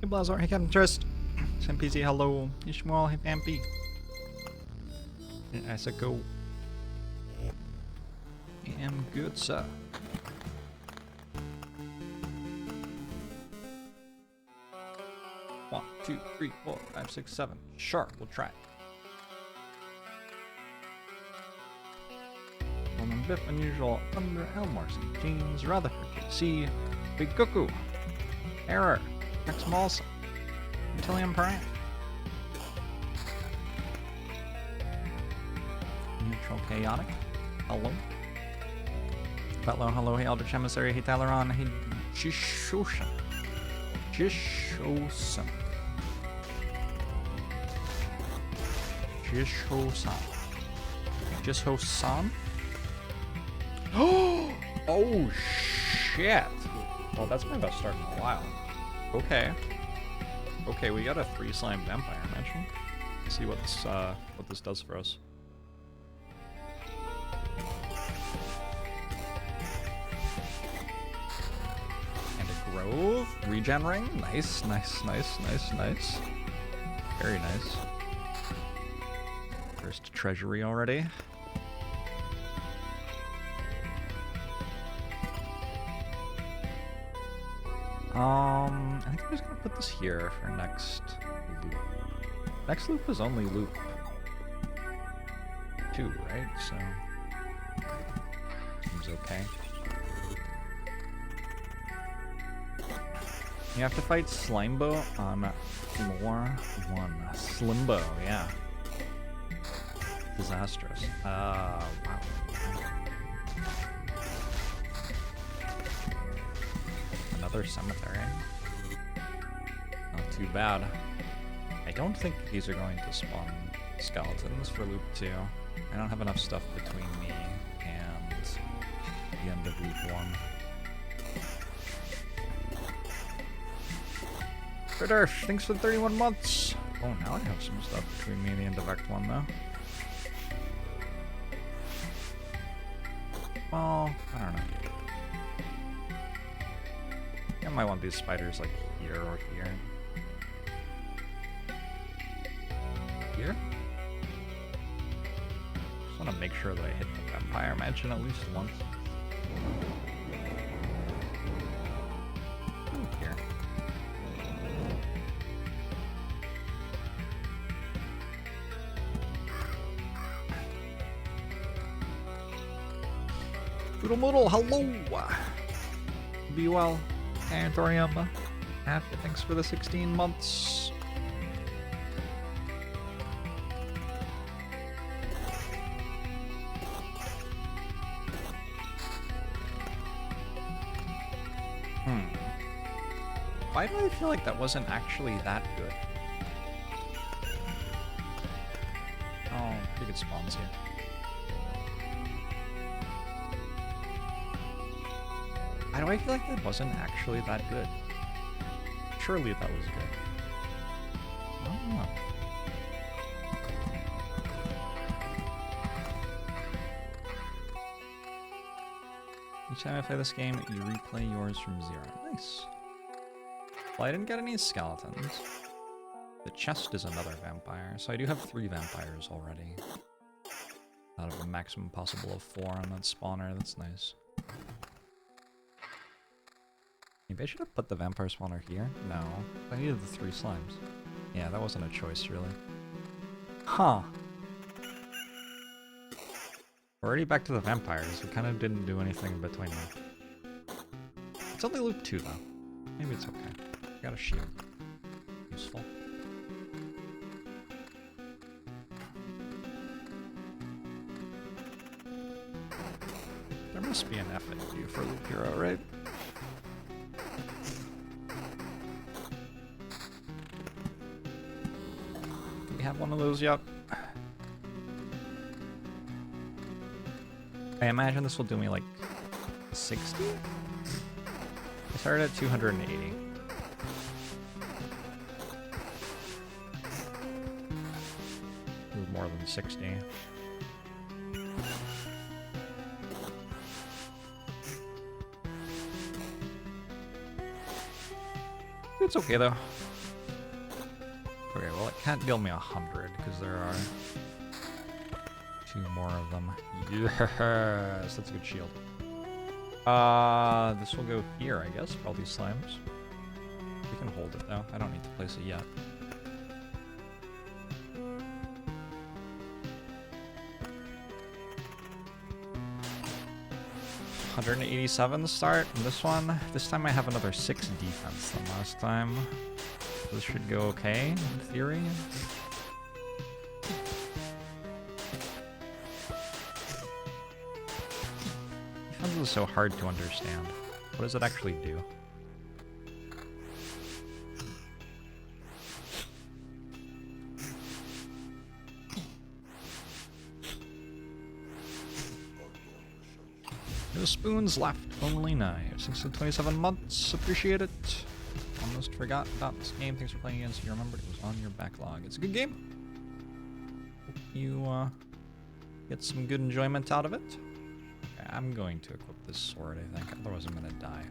Hey Blazar, hey Captain Trist. SMPZ, hello. Ishmael, hey Vampy. Hey Isako. I am good, sir. One, two, three, 4, 5, 6, 7. Sure, we'll try. Roman Biff, Unusual, Thunder, Elmore, St. James, Rutherford, KC, Big Cuckoo, Error, Rex Malsa, Antillium Prime, Neutral Chaotic, hello. Batlo, hello, hey Eldritch Emissary, hey Tyleron, hey Jishoshan. Jishosan. Jishosan. Jishosan? Oh shit! Well, that's my best start in a while. Okay. Okay, we got a 3 slime vampire mention. Let's see what this does for us. And a grove, regen ring. Nice, nice, nice, nice, nice. Very nice. First treasury already. I think I'm just gonna put this here for next loop. Next loop is only loop 2, right? So seems okay. You have to fight Slimebo on floor 1. Slimbo, yeah. Disastrous. Wow. Another cemetery. Not too bad. I don't think these are going to spawn skeletons for loop 2. I don't have enough stuff between me and the end of loop 1. Critter, thanks for 31 months! Oh, now I have some stuff between me and the end of Act 1 though. Well, I don't know. I might want these spiders like here or here. Here? Just want to make sure that I hit the vampire mansion at least once. Ooh, here. Doodle Moodle, hello! Be well. Antorium, happy, thanks for the 16 months. Why do I feel like that wasn't actually that good? Oh, pretty good spawns here. Why do I feel like that wasn't actually that good? Surely that was good. I don't know. Each time I play this game, you replay yours from 0. Nice. Well, I didn't get any skeletons. The chest is another vampire, so I do have 3 vampires already. Out of a maximum possible of 4 on that spawner, that's nice. Maybe I should have put the vampire spawner here? No. I needed the 3 slimes. Yeah, that wasn't a choice, really. Huh. We're already back to the vampires. We kind of didn't do anything between them. It's only loop 2, though. Maybe it's okay. Got a shield. Useful. There must be an FAQ for Loop Hero, right? Do we have one of those yet? I imagine this will do me like 60? I started at 280. More than 60. It's okay though. Okay, well, it can't deal me 100 because there are 2 more of them. Yes, that's a good shield. This will go here, I guess, for all these slimes. We can hold it, though. I don't need to place it yet. $187 start in this one. This time I have another 6 defense than last time. This should go okay, in theory. Defense is so hard to understand. What does it actually do? No spoons left, only knives. 627 months, appreciate it. Almost forgot about this game. Thanks for playing again, so you remembered it was on your backlog. It's a good game. Hope you get some good enjoyment out of it. Okay, I'm going to equip this sword, I think. Otherwise I'm gonna die.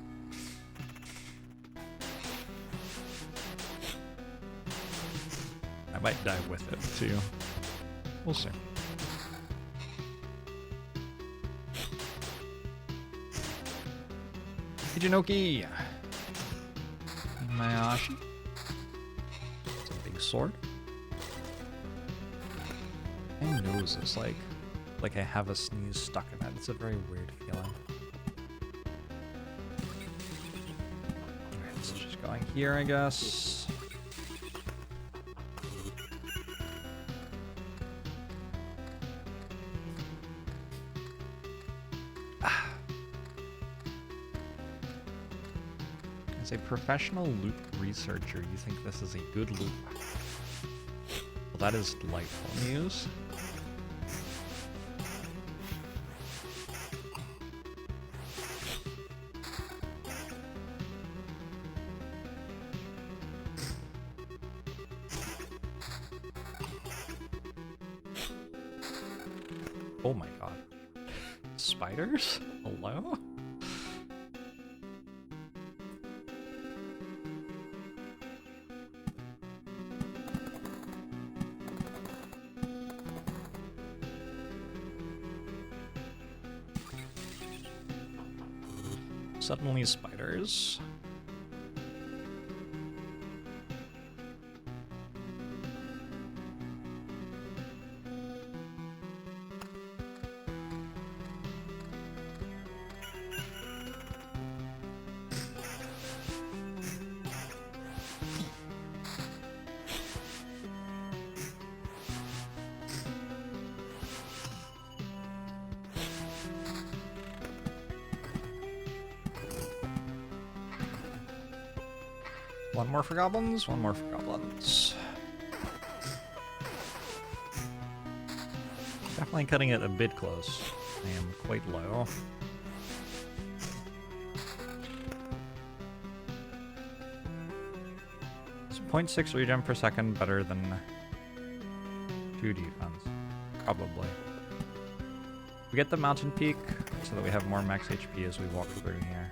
I might die with it, too. We'll see. Hijinoki! Mayashi. It's a big sword. My nose is like I have a sneeze stuck in it. It's a very weird feeling. Alright, this is just going here, I guess. As a professional loot researcher, you think this is a good loot? Well, that is delightful news. Oh my god. Spiders? Hello? Suddenly spiders. One more for goblins, one more for goblins. Definitely cutting it a bit close. I am quite low. It's 0.6 regen per second, better than 2 defense. Probably. We get the mountain peak so that we have more max HP as we walk through here.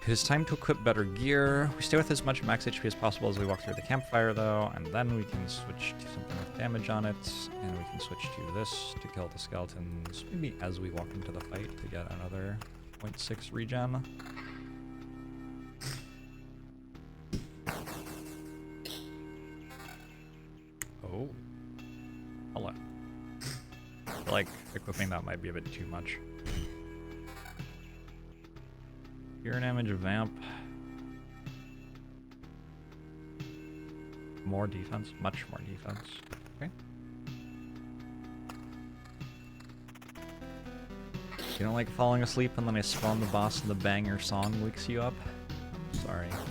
It is time to equip better gear. We stay with as much max HP as possible as we walk through the campfire, though, and then we can switch to something with damage on it, and we can switch to this to kill the skeletons, maybe as we walk into the fight to get another 0.6 regen. Oh. Hello. I feel like equipping that might be a bit too much. Pure damage vamp. More defense, much more defense. Okay. You don't like falling asleep and then I spawn the boss and the banger song wakes you up? I'm sorry. Oh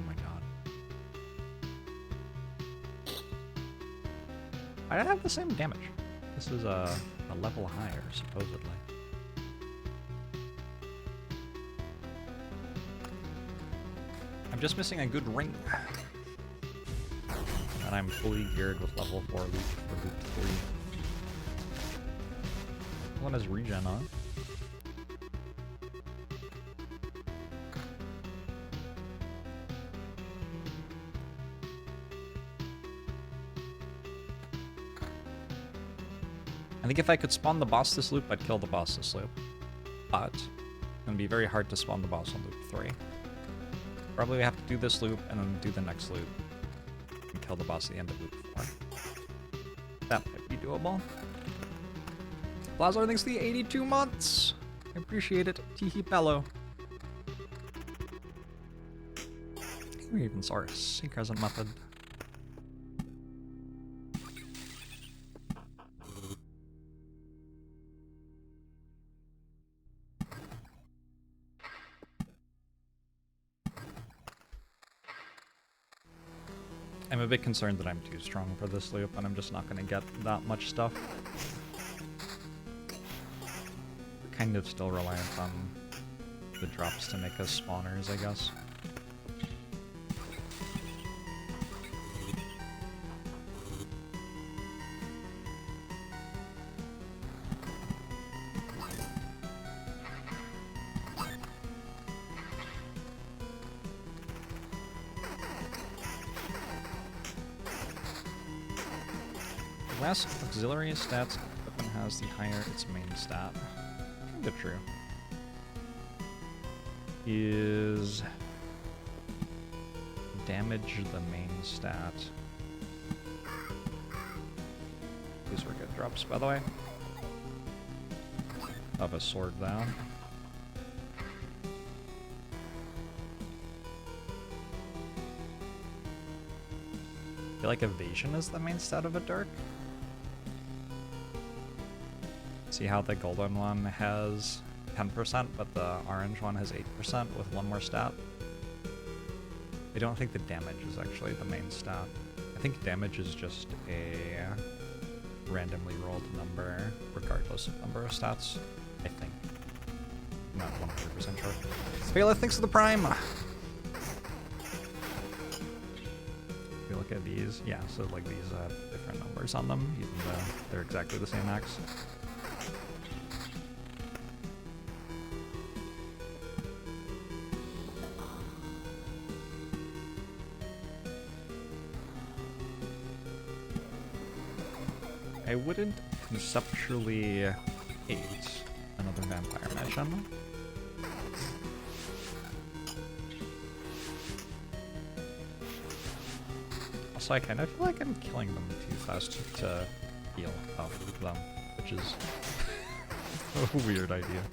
my god. I have the same damage. This is a level higher, supposedly. I'm just missing a good ring. And I'm fully geared with level 4 loot for loot 3. One has regen on. I think if I could spawn the boss this loop, I'd kill the boss this loop. But it's gonna be very hard to spawn the boss on loop 3. Probably we have to do this loop and then do the next loop and kill the boss at the end of loop 4. That might be doable. Blazar, thanks for the 82 months. I appreciate it. Teehee Bello. We even saw a sync present method. I'm a bit concerned that I'm too strong for this loop and I'm just not going to get that much stuff. We're kind of still reliant on the drops to make us spawners, I guess. The less auxiliary stats equipment has, the higher its main stat. Kinda true. Is damage the main stat? These were good drops, by the way. Of a sword, though. I feel like evasion is the main stat of a dirk. See how the golden one has 10%, but the orange one has 8% with one more stat? I don't think the damage is actually the main stat. I think damage is just a randomly rolled number, regardless of number of stats. I think. I'm not 100% sure. Phala, thanks for the prime! If you look at these, yeah, so like these have different numbers on them, even though they're exactly the same max. I wouldn't conceptually hate another vampire mission. Also, I kind of feel like I'm killing them too fast to heal off of them, which is a weird idea.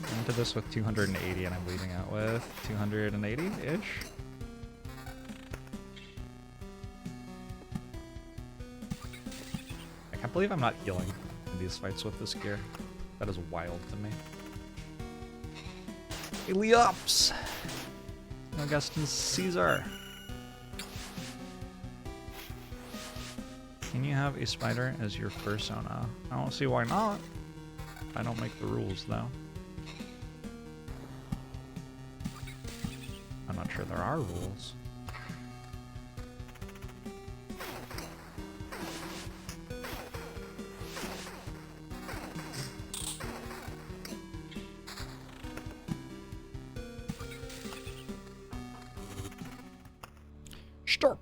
I'm into this with 280 and I'm leading out with 280-ish. I can't believe I'm not healing in these fights with this gear. That is wild to me. Eliops! Augustus Caesar! Can you have a spider as your persona? I don't see why not. I don't make the rules, though. I'm not sure there are rules. Stop.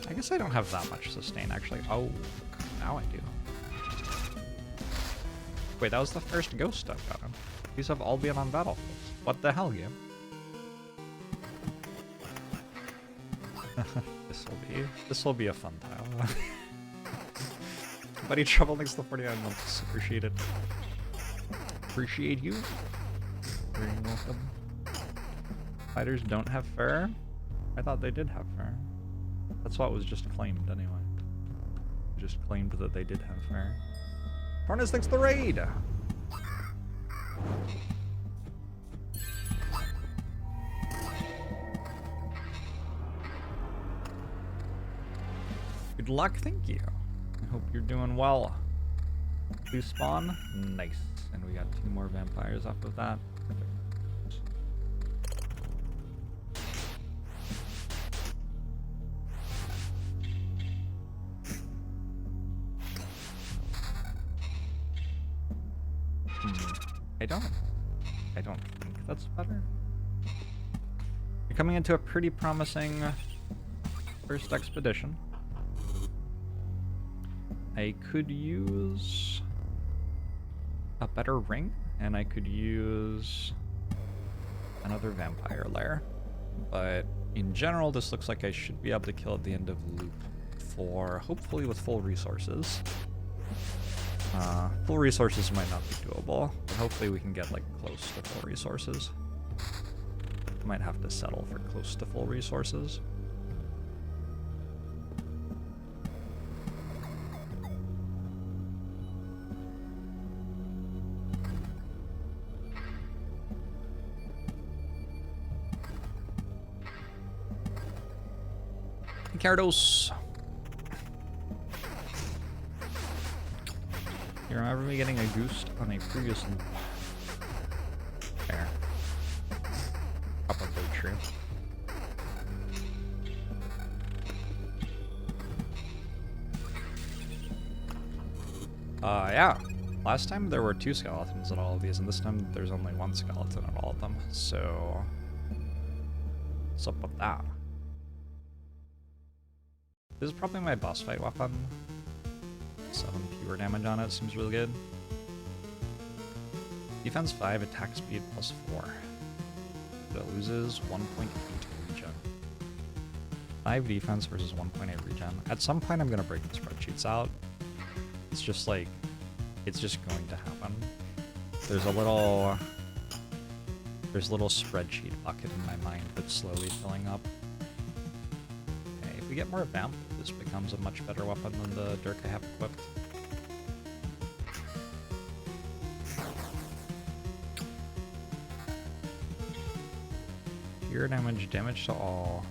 I guess I don't have that much sustain, actually. Oh, now I do. Wait, that was the first ghost I've gotten. These have all been on battlefields. What the hell, game? This will be a fun tile. Buddy Trouble, thanks for the 49 months. Appreciate it. Appreciate you. Very welcome. Fighters don't have fur? I thought they did have fur. That's what was just claimed anyway. Just claimed that they did have fur. Farnas, thanks for the raid! Good luck, thank you. I hope you're doing well. Two spawn, nice. And we got 2 more vampires off of that. Perfect. I don't. I don't think that's better. You're coming into a pretty promising first expedition. I could use a better ring, and I could use another vampire lair. But in general, this looks like I should be able to kill at the end of loop 4, hopefully with full resources. Full resources might not be doable, but hopefully we can get like close to full resources. Might have to settle for close to full resources. Cardos. You remember me getting a goose on a previous loop? There. Probably true. Yeah. Last time there were 2 skeletons in all of these, and this time there's only 1 skeleton in all of them. So, what's up with that? This is probably my boss fight weapon. 7 pure damage on it, seems really good. Defense 5, attack speed plus 4. But it loses 1.8 regen. 5 defense versus 1.8 regen. At some point I'm gonna break the spreadsheets out. It's just like, it's just going to happen. There's a little spreadsheet bucket in my mind that's slowly filling up. Okay, if we get more vamp, this becomes a much better weapon than the dirk I have equipped. Pure damage, damage to all,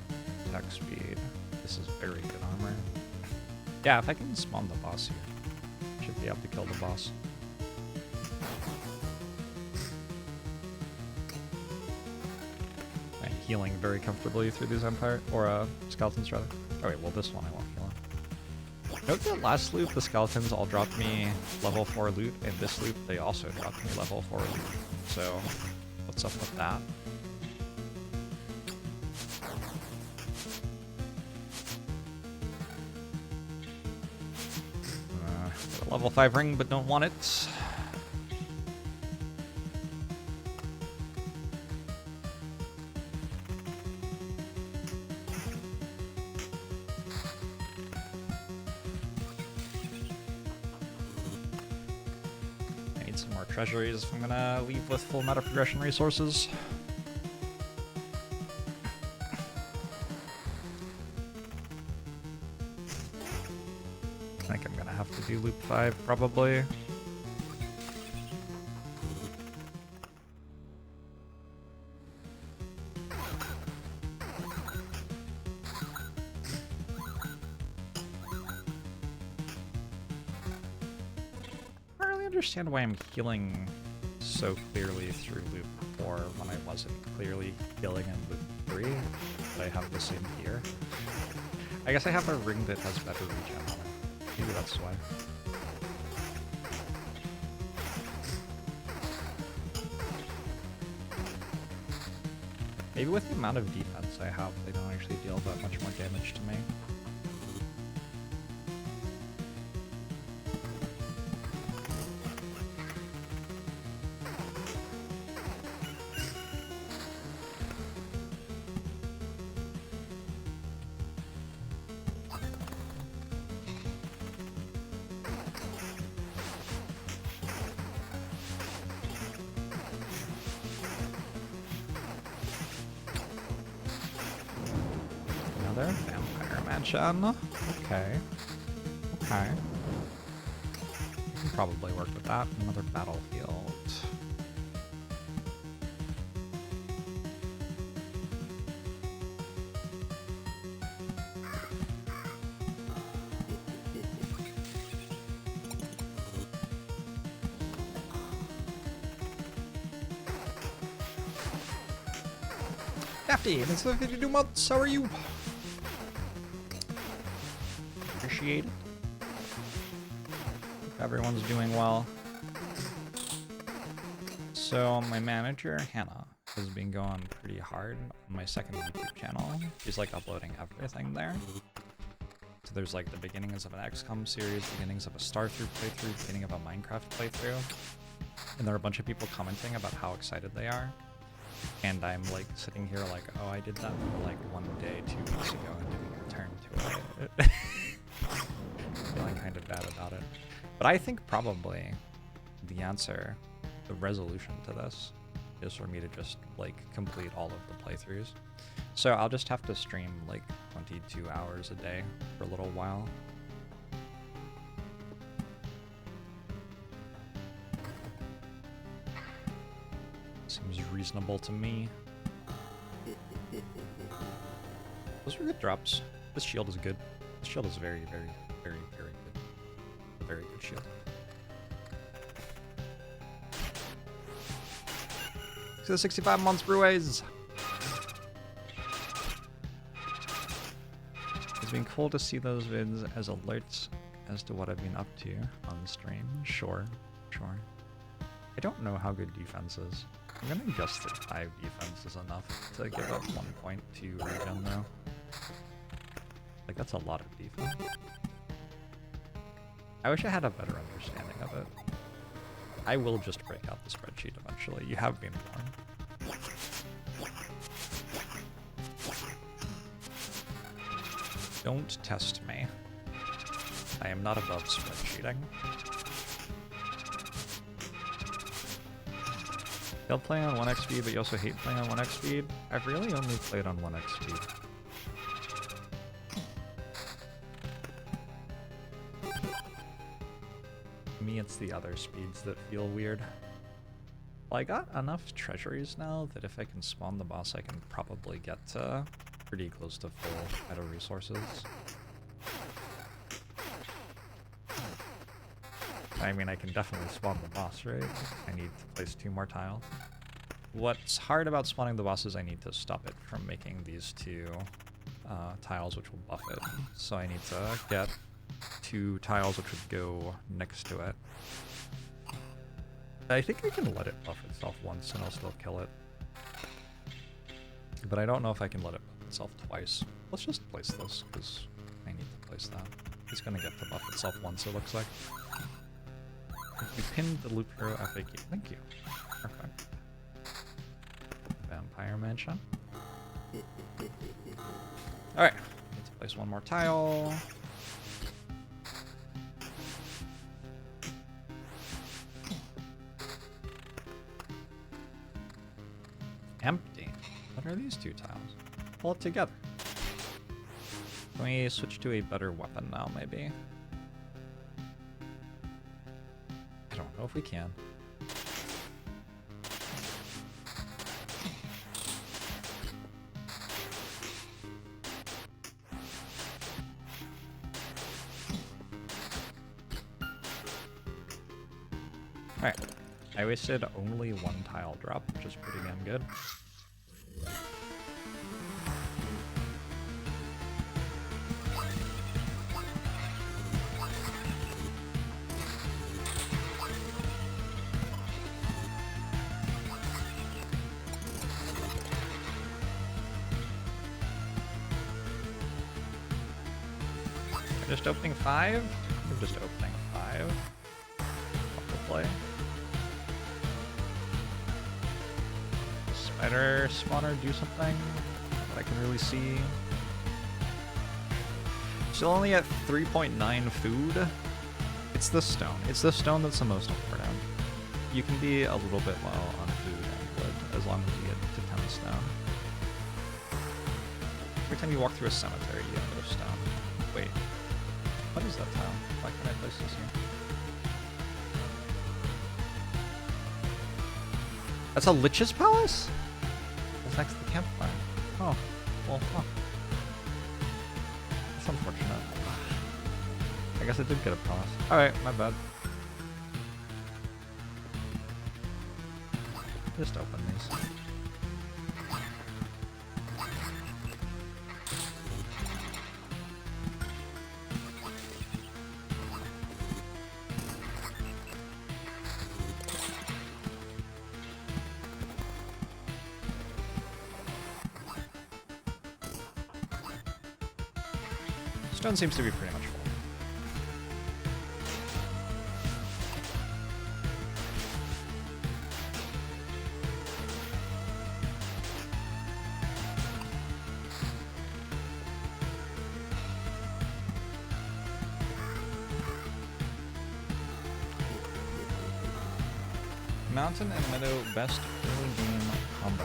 attack speed. This is very good armor. Yeah, if I can spawn the boss here, should be able to kill the boss. I'm healing very comfortably through these skeletons rather. Oh wait, well this one I won't heal on. Note that last loop the skeletons all dropped me level 4 loot, and this loop they also dropped me level 4 loot. So, what's up with that? Level 5 ring, but don't want it. I need some more treasuries if I'm gonna leave with full meta progression resources. I think I'm gonna have to do loop 5 probably. I don't really understand why I'm healing so clearly through loop 4 when I wasn't clearly healing in loop 3, but I have the same gear. I guess I have a ring that has better regen on it. Maybe that's why. Maybe with the amount of defense I have, they don't actually deal that much more damage to me. Another vampire mansion. Okay. Okay. We can probably work with that. Another battlefield. Dafty, it's been 52 months. How are you? Appreciate it. Hope everyone's doing well. So my manager, Hannah, has been going pretty hard on my second YouTube channel. She's like uploading everything there. So there's like the beginnings of an XCOM series, beginnings of a Starthrough playthrough, beginning of a Minecraft playthrough. And there are a bunch of people commenting about how excited they are. And I'm like sitting here like, oh, I did that for like 1 day, 2 weeks ago and didn't return to it. Feeling kind of bad about it. But I think probably the answer, the resolution to this is for me to just like complete all of the playthroughs. So I'll just have to stream like 22 hours a day for a little while. Seems reasonable to me. Those are good drops. This shield is good. This shield is very, very, very, very good. Very good shield. So 65 months Bruays. It's been cool to see those vids as alerts as to what I've been up to on stream. Sure, sure. I don't know how good defense is. I'm gonna guess that 5 defense is enough to give up 1 point to regen though. Like that's a lot of defense. I wish I had a better understanding of it. I will just break out the spreadsheet eventually. You have been warned. Don't test me. I am not above spreadsheeting. You'll play on 1x speed, but you also hate playing on 1x speed? I've really only played on 1x speed. To me, it's the other speeds that feel weird. Well, I got enough treasuries now that if I can spawn the boss, I can probably get pretty close to full meta resources. I mean, I can definitely spawn the boss, right? I need to place 2 more tiles. What's hard about spawning the boss is I need to stop it from making these 2 tiles which will buff it. So I need to get 2 tiles which would go next to it. I think I can let it buff itself once and I'll still kill it. But I don't know if I can let it buff itself twice. Let's just place this, because I need to place that. It's gonna get to buff itself once, it looks like. You pinned the loop hero FAQ. Thank you. Perfect. Vampire Mansion. Alright. Need to place 1 more tile. Empty. What are these 2 tiles? Pull it together. Can we switch to a better weapon now, maybe? I don't know if we can. Alright. I wasted only 1 tile drop, which is pretty damn good. Just opening 5? I'm just opening 5. Play. Spider spawner do something that I can really see. Still only at 3.9 food. It's the stone. It's the stone that's the most important. You can be a little bit low on food and wood as long as you get to 10 stone. Every time you walk through a cemetery, you get a bit of stone. Wait. What is that tile? Why can't I place this here? That's a Lich's Palace? That's next to the campfire. Oh, well, huh. That's unfortunate. I guess I did get a palace. Alright, my bad. Just open these. Stone seems to be pretty much full. Mountain and Meadow best early game combo.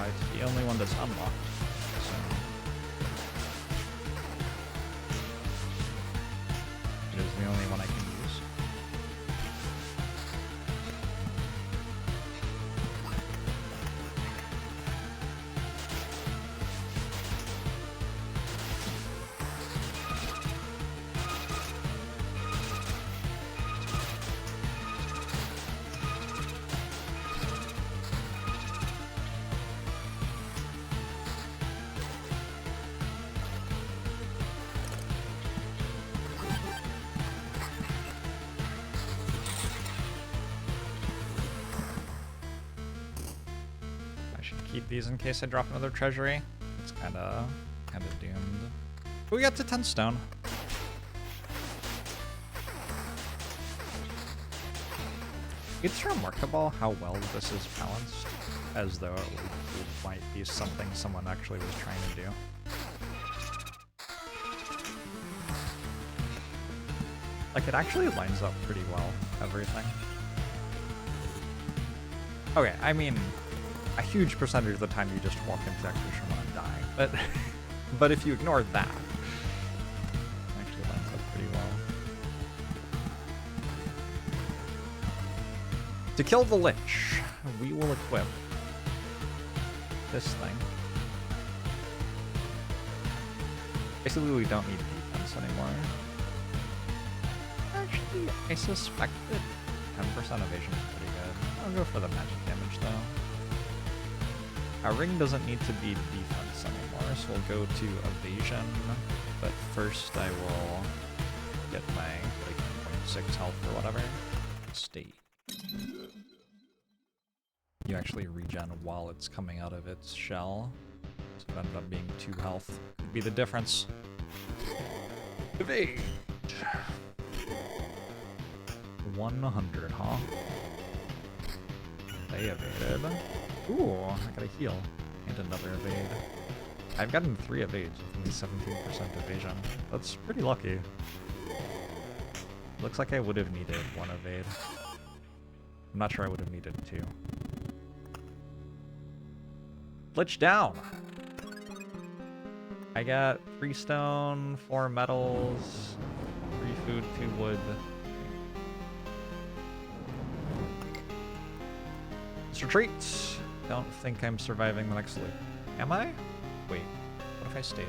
It's the only one that's unlocked. So. It is the only one I can use. Keep these in case I drop another treasury. It's kind of doomed. But we got to 10 stone. It's remarkable how well this is balanced, as though it might be something someone actually was trying to do. Like, it actually lines up pretty well, everything. Okay, I mean, a huge percentage of the time you just walk into execution when I'm dying, but if you ignore that, it actually lines up pretty well. To kill the Lich, we will equip this thing. Basically, we don't need defense anymore. Actually, I suspect that 10% evasion is pretty good. I'll go for the magic damage though. Our ring doesn't need to be defense anymore, so we'll go to evasion. But first I will get my like 0.6 health or whatever. State. You actually regen while it's coming out of its shell. So it ended up being 2 health. Could be the difference. Evade! 100, huh? They evaded. Ooh, I got a heal. And another evade. I've gotten 3 evades with only 17% evasion. That's pretty lucky. Looks like I would have needed 1 evade. I'm not sure I would have needed 2. Lich down! I got 3 stone, 4 metals, 3 food, 2 wood. Let's retreat! Don't think I'm surviving the next loop. Am I? Wait, what if I stayed?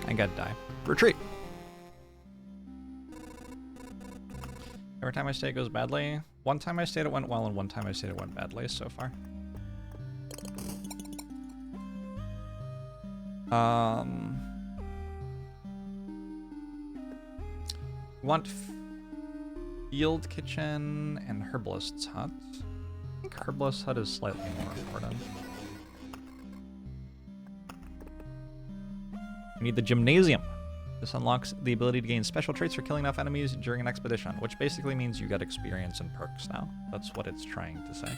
I gotta die. Retreat! Every time I stay, it goes badly. One time I stayed, it went well, and one time I stayed, it went badly so far. Want field kitchen and herbalist's hut. I think herbalist's hut is slightly more important. We need the gymnasium. This unlocks the ability to gain special traits for killing enough enemies during an expedition, which basically means you get experience and perks now. That's what it's trying to say.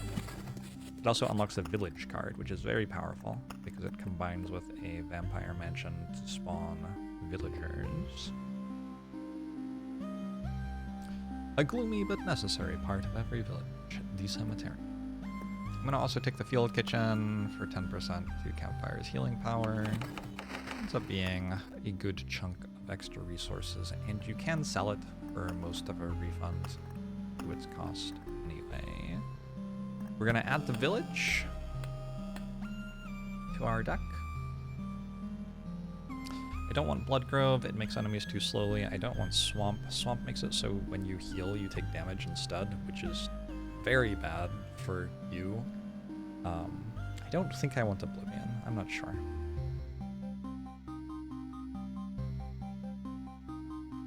It also unlocks a village card, which is very powerful because it combines with a vampire mansion to spawn villagers. A gloomy but necessary part of every village, the cemetery. I'm gonna also take the field kitchen for 10% to Campfire's healing power. Ends up being a good chunk of extra resources, and you can sell it for most of our refunds to its cost anyway. We're gonna add the village to our deck. I don't want Bloodgrove, it makes enemies too slowly. I don't want Swamp. Swamp makes it so when you heal, you take damage instead, which is very bad for you. I don't think I want Oblivion. I'm not sure.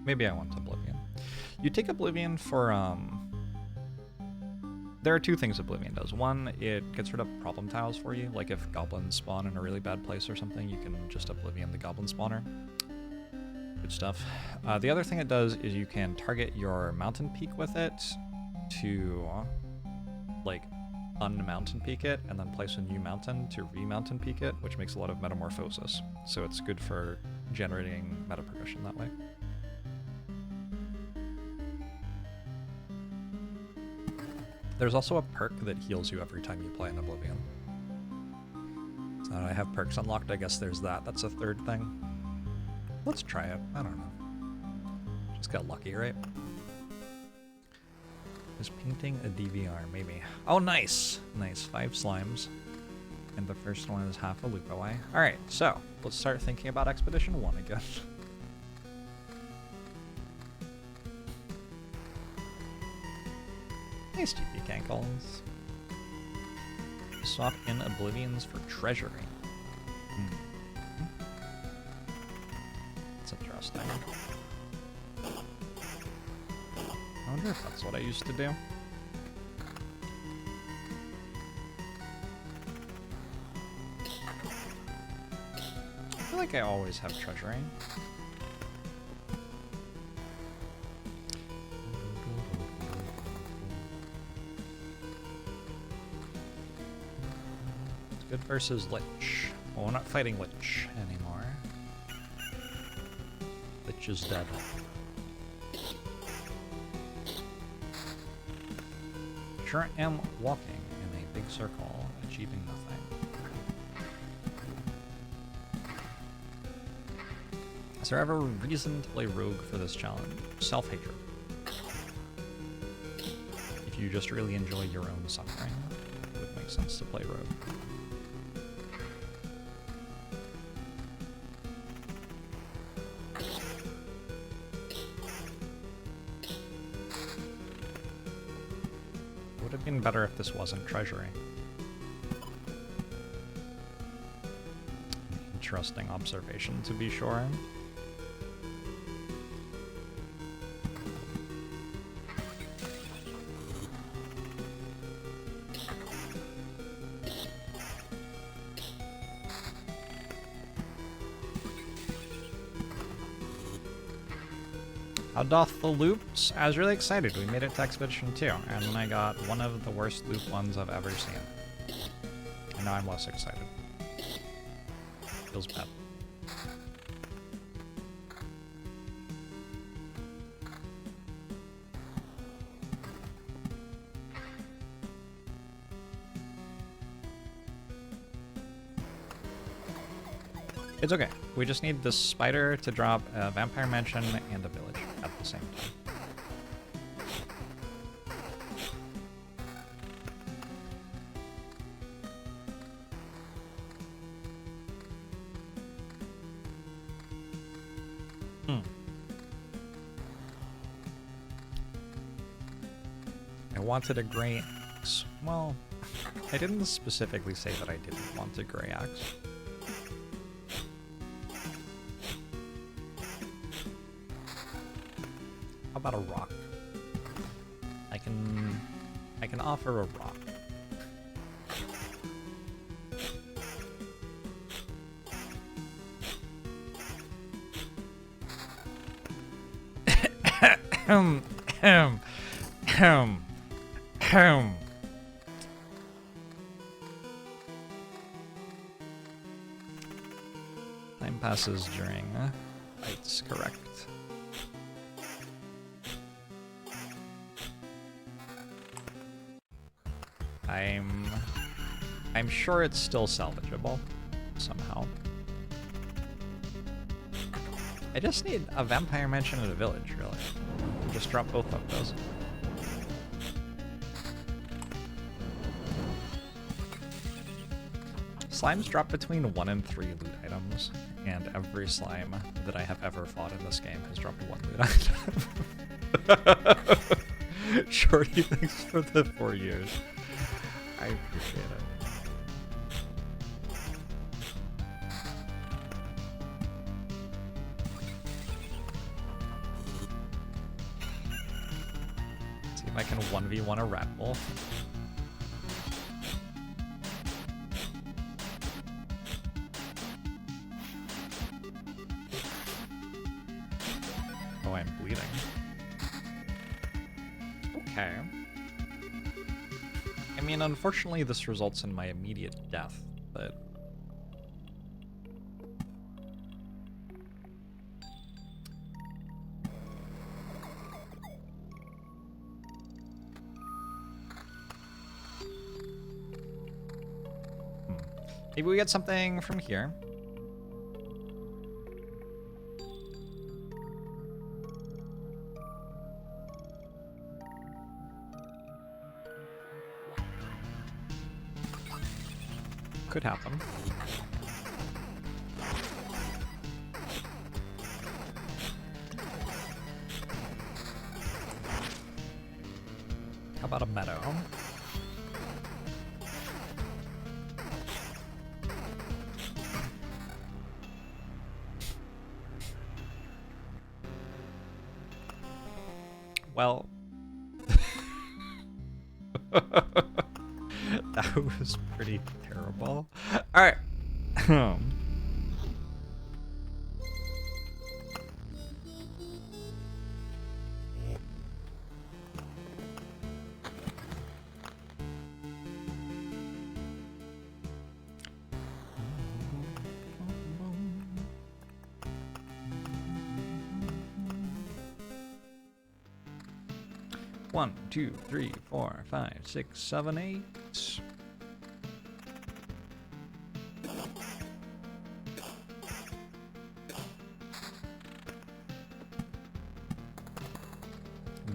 Maybe I want Oblivion. You take Oblivion for, there are two things Oblivion does. One, it gets rid of problem tiles for you. Like if goblins spawn in a really bad place or something, you can just Oblivion the goblin spawner. Good stuff. The other thing it does is you can target your mountain peak with it to, like, un-mountain peak it, and then place a new mountain to re-mountain peak it, which makes a lot of metamorphosis. So it's good for generating meta progression that way. There's also a perk that heals you every time you play in Oblivion. So I have perks unlocked, I guess there's that. That's a third thing. Let's try it. I don't know. Just got lucky, right? Is painting a DVR? Maybe. Oh, nice! Nice. 5 slimes. And the first one is half a loop away. Alright, so let's start thinking about Expedition 1 again. Nice GP Cankles. Swap in Oblivions for Treasury. That's interesting. I wonder if that's what I used to do. I feel like I always have Treasury. It's good versus Lich. Well, we're not fighting Lich anymore. Lich is dead. Sure am walking in a big circle, achieving nothing. Is there ever a reason to play Rogue for this challenge? Self-hatred. If you just really enjoy your own suffering, it would make sense to play Rogue. Would have been better if this wasn't Treasury. Interesting observation, to be sure. How doth the loops? I was really excited. We made it to Expedition 2, and then I got one of the worst loop ones I've ever seen. And now I'm less excited. Feels bad. It's okay. We just need this spider to drop a vampire mansion and a village at the same time. I wanted a gray axe. Well, I didn't specifically say that I didn't want a gray axe. How about a rock? I can offer a rock. Time passes during fights, correct. I'm sure it's still salvageable somehow. I just need a vampire mansion and a village, really. Just drop both of those. Slimes drop between 1 and 3 loot items, and every slime that I have ever fought in this game has dropped 1 loot item. Shorty, thanks for the 4 years. I appreciate it. See if I can 1v1 a rat wolf. Oh, I'm bleeding. Okay. I mean, unfortunately, this results in my immediate death, but... Maybe we get something from here. Could happen. How about a meadow? Well, that was pretty terrible. All right. 1, 2, 3, 4, 5, 6, 7, 8.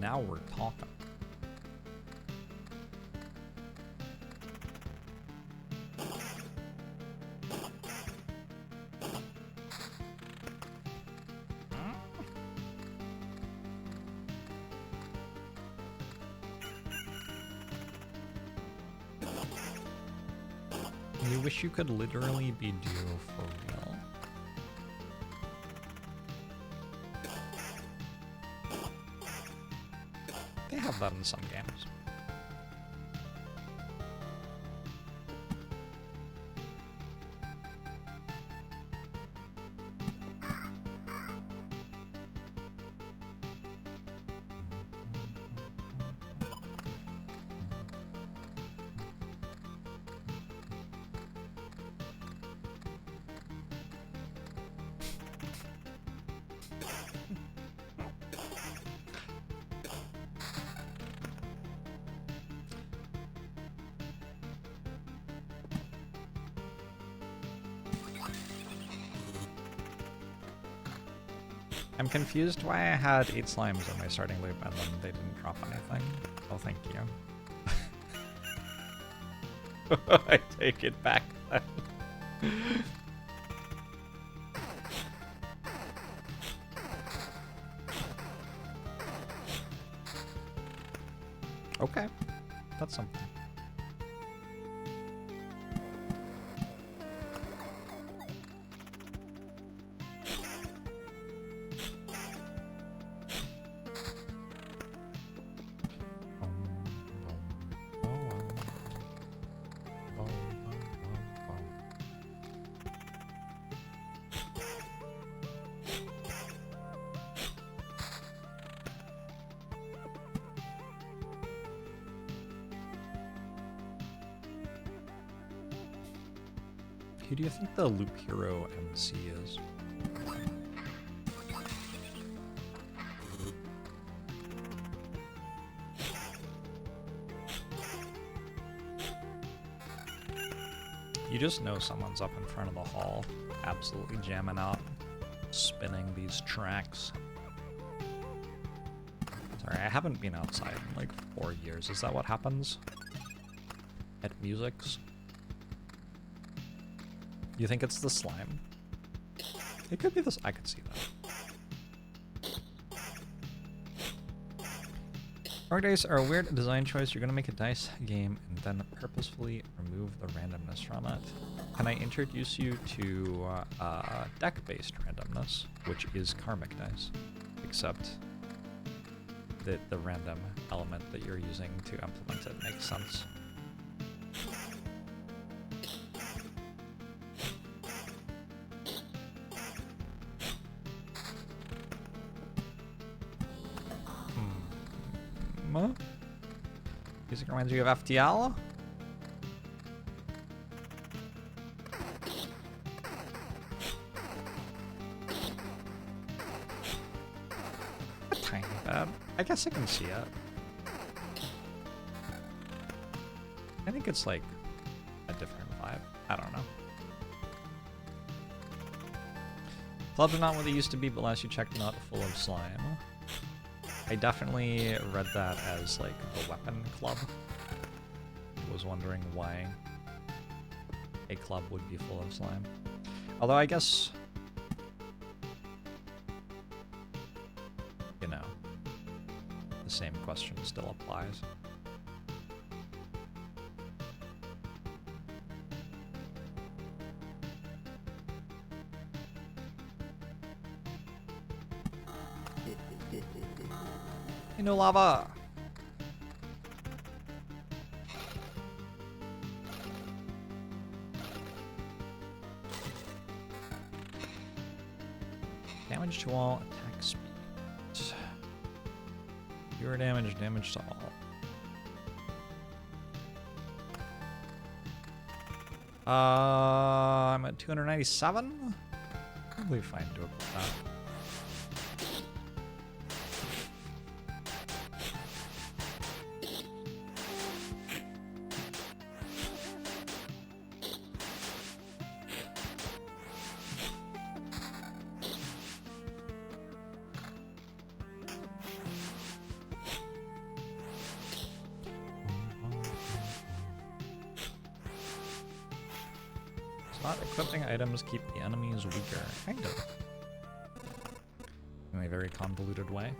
Now we're talking. You wish you could literally be duo for real. They have that in some games. I'm confused why I had 8 slimes in my starting loop and then they didn't drop anything. Oh, thank you. I take it back then. Okay, that's something. Who do you think the Loop Hero MC is? You just know someone's up in front of the hall, absolutely jamming out, spinning these tracks. Sorry, I haven't been outside in like 4 years. Is that what happens at Musics? You think it's the slime? It could be this. I could see that. Rogue dice are a weird design choice. You're going to make a dice game and then purposefully remove the randomness from it. Can I introduce you to deck-based randomness, which is karmic dice, except that the random element that you're using to implement it makes sense. Music reminds you of FTL? A tiny bit. I guess I can see it. I think it's like a different vibe. I don't know. Clubs are not what they used to be, but last you checked, not full of slime. I definitely read that as like the weapon club. I was wondering why a club would be full of slime. Although I guess, you know, the same question still applies. No lava. Damage to all, attack speed. Fewer damage, damage to all. I'm at 297. Probably fine to equip that. Equipping items keep the enemies weaker. Kind of. In a very convoluted way.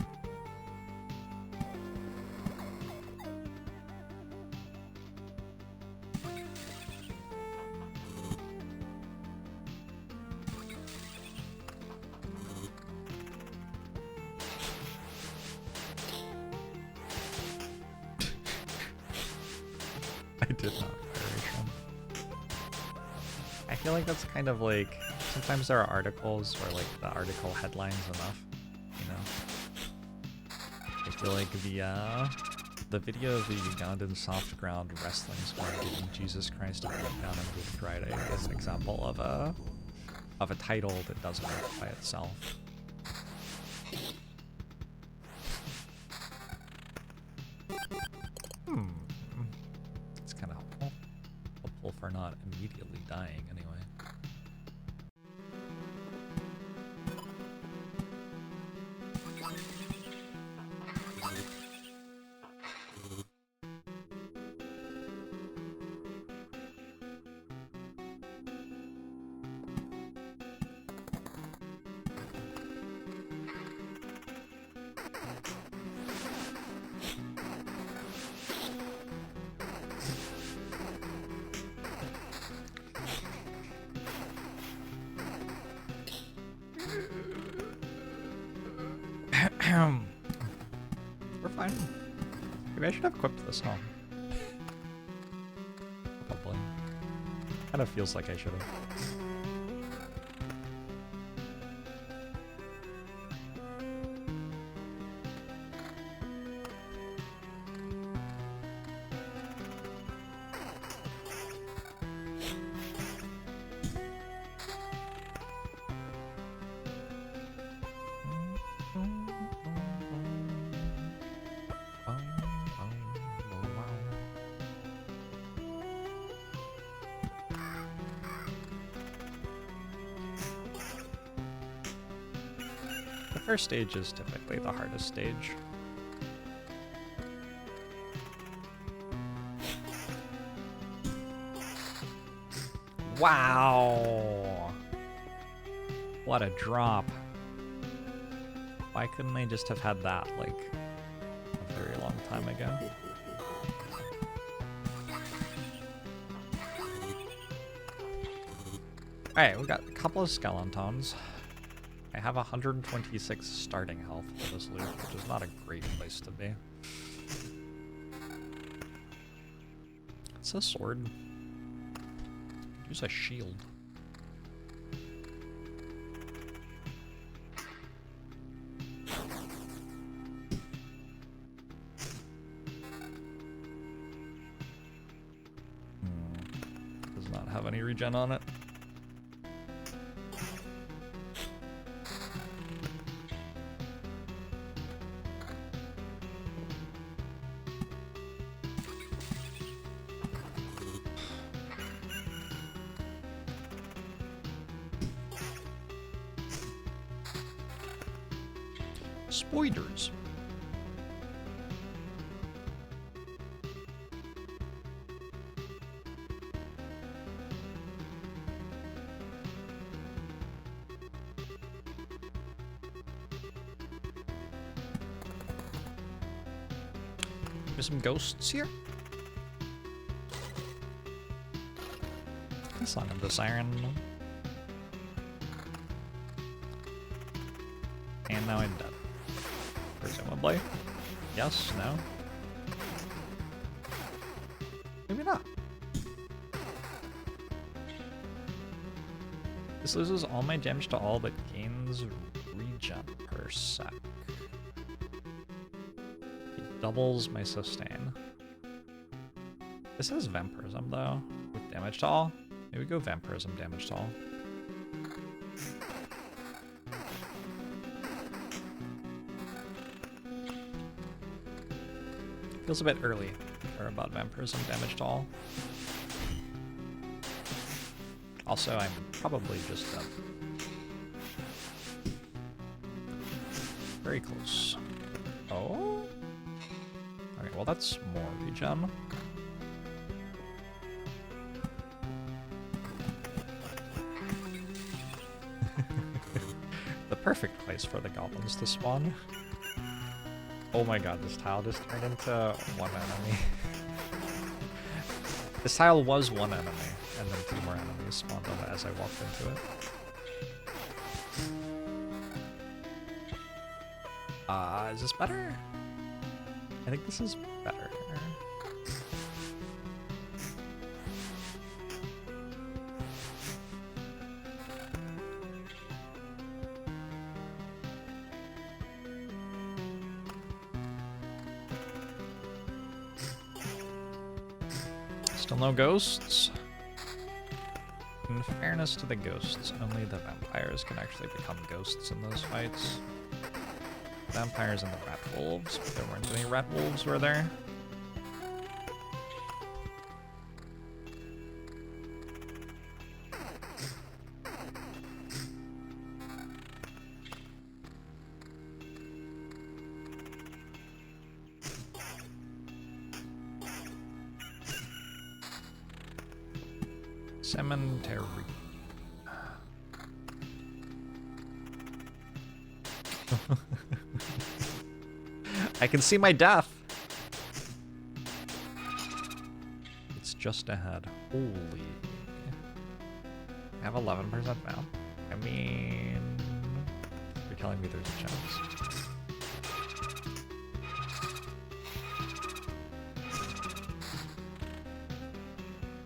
I did not. I feel like that's kind of like, sometimes there are articles where like the article headline's enough, you know? I feel like the video of the Ugandan soft ground wrestling squad getting Jesus Christ to put down on Good Friday is an example of a title that doesn't work by itself. It's kind of helpful. Hopeful for not immediately dying anyway. We're fine. Maybe I should have equipped this home. Probably. Kind of feels like I should have. The first stage is typically the hardest stage. Wow! What a drop. Why couldn't they just have had that, like, a very long time ago. Alright, we got a couple of skeletons. I have 126 starting health for this loot, which is not a great place to be. It's a sword. Use a shield. Does not have any regen on it. Spoiders. There's some ghosts here. This song of the siren. And now I'm dead. Presumably. Yes, no. Maybe not. This loses all my damage to all but gains regen per sec. It doubles my sustain. This has vampirism though, with damage to all. Maybe go vampirism damage to all. Feels a bit early for about vampirism damage to all. Also, I'm probably just dead. Very close. Oh? Okay, well that's more regen. The perfect place for the goblins to spawn. Oh my god, this tile just turned into one enemy. This tile was one enemy, and then two more enemies spawned on it as I walked into it. Is this better? I think this is better. Still no ghosts. In fairness to the ghosts, only the vampires can actually become ghosts in those fights. Vampires and the rat wolves, but there weren't any rat wolves, were there? Cemetery. I can see my death. It's just ahead. Holy. I have 11% now. I mean, you're telling me there's a chance.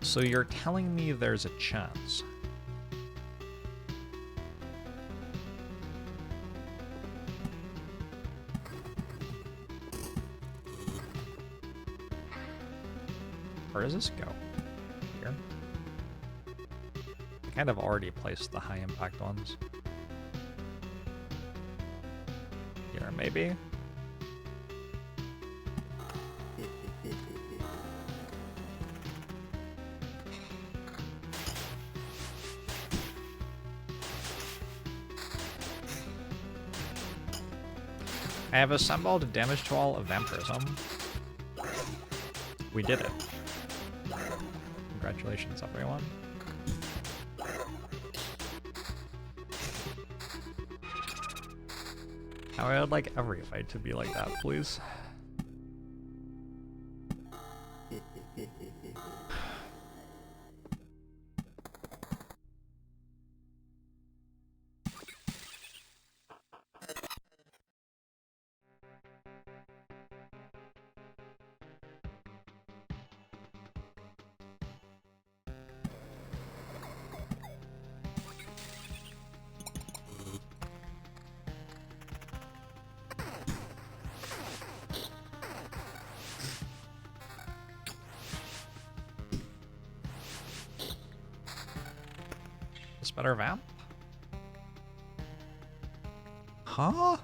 So you're telling me there's a chance. Where does this go? Here? I kind of already placed the high impact ones. Here, maybe? I have assembled damage to all of vampirism. We did it. Congratulations, everyone. Now I would like every fight to be like that, please. This better vamp? Huh?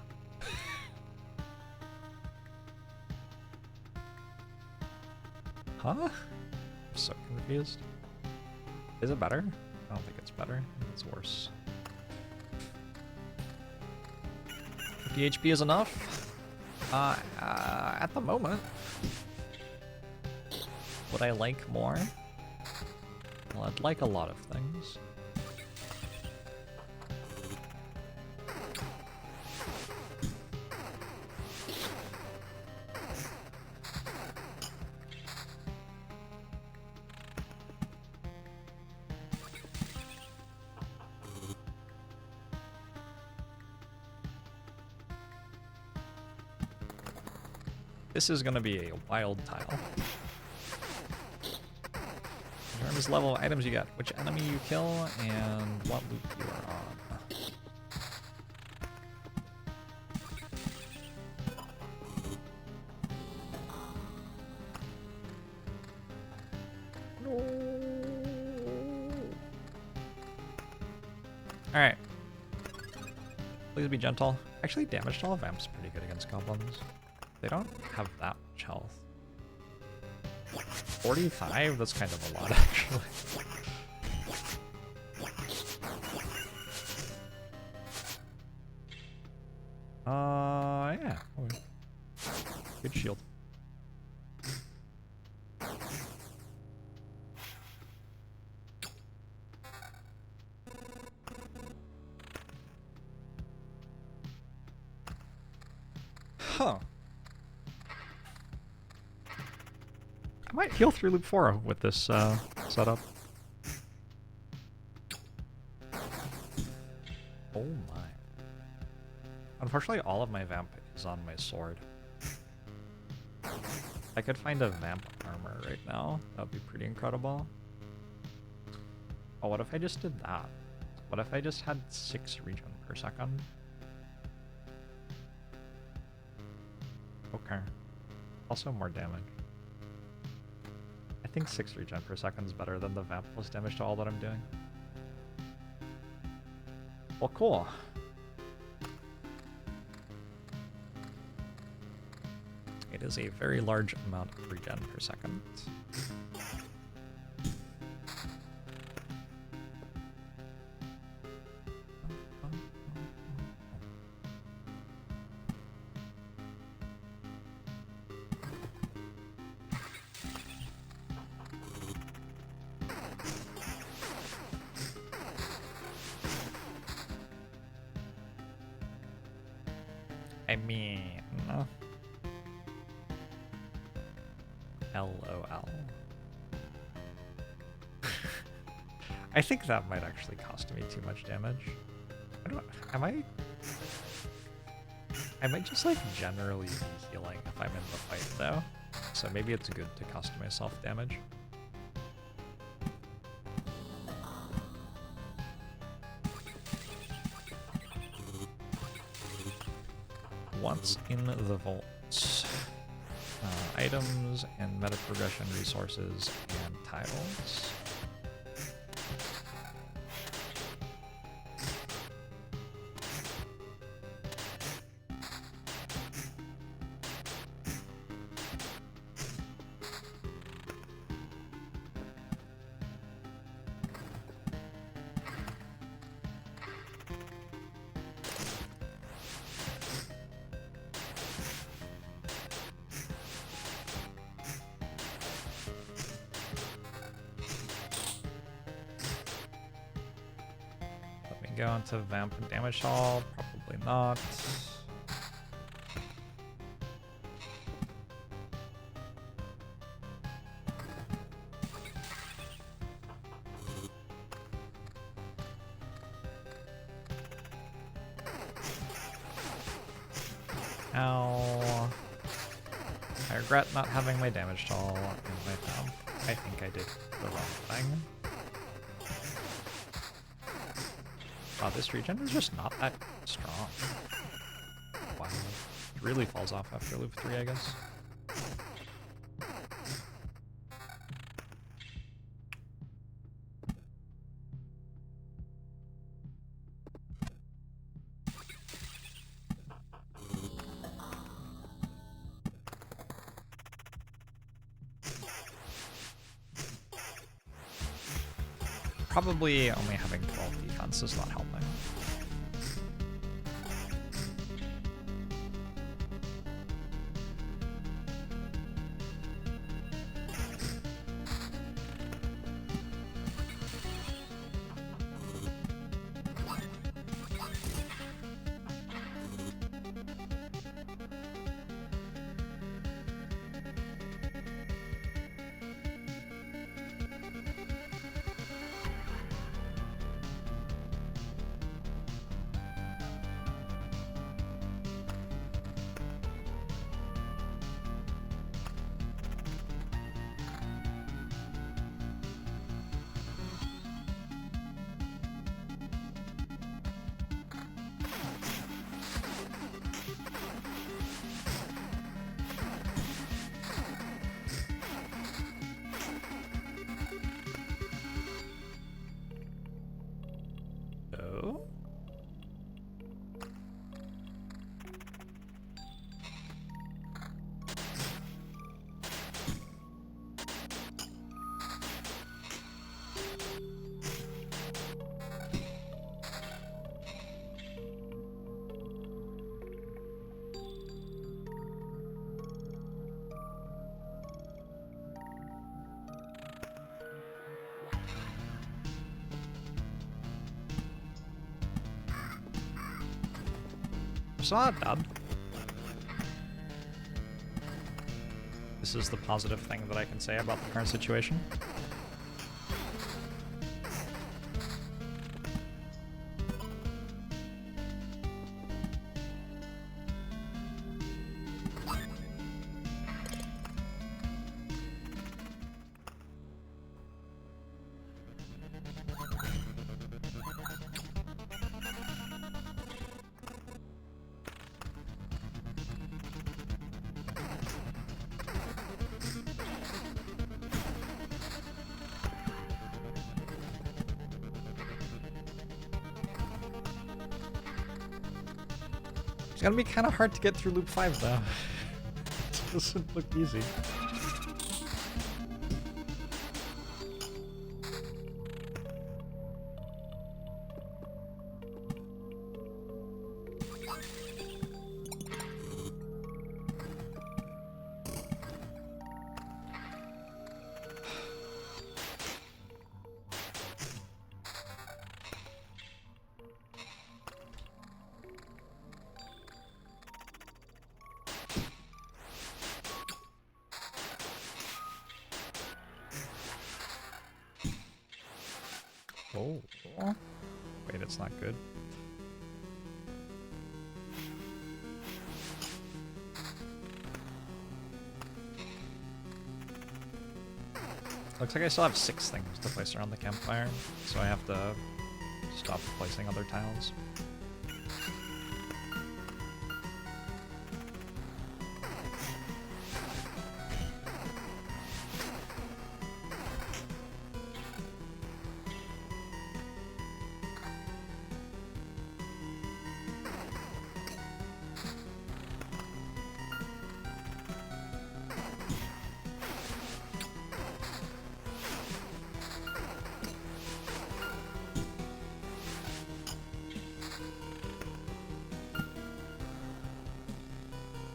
Huh? I'm so confused. Is it better? I don't think it's better. I think it's worse. 50 HP is enough? At the moment. Would I like more? Well, I'd like a lot of things. This is gonna be a wild tile. Determines the level of items you get, which enemy you kill, and what loop you are on. Alright. Please be gentle. Actually, damage to all vamps pretty good against goblins. They don't have that much health. 45? That's kind of a lot, actually. Yeah. Okay. Good shield. Huh. I might heal through loop 4 with this setup. Oh my. Unfortunately, all of my vamp is on my sword. I could find a vamp armor right now. That would be pretty incredible. Oh, what if I just did that? What if I just had 6 regen per second? Okay. Also more damage. I think 6 regen per second is better than the vamp plus damage to all that I'm doing. Well, cool. It is a very large amount of regen per second. I mean, LOL. I think that might actually cost me too much damage. I might just like generally be healing if I'm in the fight though. So maybe it's good to cost myself damage. What's in the vaults? Items and meta progression resources and tiles. Go into vamp and damage haul, probably not. Ow. I regret not having my damage haul in my vamp. I think I did the wrong thing. Wow, this regen is just not that strong. Wow. It really falls off after loop 3, I guess. probably only having 12 defense is not helping. It's not bad. This is the positive thing that I can say about the current situation. It's gonna be kind of hard to get through loop 5 though. It doesn't look easy. Oh, wait, it's not good. Looks like I still have 6 things to place around the campfire, so I have to stop placing other tiles.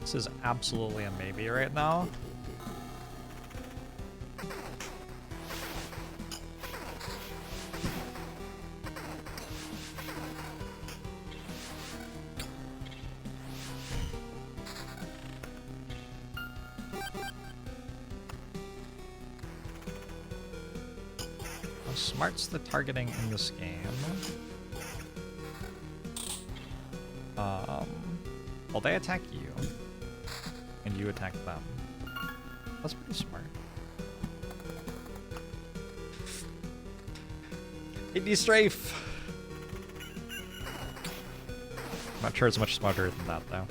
This is absolutely a maybe right now. How smart's the targeting in this game? Well, they attack you. And you attack them. That's pretty smart. AD strafe! I'm not sure it's much smarter than that, though.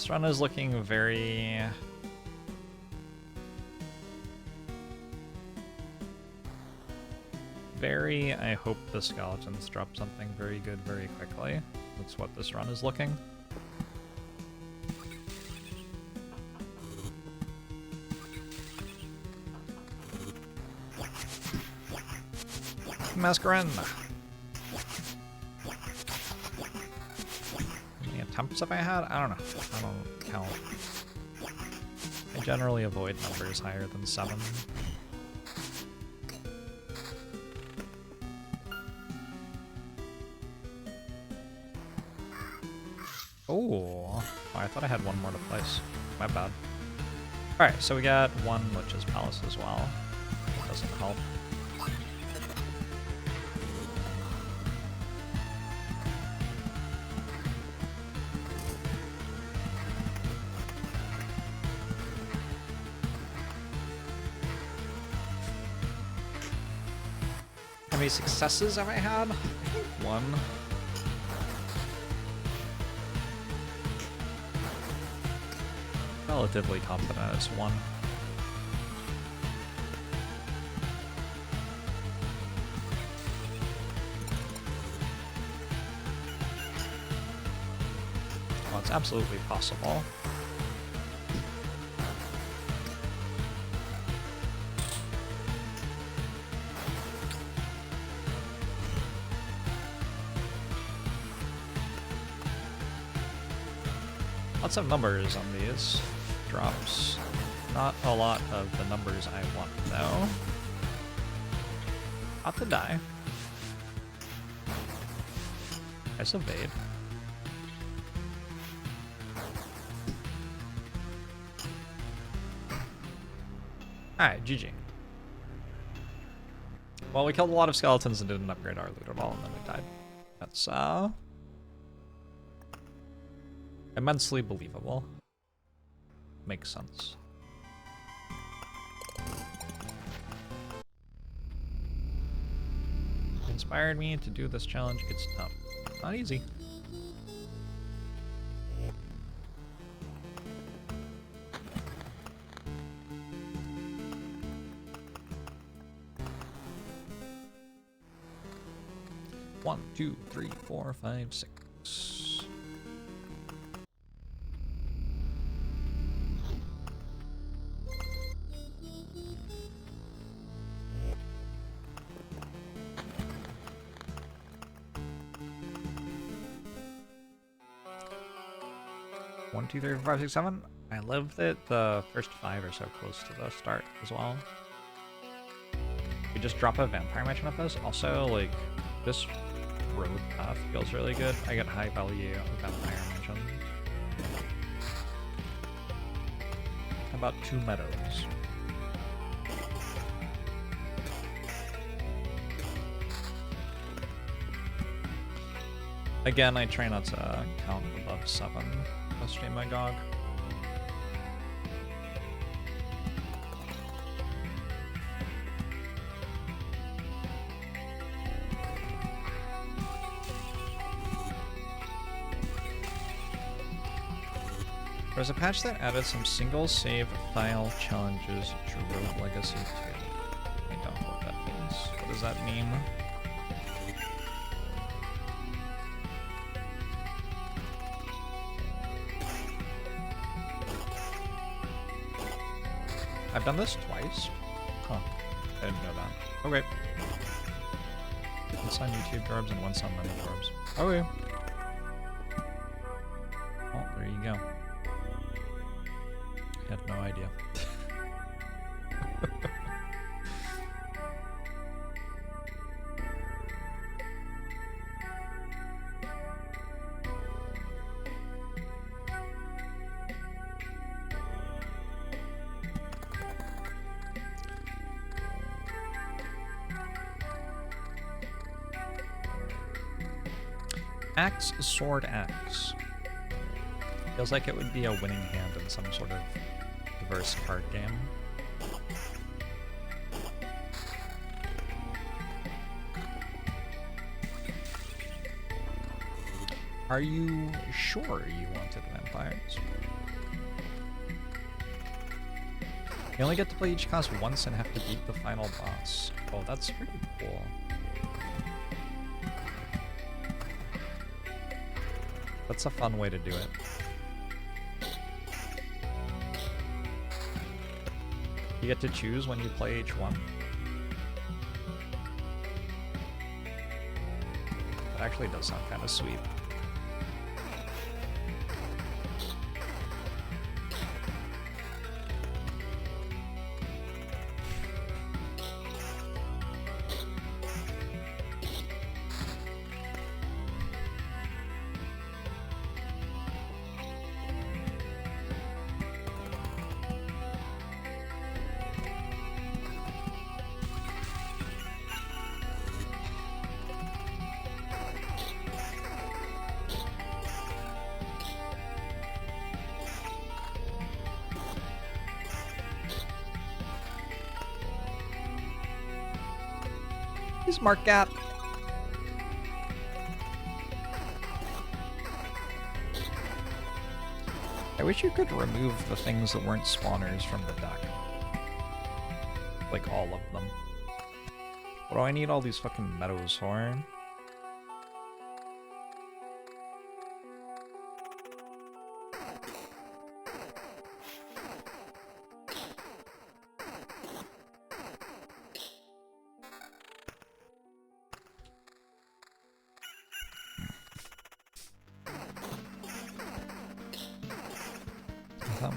This run is looking very... I hope the skeletons drop something very good very quickly. That's what this run is looking. Mascarin! How many attempts have I had? I don't know. I don't count. I generally avoid numbers higher than 7. Oh, I thought I had one more to place. My bad. Alright, so we got one Lich's Palace as well. Doesn't help. How many successes have I had? One. Relatively confident it's one. Well, it's absolutely possible. Lots of numbers on these drops. Not a lot of the numbers I want, though. Not to die. Nice evade. Alright, GG. Well, we killed a lot of skeletons and didn't upgrade our loot at all, and then we died. That's, immensely believable. Makes sense. Inspired me to do this challenge. It's tough. Not easy. One, two, three, 4, 5, 6. 1, 2, 3, 4, 5, 6, 7. I lived it the first 5 or so close to the start as well. We just drop a vampire mansion with this. Also, like, this road path feels really good. I get high value vampire mansion. How about 2 meadows? Again, I try not to count above 7. Stream my GOG. There's a patch that added some single save file challenges to Rogue Legacy 2. I don't know what that means. What does that mean? I've done this twice. Huh. I didn't know that. Okay. Once on YouTube Jorbs and once on ManyJorbs. Okay. Oh, there you go. I had no idea. Axe, sword, axe. Feels like it would be a winning hand in some sort of diverse card game. Are you sure you wanted vampires? You only get to play each class once and have to beat the final boss. Oh, that's pretty cool. That's a fun way to do it. You get to choose when you play each one. That actually does sound kind of sweet. Mark Gap. I wish you could remove the things that weren't spawners from the deck. Like all of them. What do I need all these fucking meadows for?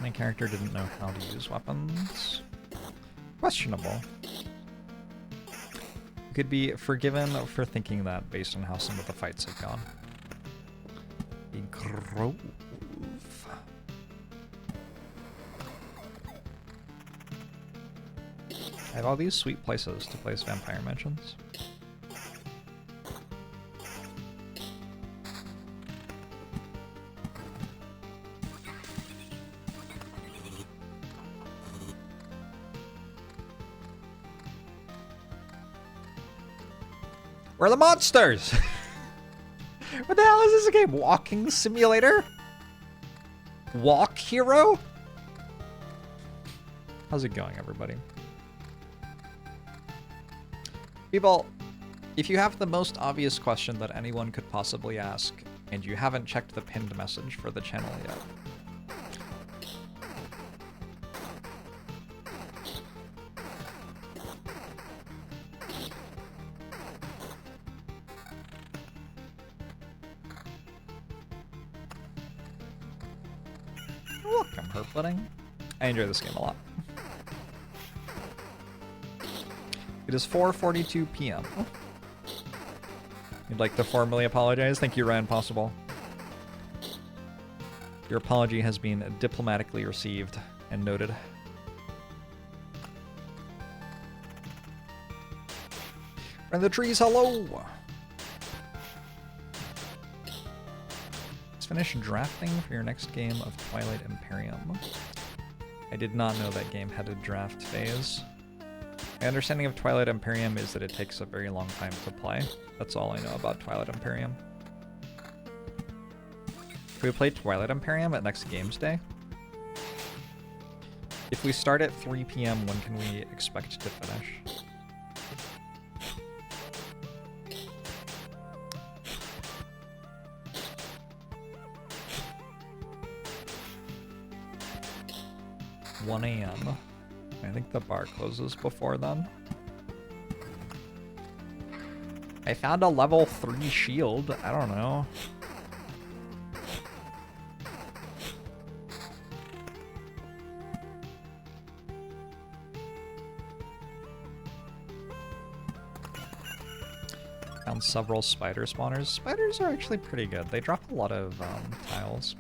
My character didn't know how to use weapons. Questionable. You could be forgiven for thinking that based on how some of the fights have gone. A grove. I have all these sweet places to place vampire mansions. Where are the monsters? What the hell is this game? Walking simulator? Walk hero? How's it going, everybody? People, if you have the most obvious question that anyone could possibly ask, and you haven't checked the pinned message for the channel yet, I enjoy this game a lot. It is 4:42 p.m. You'd like to formally apologize? Thank you, Ryan Possible. Your apology has been diplomatically received and noted. Friend of the trees, hello! Finish drafting for your next game of Twilight Imperium. I did not know that game had a draft phase. My understanding of Twilight Imperium is that it takes a very long time to play. That's all I know about Twilight Imperium. Can we play Twilight Imperium at next Games Day? If we start at 3 p.m., when can we expect to finish? $1 a.m. I think the bar closes before then. I found a level 3 shield. I don't know. Found several spider spawners. Spiders are actually pretty good. They drop a lot of tiles.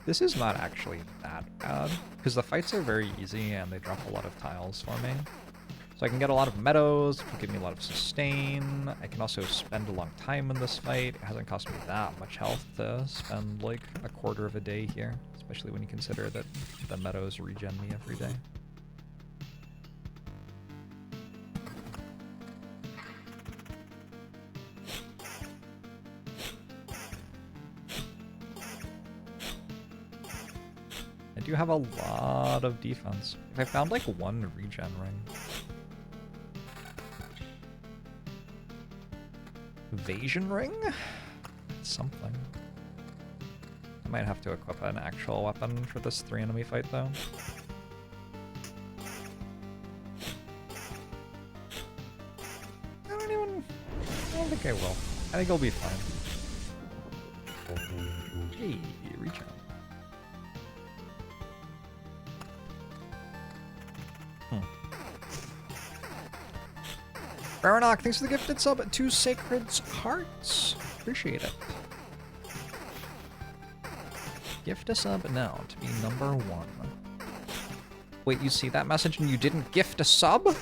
This is not actually that bad, because the fights are very easy and they drop a lot of tiles for me. So I can get a lot of meadows, which will give me a lot of sustain. I can also spend a long time in this fight. It hasn't cost me that much health to spend like a quarter of a day here, especially when you consider that the meadows regen me every day. I do have a lot of defense. If I found like one regen ring. Evasion ring? It's something. I might have to equip an actual weapon for this 3 enemy fight though. I don't think I will. I think I'll be fine. Hey, reach out. Baranok, thanks for the gifted sub. 2 Sacred Hearts. Appreciate it. Gift a sub now to be number 1. Wait, you see that message and you didn't gift a sub?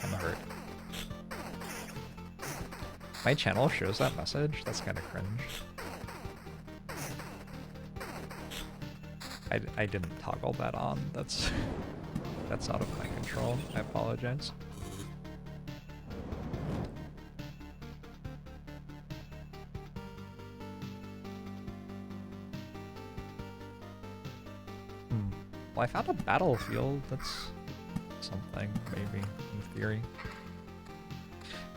I'm hurt. My channel shows that message? That's kind of cringe. I didn't toggle that on. That's out of my control. I apologize. Well, I found a battlefield. That's something, maybe, in theory.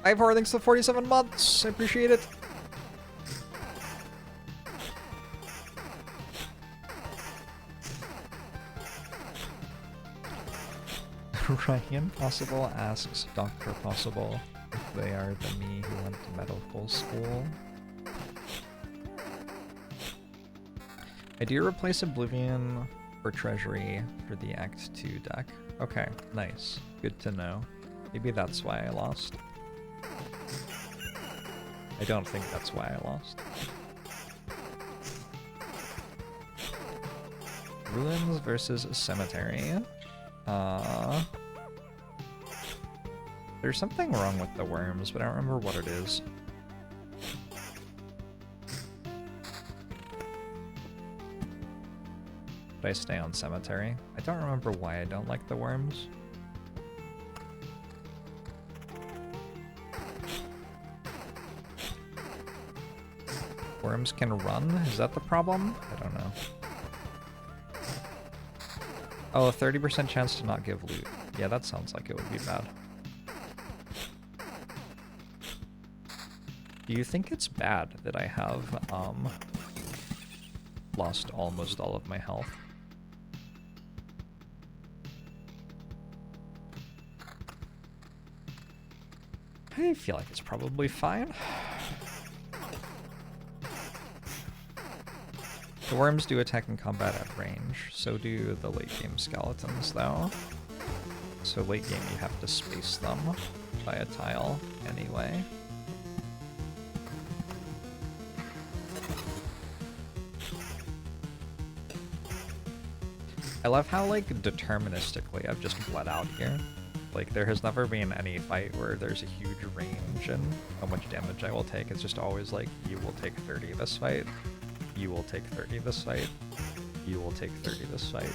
I have thanks to 47 months. I appreciate it. Ryan Possible asks Dr. Possible if they are the me who went to medical school. I do replace Oblivion for Treasury for the Act 2 deck. Okay, nice. Good to know. Maybe that's why I lost. I don't think that's why I lost. Ruins versus Cemetery. There's something wrong with the worms, but I don't remember what it is. But I stay on Cemetery. I don't remember why I don't like the worms. Worms can run? Is that the problem? I don't know. Oh, a 30% chance to not give loot. Yeah, that sounds like it would be bad. Do you think it's bad that I have, lost almost all of my health? I feel like it's probably fine. The worms do attack and combat at range, so do the late game skeletons though. So late game you have to space them by a tile anyway. I love how like deterministically I've just bled out here. Like there has never been any fight where there's a huge range in how much damage I will take. It's just always like, you will take 30 this fight. You will take 30 this fight. You will take 30 this fight.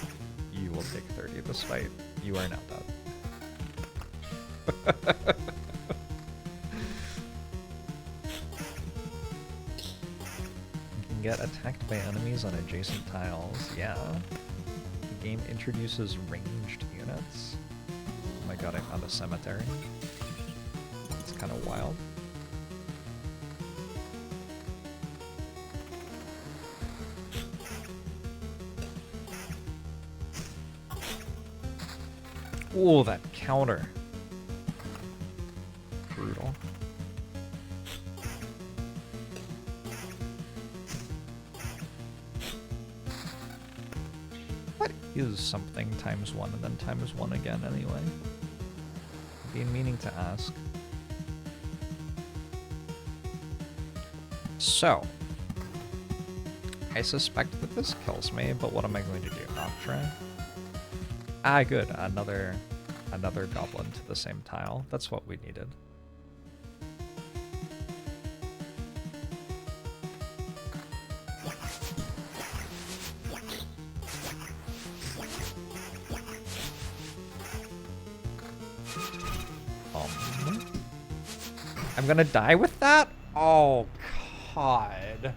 You will take 30 this fight. You are now dead. You can get attacked by enemies on adjacent tiles. Yeah. The game introduces ranged units. Oh my god, I found a cemetery. It's kind of wild. Ooh, that counter. Brutal. What is something times 1 and then times 1 again anyway? I've been meaning to ask. So, I suspect that this kills me, but what am I going to do? Not try? Ah, good. Another goblin to the same tile. That's what we needed. I'm gonna die with that? Oh, God.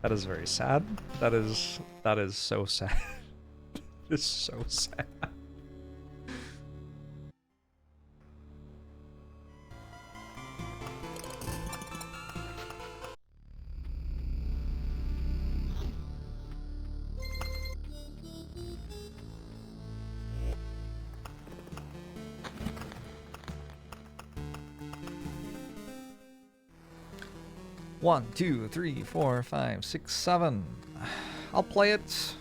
That is very sad. That is so sad. It's so sad. One, two, three, four, five, six, seven. I'll play it.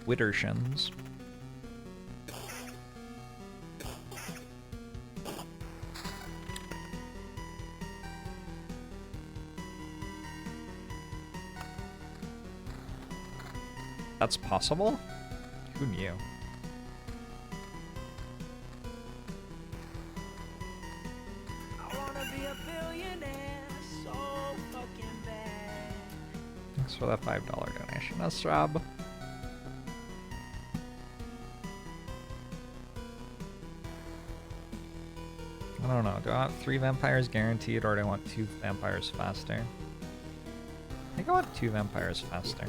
Widdershins. That's possible? Who knew? Thanks for that $5 donation, that's Rob. I don't know, do I want 3 vampires guaranteed or do I want 2 vampires faster? I think I want 2 vampires faster.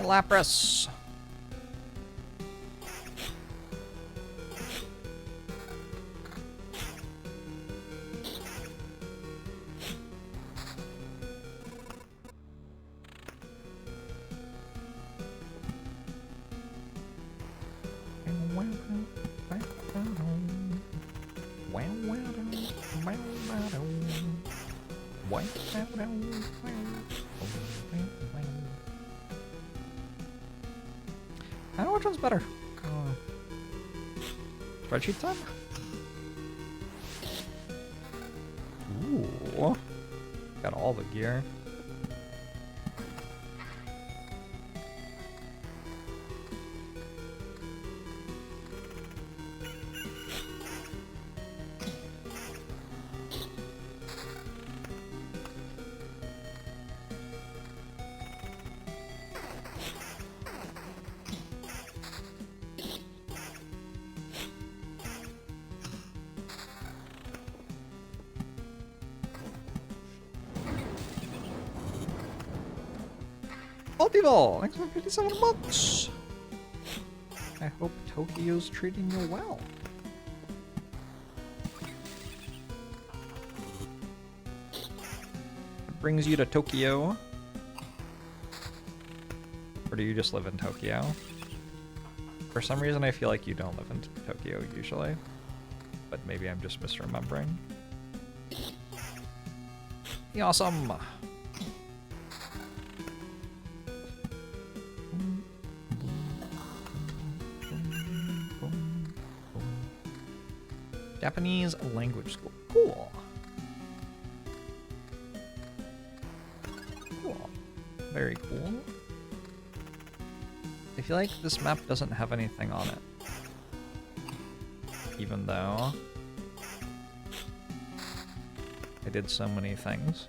Lapras. I don't know which one's better. Spreadsheet time? Ooh. Got all the gear. Multival! Thanks for 57 bucks! I hope Tokyo's treating you well. What brings you to Tokyo? Or do you just live in Tokyo? For some reason I feel like you don't live in Tokyo usually. But maybe I'm just misremembering. Awesome! Japanese language school. Cool. Cool. Very cool. I feel like this map doesn't have anything on it. Even though I did so many things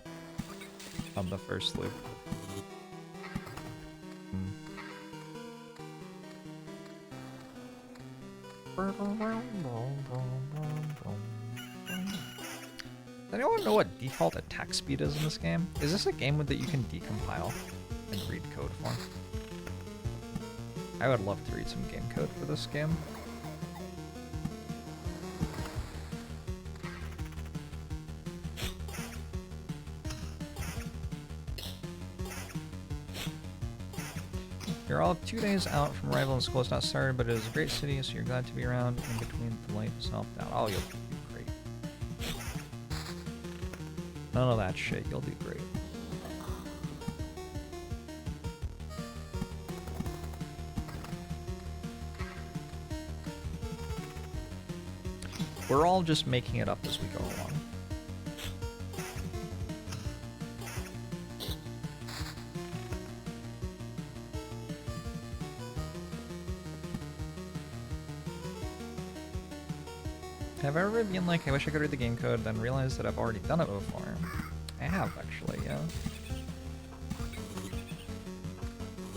on the first loop. Does anyone know what default attack speed is in this game? Is this a game that you can decompile and read code for? I would love to read some game code for this game. You're all 2 days out from arrival and school is not started, but it is a great city, so you're glad to be around in between the light self-doubt. Oh, you'll do great. None of that shit, you'll do great. We're all just making it up as we go along. Have I ever been like, I wish I could read the game code, then realized that I've already done it before? I have, actually, yeah.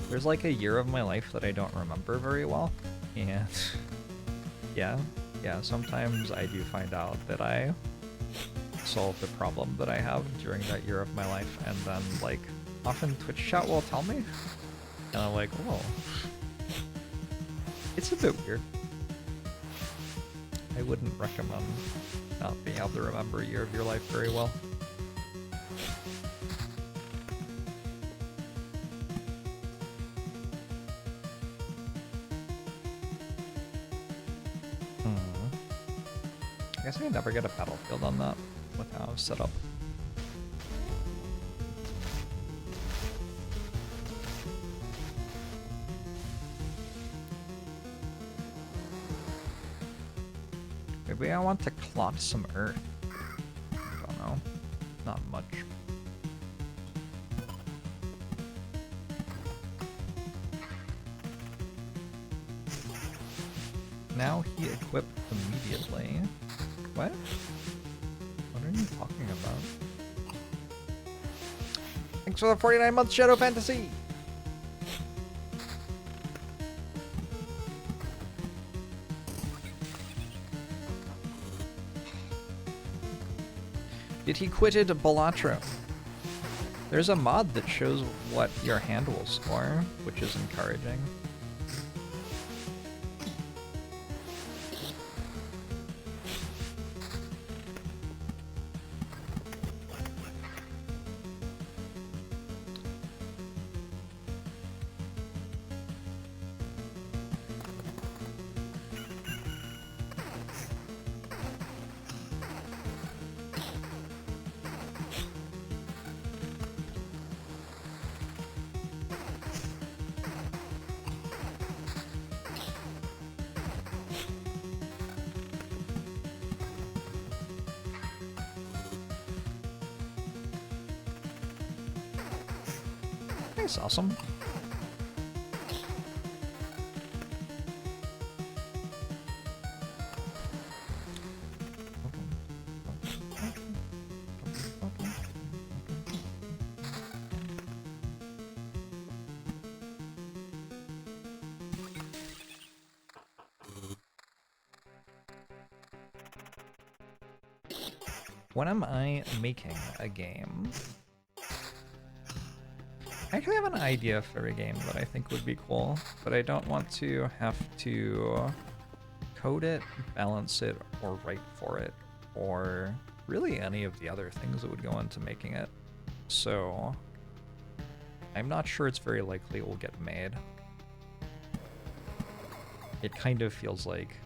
There's like a year of my life that I don't remember very well, and yeah, sometimes I do find out that I solved the problem that I have during that year of my life, and then, like, often Twitch chat will tell me, and I'm like, whoa. It's a bit weird. I wouldn't recommend not being able to remember a year of your life very well. I guess I can never get a battlefield on that with how it's set up. Maybe I want to clot some earth. I don't know. Not much. Now he equipped immediately. What? What are you talking about? Thanks for the 49-month Shadow Fantasy! Did he quitted Balatro? There's a mod that shows what your hand will score, which is encouraging. That's awesome. When am I making a game? I actually have an idea for a game that I think would be cool, but I don't want to have to code it, balance it, or write for it, or really any of the other things that would go into making it. So I'm not sure it's very likely it will get made. It kind of feels like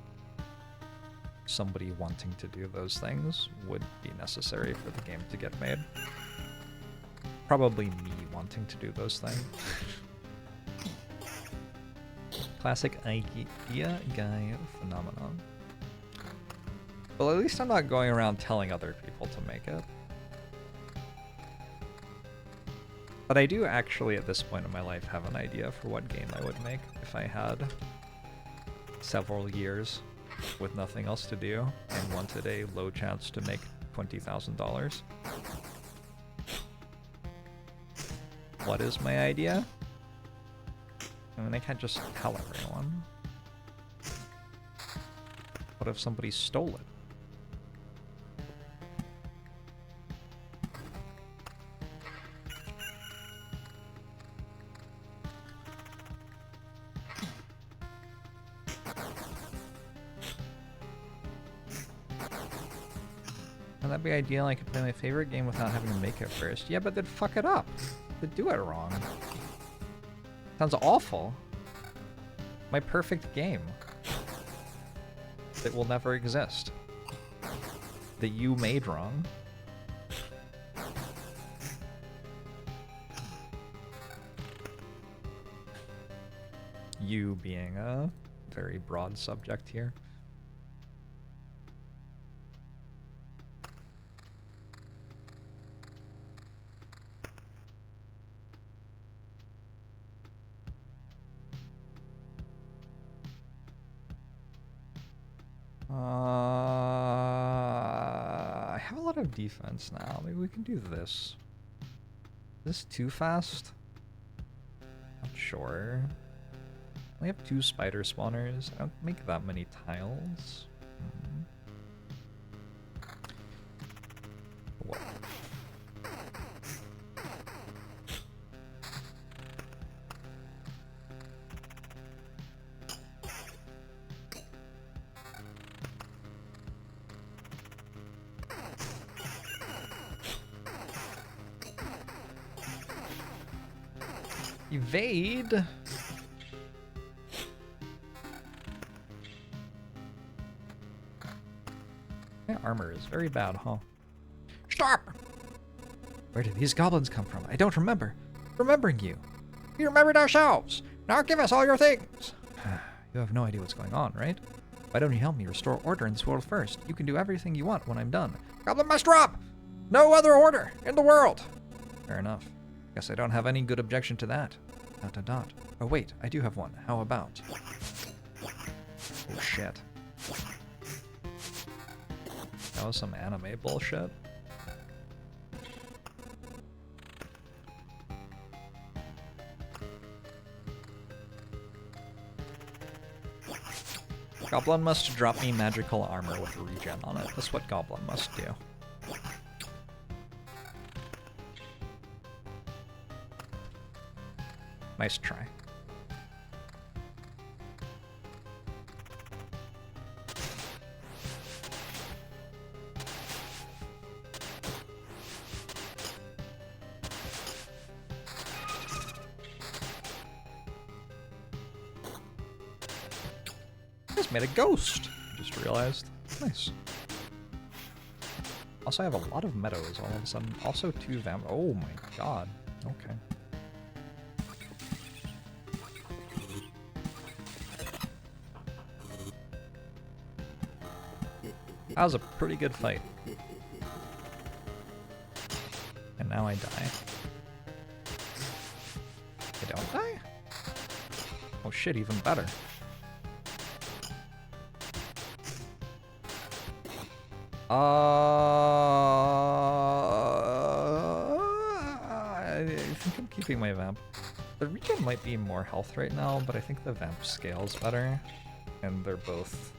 somebody wanting to do those things would be necessary for the game to get made. Probably me wanting to do those things. Classic idea guy phenomenon. Well, at least I'm not going around telling other people to make it. But I do actually, at this point in my life, have an idea for what game I would make if I had several years with nothing else to do and wanted a low chance to make $20,000. What is my idea? I mean, I can't just tell everyone. What if somebody stole it? That'd be ideal. I could play my favorite game without having to make it first. Yeah, but they'd fuck it up. They'd do it wrong. Sounds awful. My perfect game. That will never exist. That you made wrong. You being a very broad subject here. I have a lot have defense now. Maybe we can do this. Is this too fast? Not sure. We have 2 spider spawners. I don't make that many tiles. What? Evade? My armor is very bad, huh? Stop! Where did these goblins come from? I don't remember. Remembering you. We remembered ourselves. Now give us all your things. You have no idea what's going on, right? Why don't you help me restore order in this world first? You can do everything you want when I'm done. Goblin must drop! No other order in the world! Fair enough. Guess I don't have any good objection to that. ... Oh wait, I do have one. How about? Oh shit. That was some anime bullshit. Goblin must drop me magical armor with regen on it. That's what Goblin must do. Nice try. I just made a ghost. Just realized. Nice. Also, I have a lot of meadows all of a sudden. Also, 2 vamp. Oh my god. Okay. That was a pretty good fight. And now I die. I don't die? Oh shit, even better. I think I'm keeping my vamp. The regen might be more health right now, but I think the vamp scales better. And they're both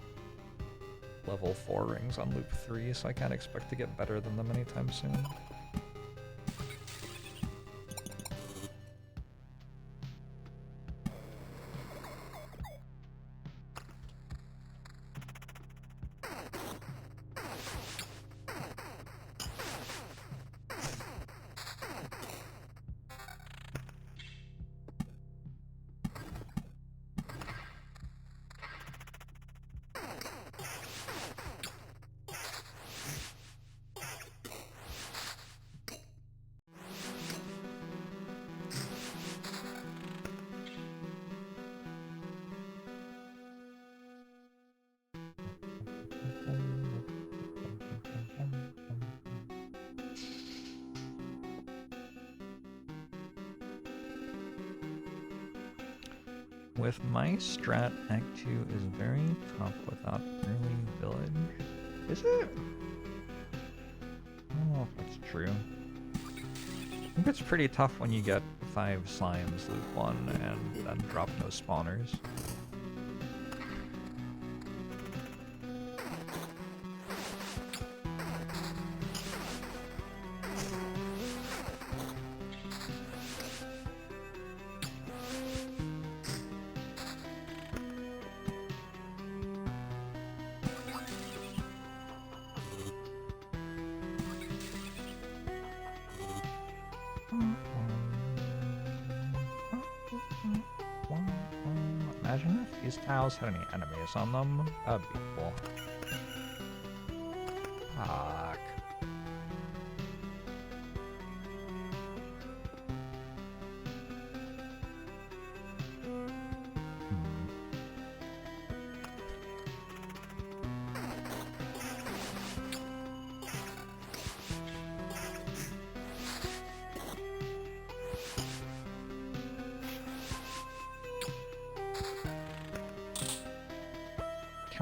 level 4 rings on loop 3, so I can't expect to get better than them anytime soon. With my strat, Act 2 is very tough without early village. Is it? I don't know if that's true. I think it's pretty tough when you get 5 slimes loop 1 and then drop no spawners. Imagine if these tiles had any enemies on them. That'd be cool. Fuck.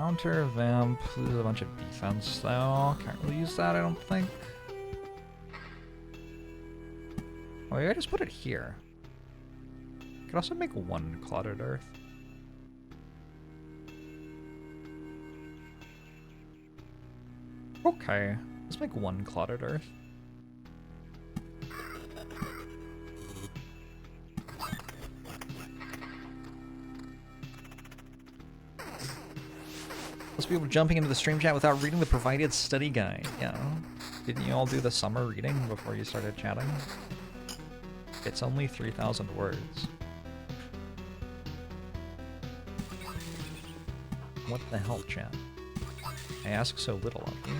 counter vamp. There's a bunch of defense though. Can't really use that, I don't think. Oh, maybe I just put it here. Could also make one clotted earth. Okay, let's make one clotted earth. Most people jumping into the stream chat without reading the provided study guide. Yeah. Didn't you all do the summer reading before you started chatting? It's only 3,000 words. What the hell, chat? I ask so little of you.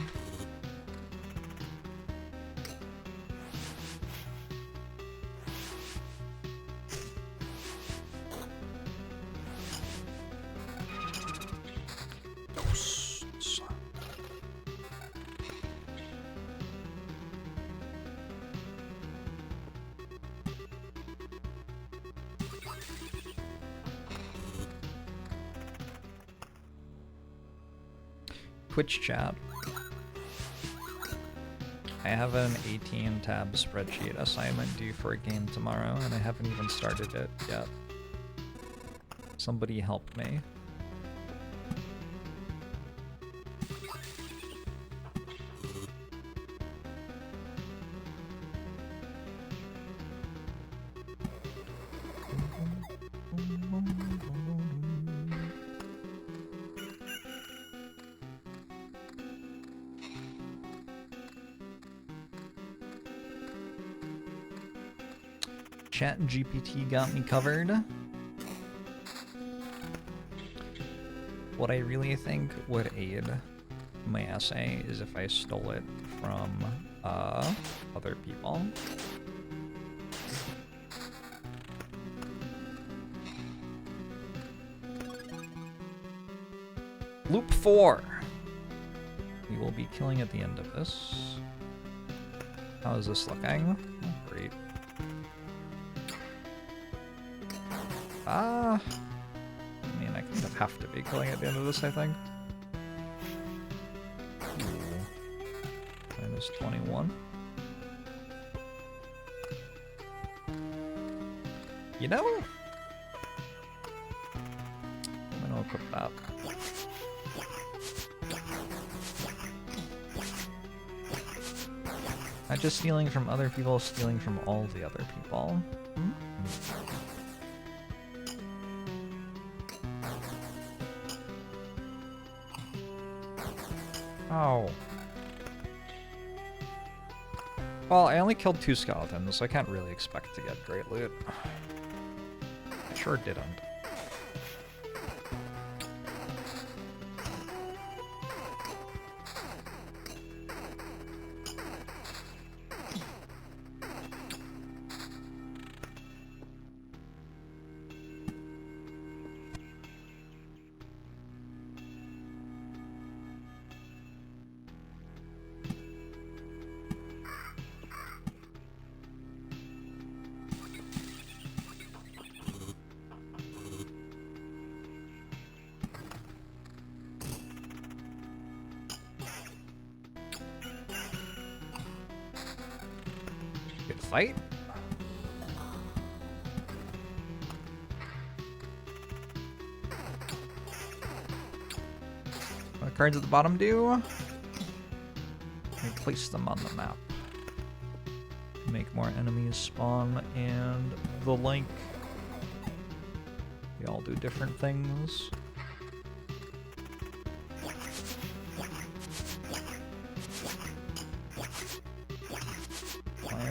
Twitch chat. I have an 18-tab spreadsheet assignment due for a game tomorrow, and I haven't even started it yet. Somebody help me. ChatGPT got me covered. What I really think would aid my essay is if I stole it from other people. Loop 4. We will be killing at the end of this. How is this looking? Oh, great. I mean, I kind of have to be killing at the end of this, I think. Ooh. Minus 21. You know? I'm gonna equip that. Not just stealing from other people, stealing from all the other people. Hmm? Oh. Well, I only killed 2 skeletons, so I can't really expect to get great loot. I sure didn't. Fight? What cards at the bottom do? And place them on the map. Make more enemies spawn and the like. They all do different things.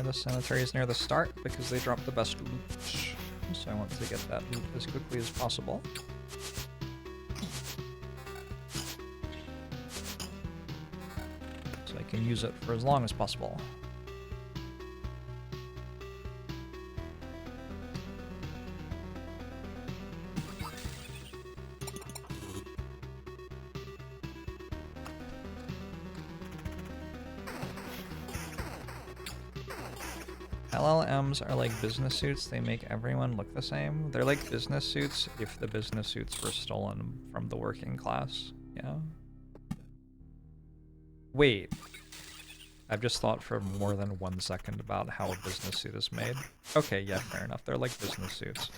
The cemeteries near the start because they drop the best loot, so I want to get that loot as quickly as possible. So I can use it for as long as possible. LLMs are like business suits, they make everyone look the same. They're like business suits if the business suits were stolen from the working class. Yeah. Wait. I've just thought for more than 1 second about how a business suit is made. Okay, yeah, fair enough. They're like business suits.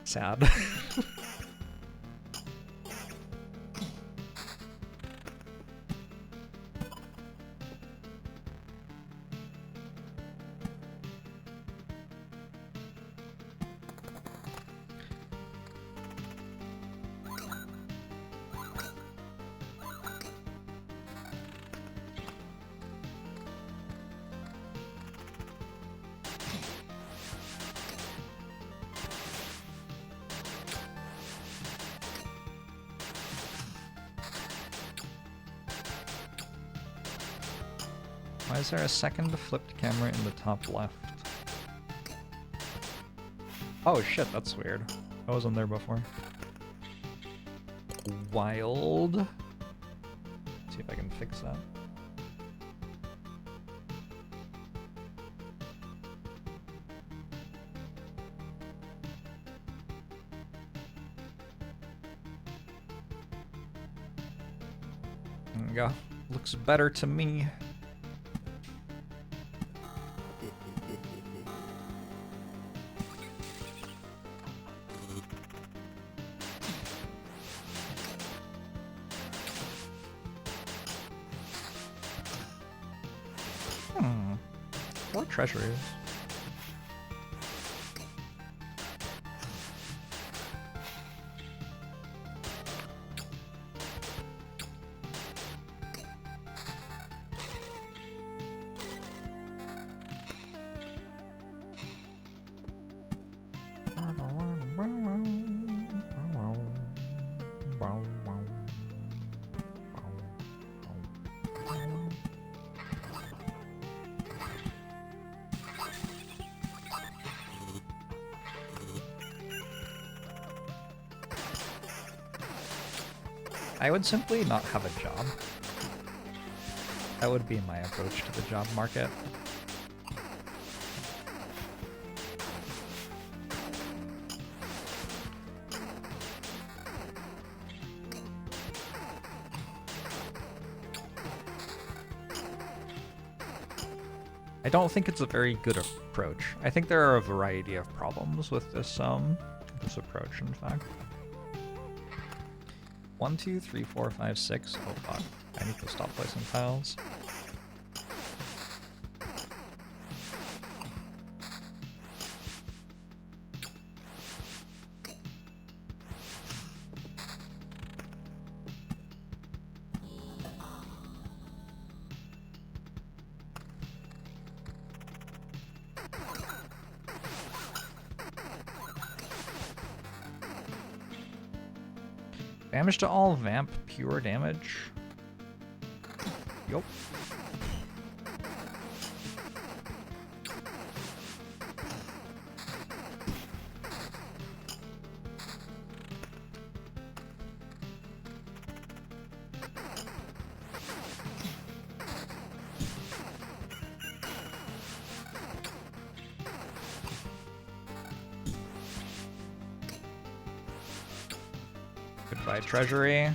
Sad. Why is there a second flipped camera in the top left? Oh shit, that's weird. I wasn't there before. Wild. Let's see if I can fix that. There we go. Looks better to me. Treasury. I would simply not have a job. That would be my approach to the job market. I don't think it's a very good approach. I think there are a variety of problems with this approach, in fact. 1, 2, 3, 4, 5, 6. Oh fuck. I need to stop placing tiles. Damage to all vamp, pure damage. Yup. Goodbye, Treasury.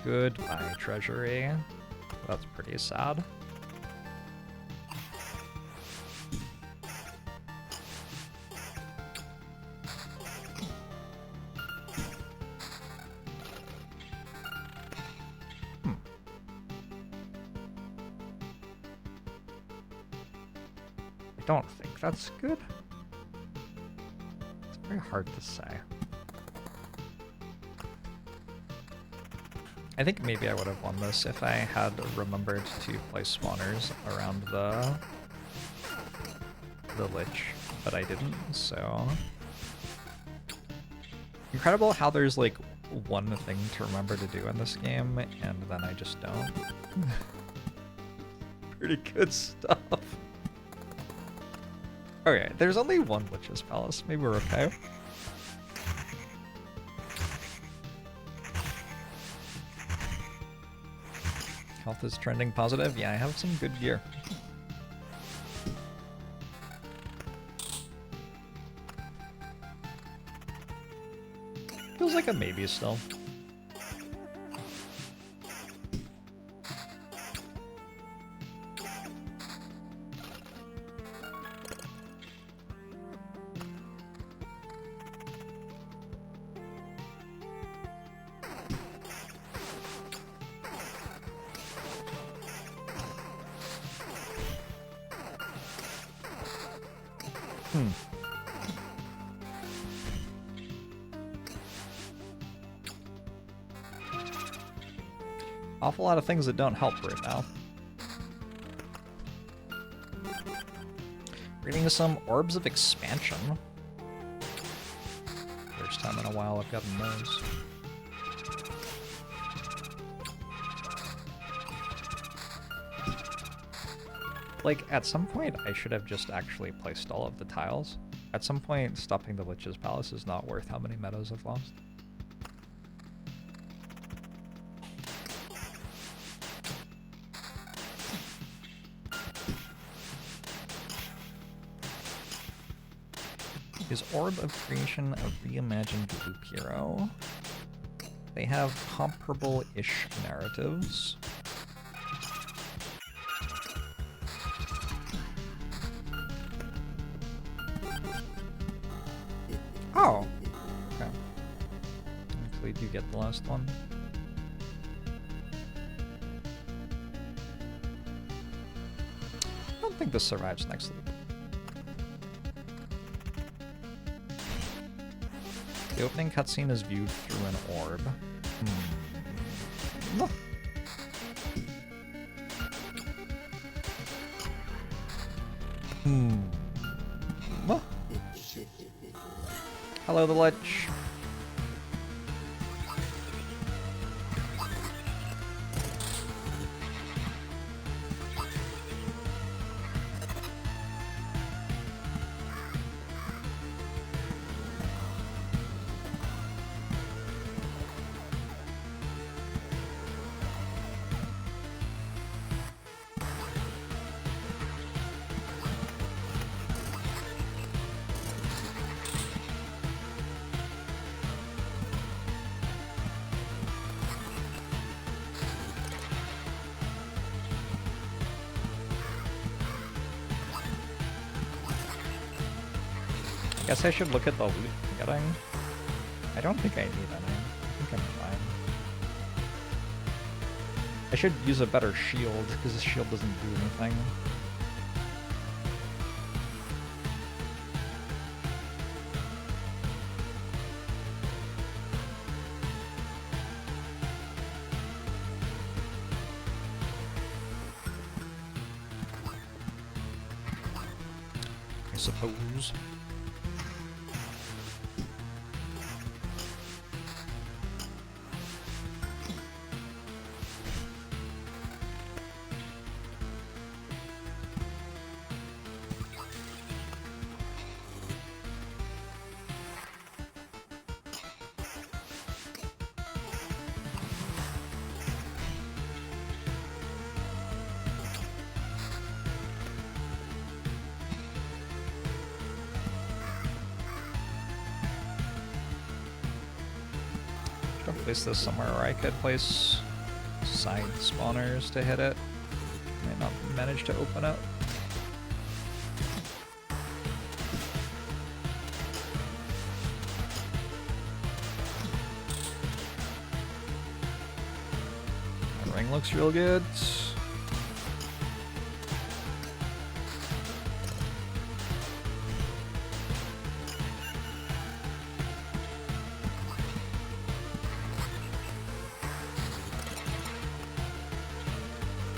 Goodbye, Treasury. That's pretty sad. I don't think that's good. Very hard to say. I think maybe I would have won this if I had remembered to place spawners around the Lich, but I didn't, so... Incredible how there's like one thing to remember to do in this game, and then I just don't. Pretty good stuff. Okay, there's only one Lich's Palace. Maybe we're okay. Health is trending positive. Yeah, I have some good gear. Feels like a maybe still. Awful lot of things that don't help right now. Reading some Orbs of Expansion. First time in a while I've gotten those. Like, at some point I should have just actually placed all of the tiles. At some point, stopping the Lich's Palace is not worth how many meadows I've lost. Is Orb of Creation a reimagined Loop Hero? They have comparable-ish narratives. Oh! Okay. Hopefully you get the last one. I don't think this survives next loop. The opening cutscene is viewed through an orb. Look. Look. Hello, the Lich. Guess I should look at the loot I'm getting. I don't think I need any. I think I'm fine. I should use a better shield, because this shield doesn't do anything. I suppose. Place this somewhere where I could place side spawners to hit it. Might not manage to open it. The ring looks real good.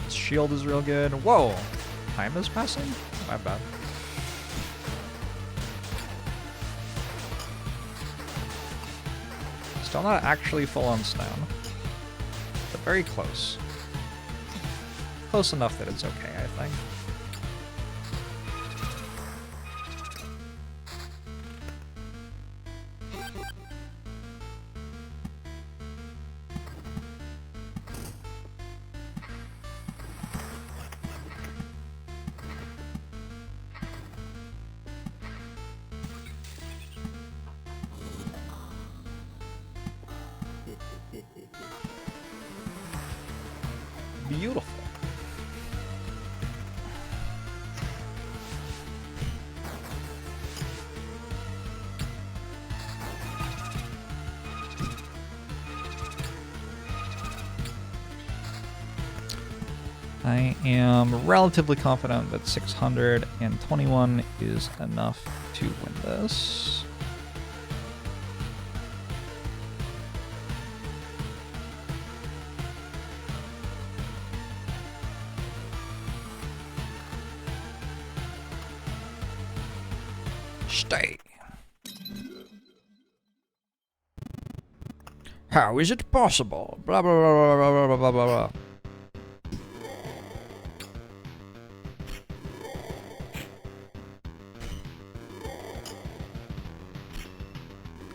Shield is real good. Whoa! Time is passing? My bad. Still not actually full on stone, but very close. Close enough that it's okay, I think. Beautiful. I am relatively confident that 621 is enough to win this. Stay. How is it possible? Blah, blah, blah, blah, blah, blah, blah, blah.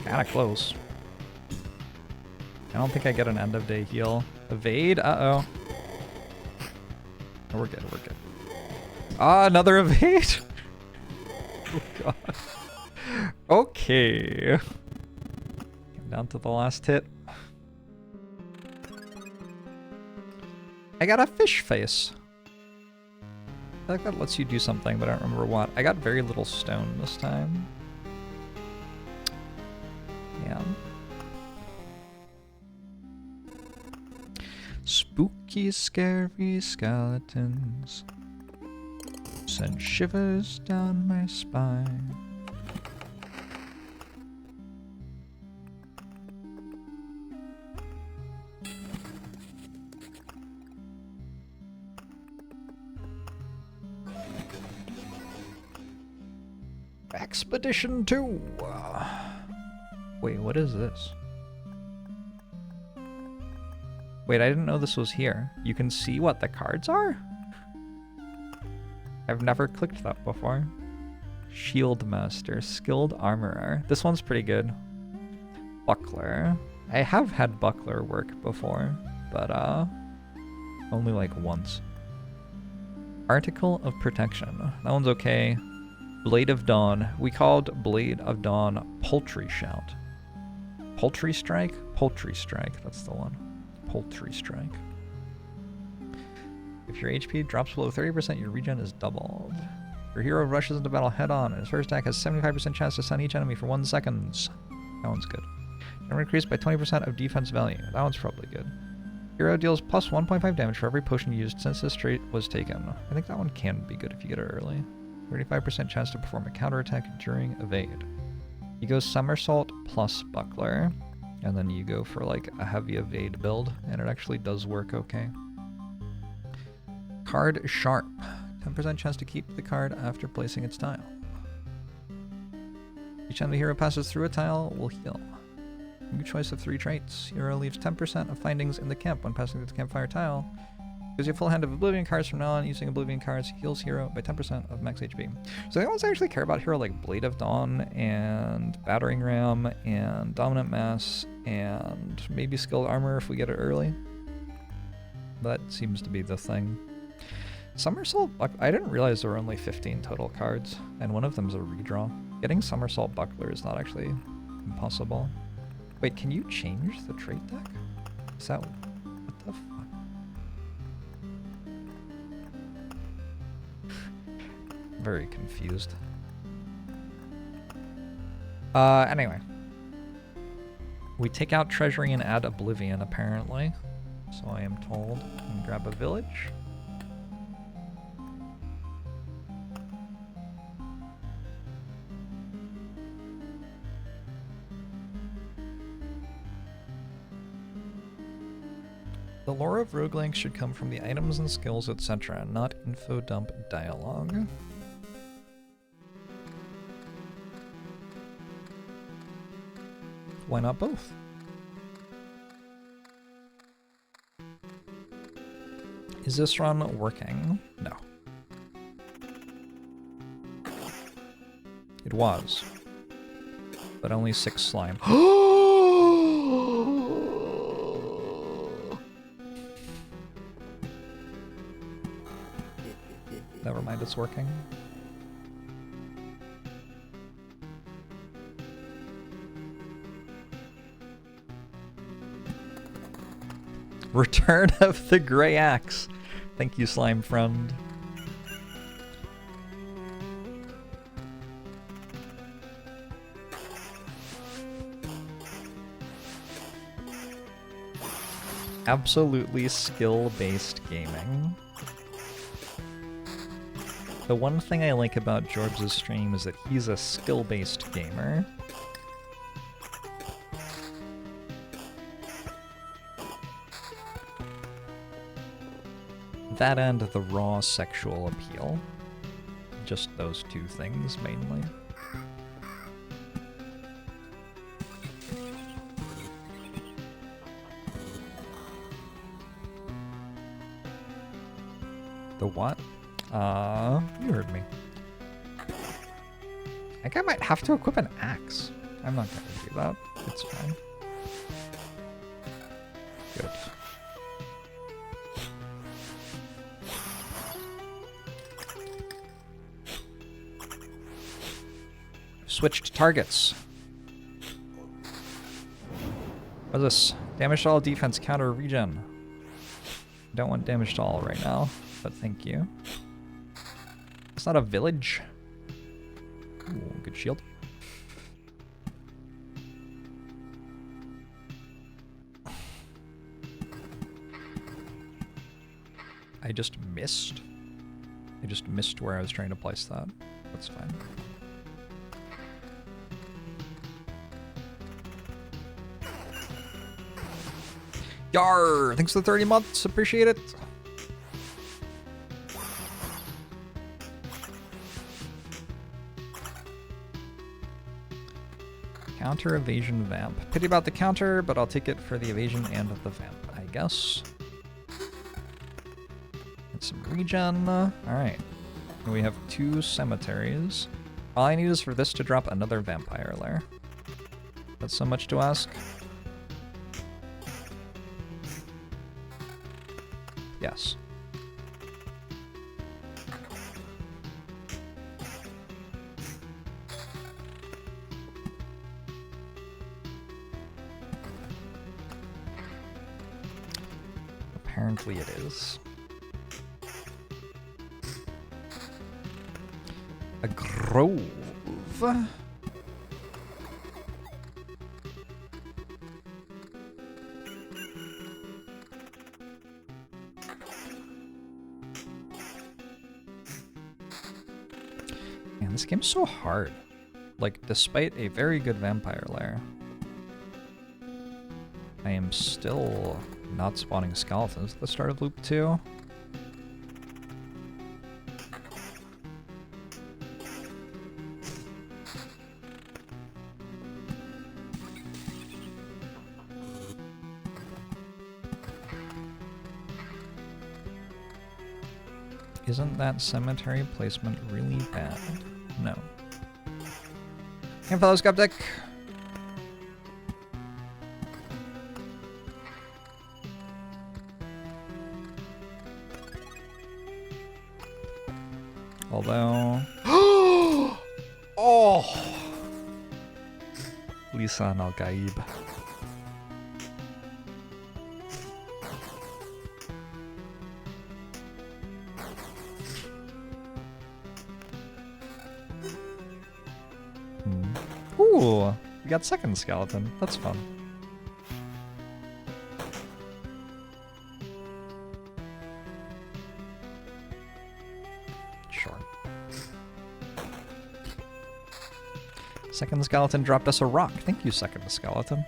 Kinda close. I don't think I get an end of day heal. Evade? Uh-oh. Oh, we're good, we're good. Ah, another evade? Oh god. Okay. Down to the last hit. I got a fish face. I feel like that lets you do something, but I don't remember what. I got very little stone this time. Yeah. Spooky, scary skeletons send shivers down my spine. Expedition 2. Wait, what is this? Wait, I didn't know this was here. You can see what the cards are? I've never clicked that before. Shield Master, Skilled Armorer. This one's pretty good. Buckler. I have had Buckler work before, but only like once. Article of Protection. That one's okay. Blade of Dawn. We called Blade of Dawn Poultry Shout. Poultry Strike? Poultry Strike, that's the one. Poultry Strike. If your HP drops below 30%, your regen is doubled. Your hero rushes into battle head-on, and his first attack has 75% chance to stun each enemy for 1 second. That one's good. General increase by 20% of defense value. That one's probably good. Hero deals plus 1.5 damage for every potion used since this trait was taken. I think that one can be good if you get it early. 35% chance to perform a counterattack during evade. You go somersault plus buckler, and then you go for like a heavy evade build, and it actually does work okay. Card Sharp. 10% chance to keep the card after placing its tile. Each time the hero passes through a tile will heal. New choice of 3 traits. Hero leaves 10% of findings in the camp when passing through the campfire tile. Gives you a full hand of Oblivion cards from now on. Using Oblivion cards heals hero by 10% of max HP. So the ones I actually care about hero like Blade of Dawn and Battering Ram and Dominant Mass and maybe Skilled Armor if we get it early. That seems to be the thing. Somersault I didn't realize there were only 15 total cards, and one of them is a redraw. Getting Somersault Buckler is not actually impossible. Wait, can you change the trait deck? Is that... what the fuck? Very confused. Anyway. We take out Treasury and add Oblivion, apparently. So I am told. And grab a village. The lore of Roguelike should come from the items and skills, etc., not info dump dialogue. Why not both? Is this run working? No. It was. But only 6 slime. Never mind, it's working. Return of the Grey Axe. Thank you, slime friend. Absolutely skill-based gaming. The one thing I like about Jorbs' stream is that he's a skill-based gamer. That and the raw sexual appeal. Just those two things, mainly. The what? You heard me. I think I might have to equip an axe. I'm not gonna do that. It's fine. Good. Switched targets. What's this? Damage to all defense counter regen. Don't want damage to all right now, but thank you. It's not a village. Ooh, good shield. I just missed. I just missed where I was trying to place that. That's fine. Yar! Thanks for the 30 months. Appreciate it. Counter evasion vamp. Pity about the counter, but I'll take it for the evasion and the vamp, I guess. Get some regen. Alright. We have 2 cemeteries. All I need is for this to drop another vampire lair. That's so much to ask. Yes. Apparently it is. A grove. Man, this game's so hard. Like, despite a very good vampire lair, I am still not spawning skeletons at the start of loop 2. Isn't that cemetery placement really bad? No. Hey, fellow skeptic. Although... Oh! Lisa Al-Gaib. Ooh, we got second skeleton. That's fun. Sure. Second skeleton dropped us a rock. Thank you, second skeleton.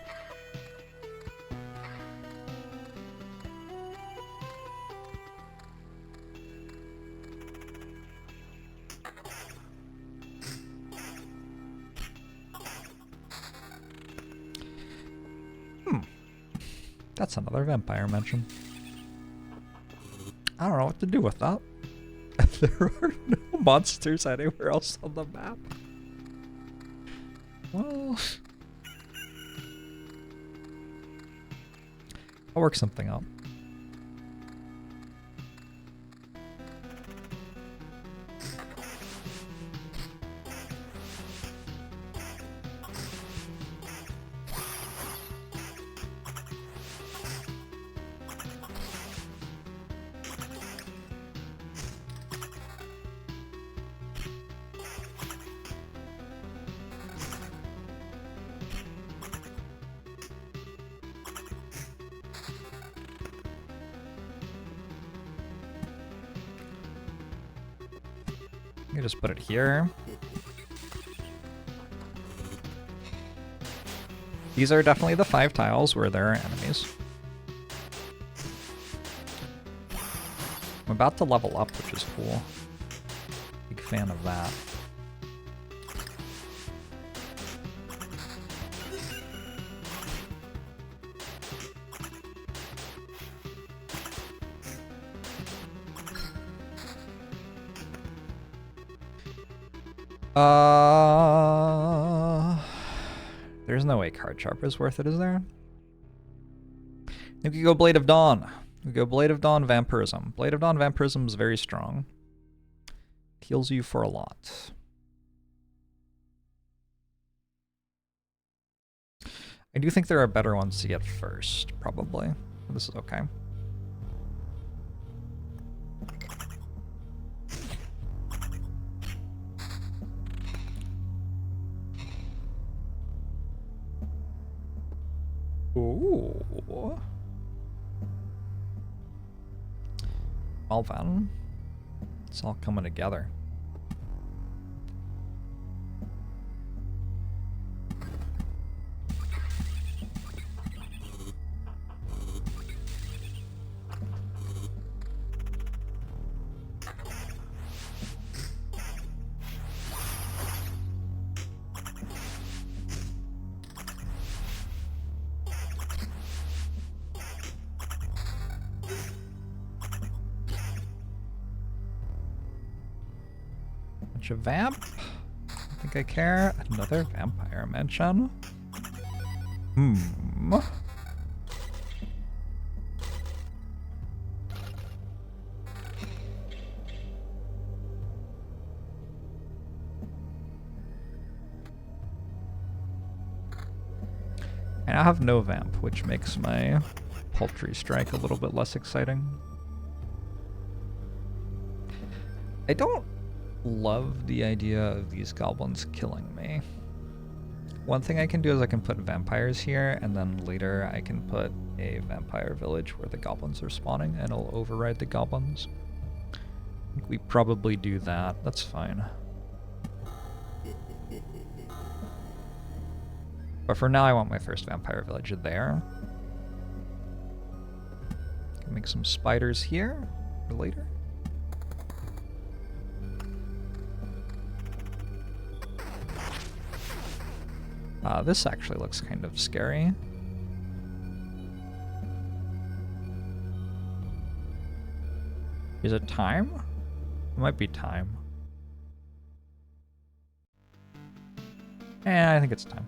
That's another vampire mention. I don't know what to do with that. There are no monsters anywhere else on the map. Well, I'll work something out. You can just put it here. These are definitely the 5 tiles where there are enemies. I'm about to level up, which is cool. Big fan of that. There's no way Card Sharper is worth it, is there? We could go Blade of Dawn. We go Blade of Dawn Vampirism. Blade of Dawn Vampirism is very strong. Heals you for a lot. I do think there are better ones to get first, probably. This is okay. Ooh. Well then, it's all coming together. A vamp? I think I care. Another vampire mention. Hmm. I now have no vamp, which makes my Paltry Strike a little bit less exciting. I don't love the idea of these goblins killing me. One thing I can do is I can put vampires here, and then later I can put a vampire village where the goblins are spawning, and it'll override the goblins. I think we probably do that. That's fine. But for now, I want my first vampire village there. Can make some spiders here for later. This actually looks kind of scary. Is it time? It might be time. I think it's time.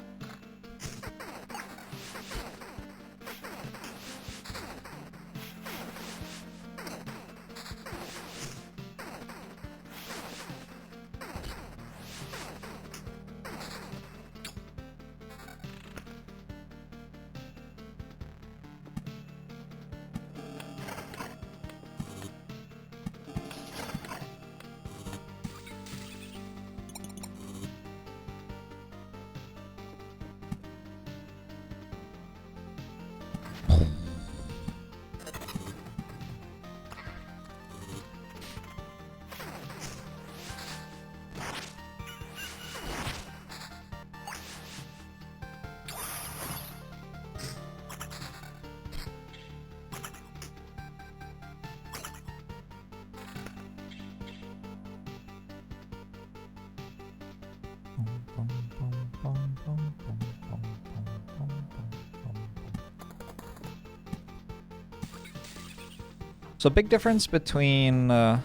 So big difference between the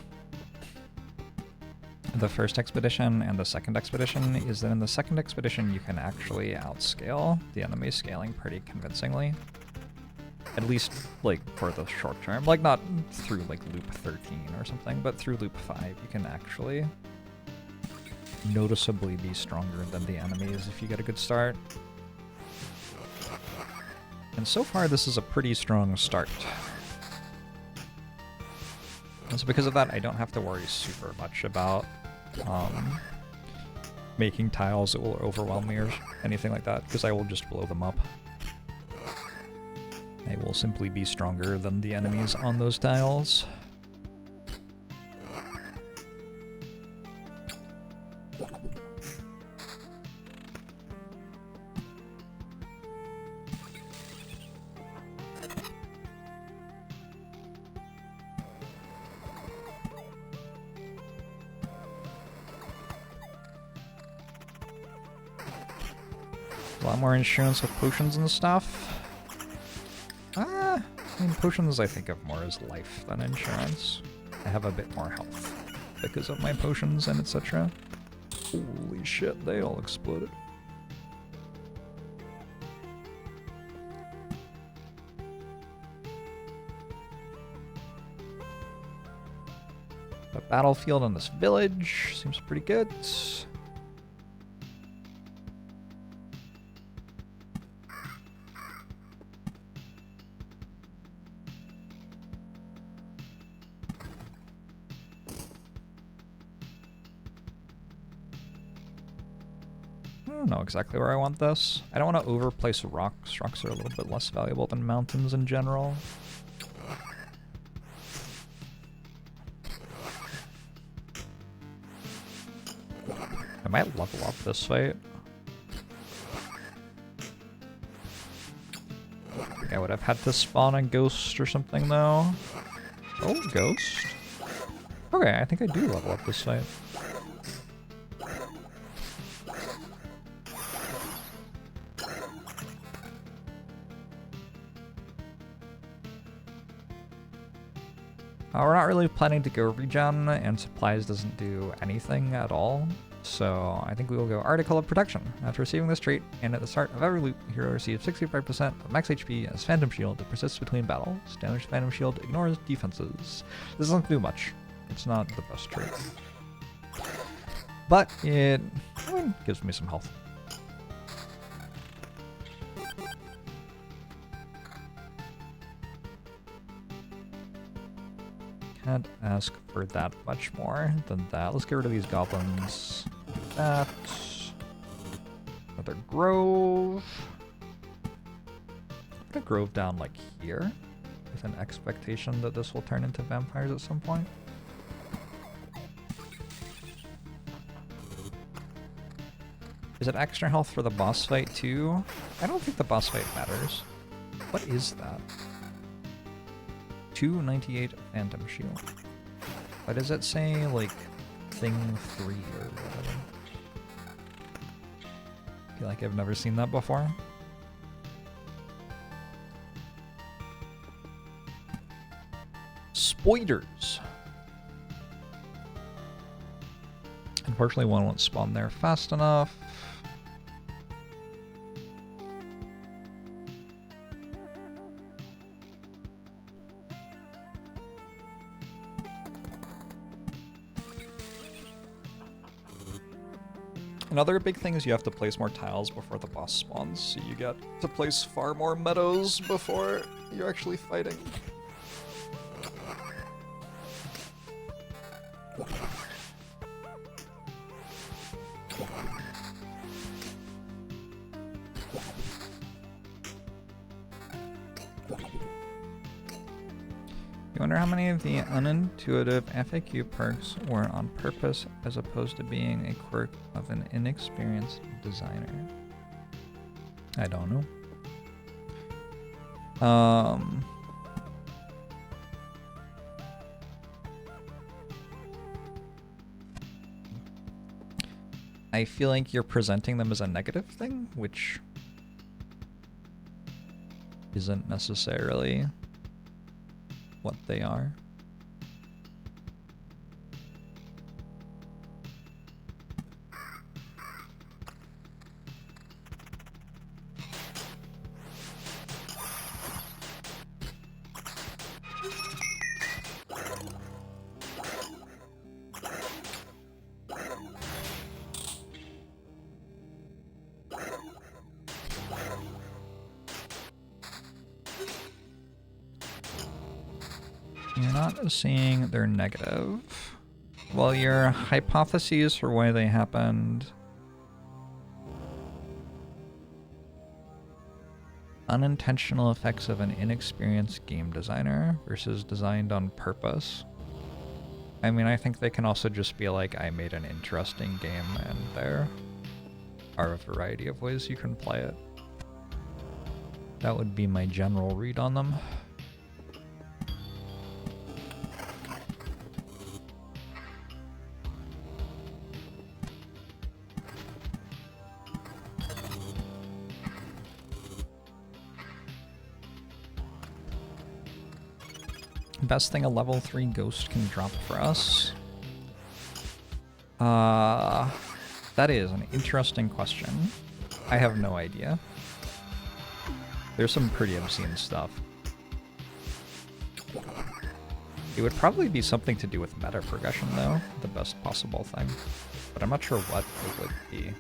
first expedition and the second expedition is that in the second expedition you can actually outscale the enemy scaling pretty convincingly. At least, like, for the short term. Like, not through, like, loop 13 or something, but through loop 5 you can actually noticeably be stronger than the enemies if you get a good start. And so far this is a pretty strong start. And so because of that, I don't have to worry super much about making tiles that will overwhelm me or anything like that, because I will just blow them up. I will simply be stronger than the enemies on those tiles. lot more insurance with potions and stuff. I mean, potions I think of more as life than insurance. I have a bit more health because of my potions and etc. Holy shit, they all exploded. The battlefield in this village seems pretty good. I don't know exactly where I want this. I don't want to overplace rocks. Rocks are a little bit less valuable than mountains in general. I might level up this fight. I would have had to spawn a ghost or something though. Oh, ghost. Okay, I think I do level up this fight. We're not really planning to go regen, and supplies doesn't do anything at all. So I think we will go Article of Protection. After receiving this trait, and at the start of every loop, the hero receives 65% of max HP as Phantom Shield that persists between battles. Damage Phantom Shield ignores defenses. This doesn't do much. It's not the best trait. But it gives me some health. Can't ask for that much more than that. Let's get rid of these goblins. That. Another grove. Put a grove down like here, with an expectation that this will turn into vampires at some point. Is it extra health for the boss fight too? I don't think the boss fight matters. What is that? 298 Phantom Shield. Why does it say, like, thing 3 or whatever? I feel like I've never seen that before. Spoiders! Unfortunately, one won't spawn there fast enough. Another big thing is you have to place more tiles before the boss spawns, so you get to place far more meadows before you're actually fighting. You wonder how many of the unintuitive FAQ perks were on purpose as opposed to being a quirk of an inexperienced designer. I don't know. I feel like you're presenting them as a negative thing, which isn't necessarily what they are. You're not seeing they're negative. Well, your hypotheses for why they happened. Unintentional effects of an inexperienced game designer versus designed on purpose. I mean, I think they can also just be like, I made an interesting game and there are a variety of ways you can play it. That would be my general read on them. Best thing a level 3 ghost can drop for us? That is an interesting question. I have no idea. There's some pretty obscene stuff. It would probably be something to do with meta progression, though, the best possible thing. But I'm not sure what it would be.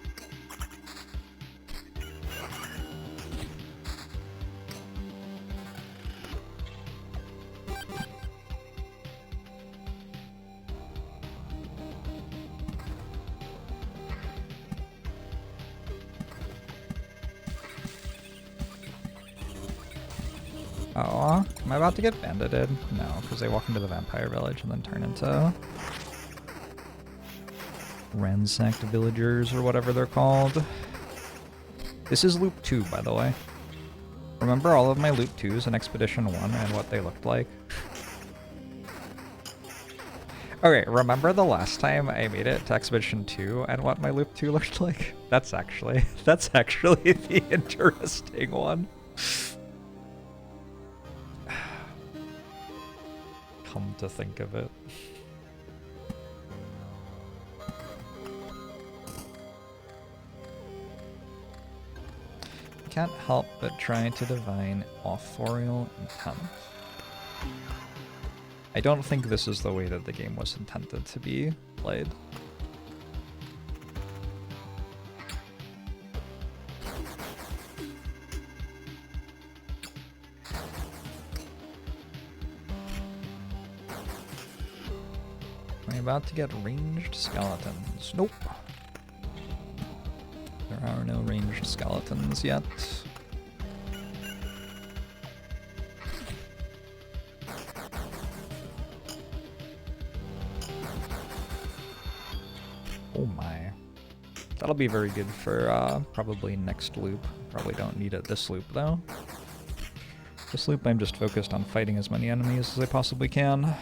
Oh, am I about to get bandited? No, because they walk into the vampire village and then turn into ransacked villagers or whatever they're called. This is loop 2, by the way. Remember all of my loop 2s in Expedition 1 and what they looked like? Okay, remember the last time I made it to Expedition 2 and what my loop 2 looked like? That's actually the interesting one. Come to think of it. Can't help but try to divine authorial intent. I don't think this is the way that the game was intended to be played. About to get ranged skeletons. Nope. There are no ranged skeletons yet. Oh my. That'll be very good for probably next loop. Probably don't need it this loop though. This loop I'm just focused on fighting as many enemies as I possibly can.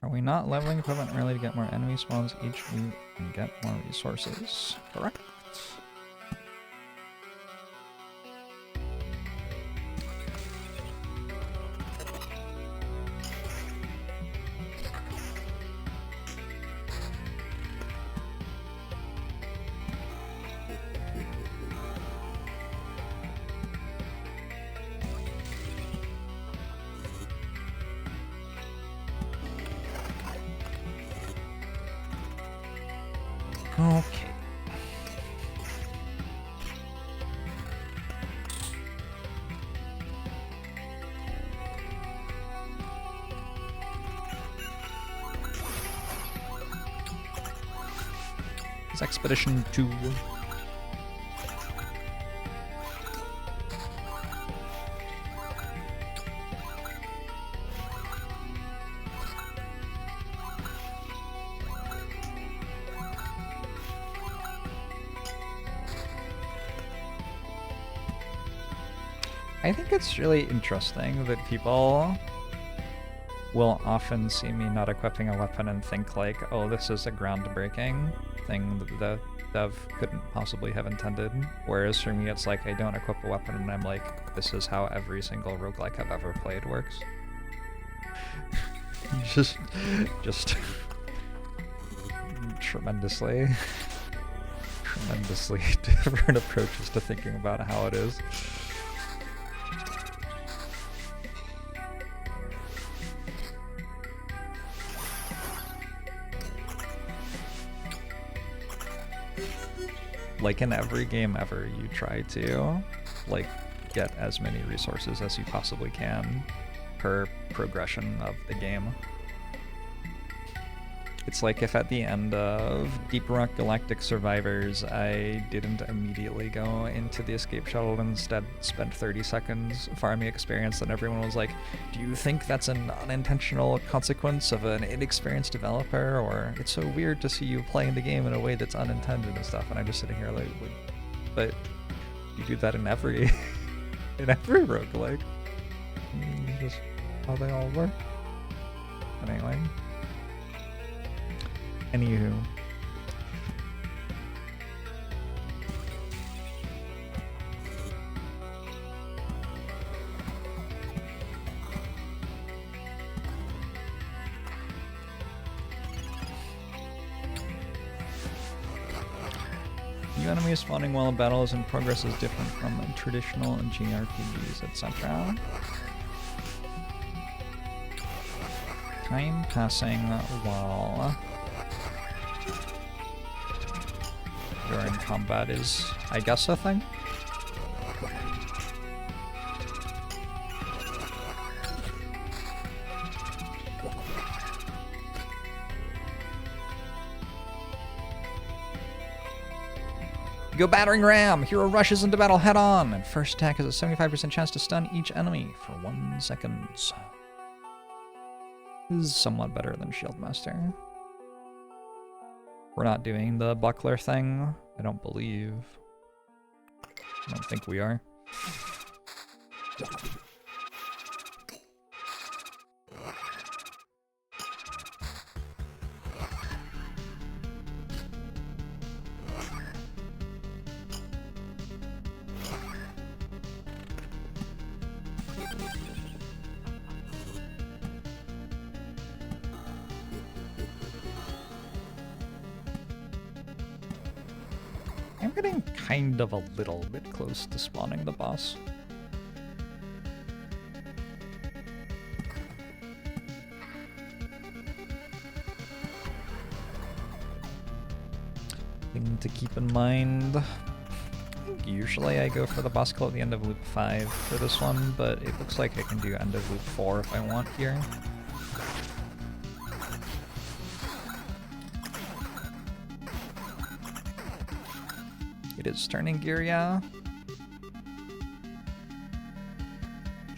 Are we not leveling equipment early to get more enemy spawns each week and get more resources? Correct. Okay. It's Expedition 2. I think it's really interesting that people will often see me not equipping a weapon and think like, oh, this is a groundbreaking thing that the dev couldn't possibly have intended. Whereas for me, it's like I don't equip a weapon and I'm like, this is how every single roguelike I've ever played works. just tremendously different approaches to thinking about how it is. Like in every game ever, you try to like get as many resources as you possibly can per progression of the game. It's like if at the end of Deep Rock Galactic Survivors, I didn't immediately go into the escape shuttle and instead spent 30 seconds farming experience, and everyone was like, do you think that's an unintentional consequence of an inexperienced developer, or it's so weird to see you playing the game in a way that's unintended and stuff, and I'm just sitting here like but you do that in every in every roguelike. Just how they all work. But anyway. Anywho. New enemies spawning while a battle is in progress is different from traditional JRPGs, etc. Time passing while you're in combat is, I guess, a thing? Go battering ram! Hero rushes into battle head on, and first attack has a 75% chance to stun each enemy for 1 second. This is somewhat better than Shieldmaster. We're not doing the buckler thing, I don't believe. I don't think we are. I'm getting kind of a little bit close to spawning the boss. Thing to keep in mind. I think usually I go for the boss kill at the end of loop 5 for this one, but it looks like I can do end of loop 4 if I want here. It is turning gear, yeah.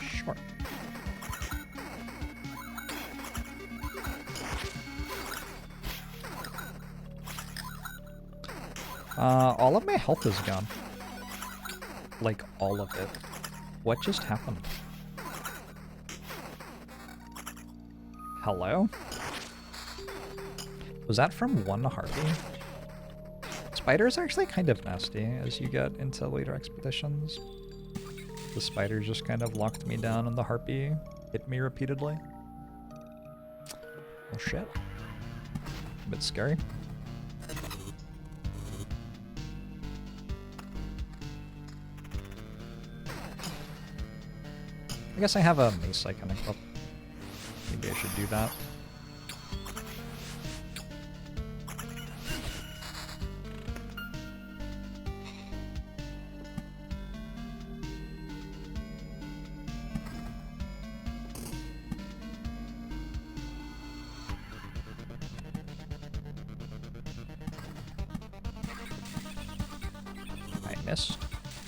Sure. All of my health is gone. Like, all of it. What just happened? Hello? Was that from one harpy? Spiders are actually kind of nasty as you get into later expeditions. The spider just kind of locked me down and the harpy hit me repeatedly. Oh shit. A bit scary. I guess I have a mace I can equip. Maybe I should do that. Missed.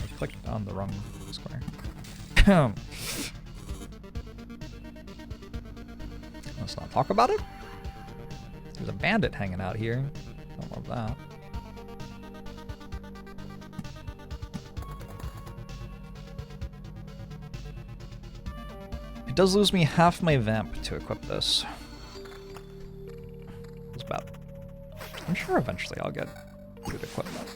I clicked on the wrong square. Let's not talk about it. There's a bandit hanging out here. Don't love that. It does lose me half my vamp to equip this. It's bad. I'm sure eventually I'll get good equipment.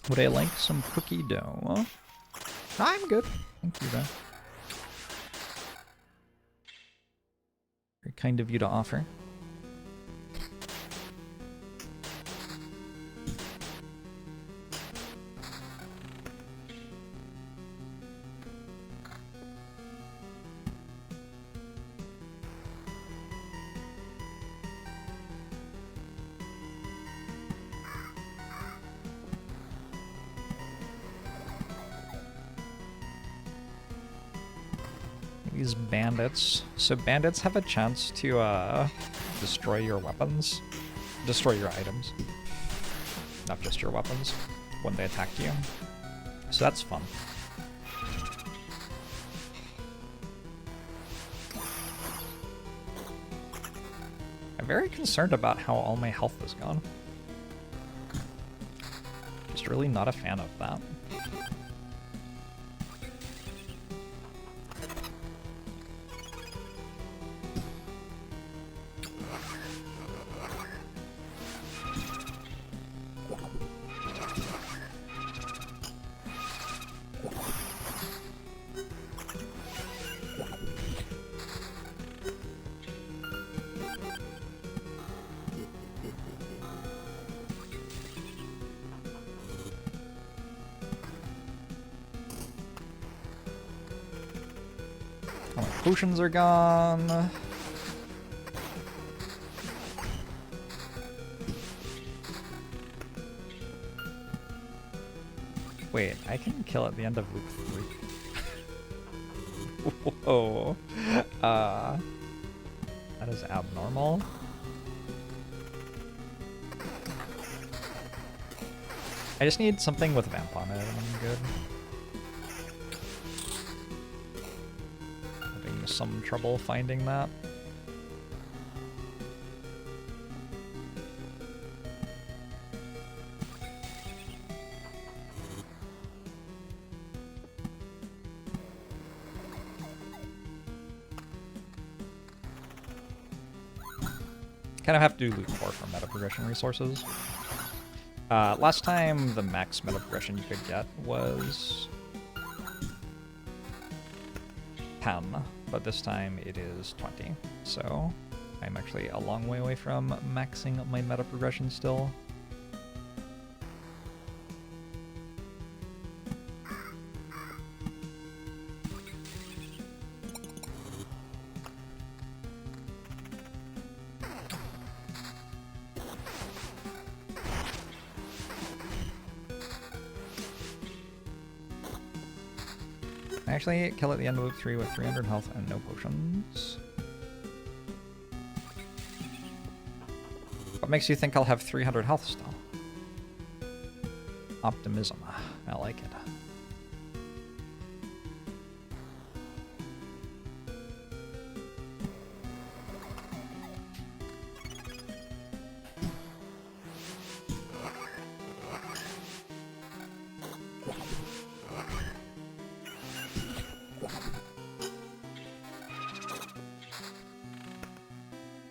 Would I like some cookie dough? I'm good. Thank you, though. Very kind of you to offer. these bandits. So bandits have a chance to destroy your weapons. Destroy your items. Not just your weapons when they attack you. So that's fun. I'm very concerned about how all my health is gone. Just really not a fan of that. Potions are gone. Wait, I can kill at the end of loop 3. Whoa. That is abnormal. I just need something with vamp on it and I'm good. Some trouble finding that. Kind of have to do loot 4 for meta progression resources. Last time the max meta progression you could get was 10. But this time it is 20, so I'm actually a long way away from maxing my meta progression still. Actually, kill at the end of loop 3 with 300 health and no potions. What makes you think I'll have 300 health still? Optimism. I like it.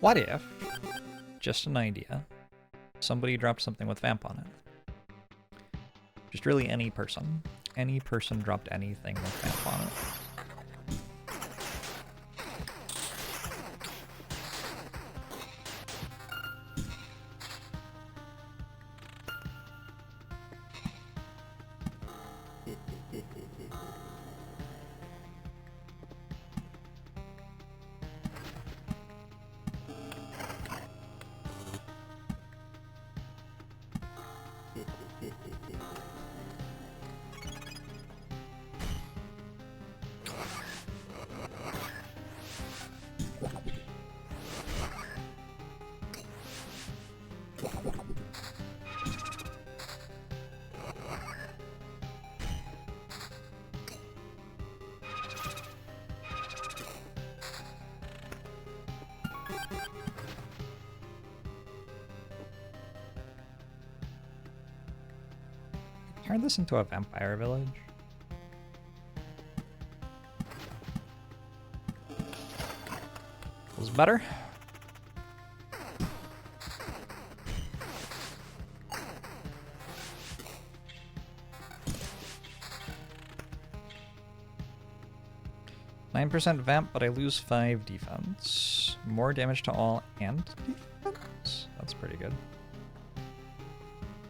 What if, just an idea, somebody dropped something with vamp on it? Just really any person. Any person dropped anything with vamp on it. Turn this into a vampire village. Feels better. %9 vamp, but I lose 5 defense. More damage to all and defense? That's pretty good.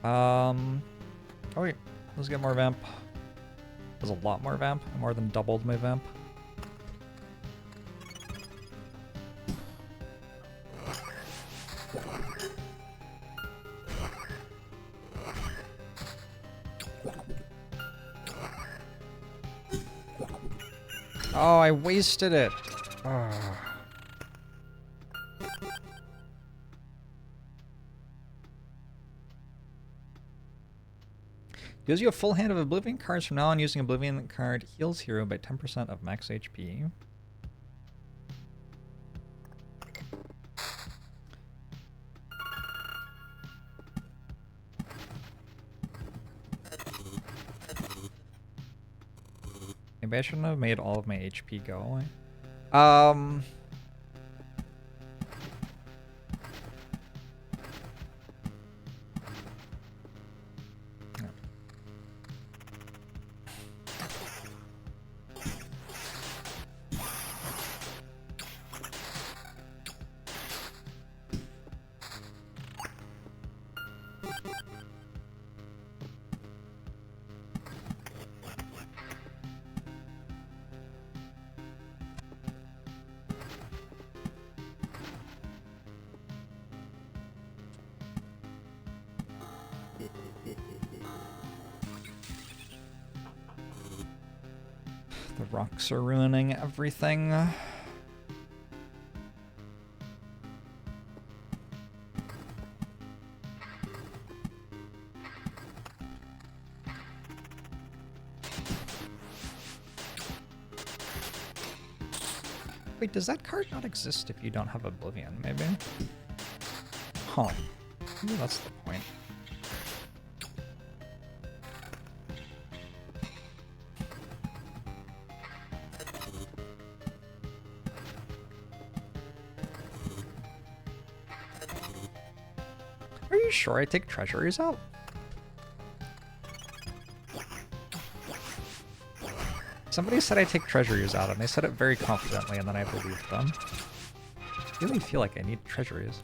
Oh wait, let's get more vamp. There's a lot more vamp. I more than doubled my vamp. Oh, I wasted it. Oh. Gives you a full hand of Oblivion cards from now on. Using Oblivion card heals hero by 10% of max HP. Maybe I shouldn't have made all of my HP go away. The rocks are ruining everything. Wait, does that card not exist if you don't have Oblivion, maybe? Huh. Maybe that's the point. Are you sure I take treasuries out? Somebody said I take treasuries out, and they said it very confidently, and then I believed them. I really feel like I need treasuries.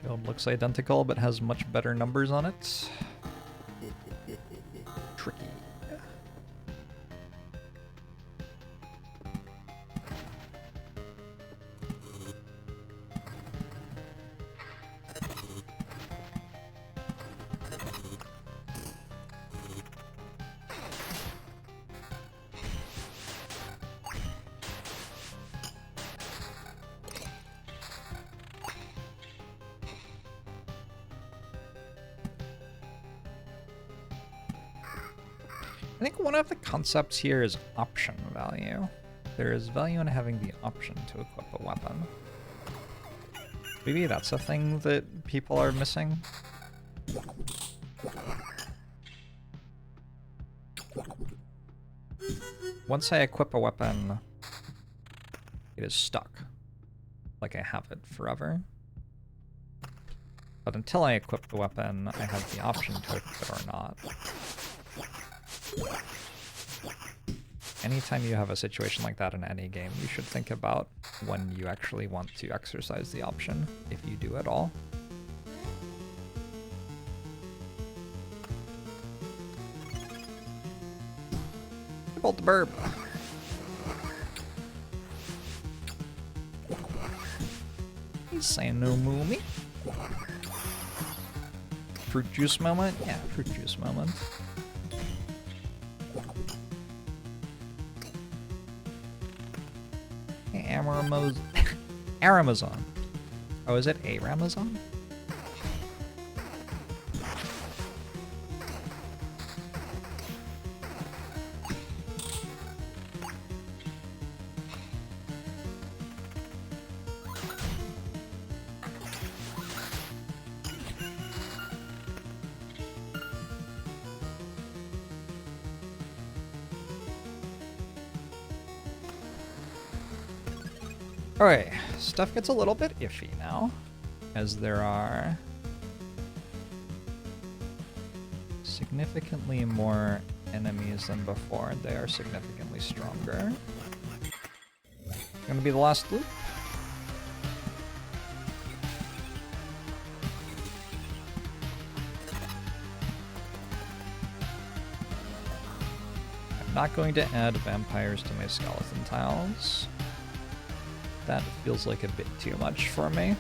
Shield looks identical, but has much better numbers on it. Tricky. I think one of the concepts here is option value. There is value in having the option to equip a weapon. Maybe that's a thing that people are missing. Once I equip a weapon, it is stuck. Like I have it forever. But until I equip the weapon, I have the option to equip it or not. Anytime you have a situation like that in any game, you should think about when you actually want to exercise the option, if you do at all. Bolt the burb. He's saying no moomy. Fruit juice moment? Yeah, fruit juice moment. Aramazon. Oh, is it a Ramazon? Alright, stuff gets a little bit iffy now, as there are significantly more enemies than before. They are significantly stronger. Gonna be the last loop. I'm not going to add vampires to my skeleton tiles. That feels like a bit too much for me.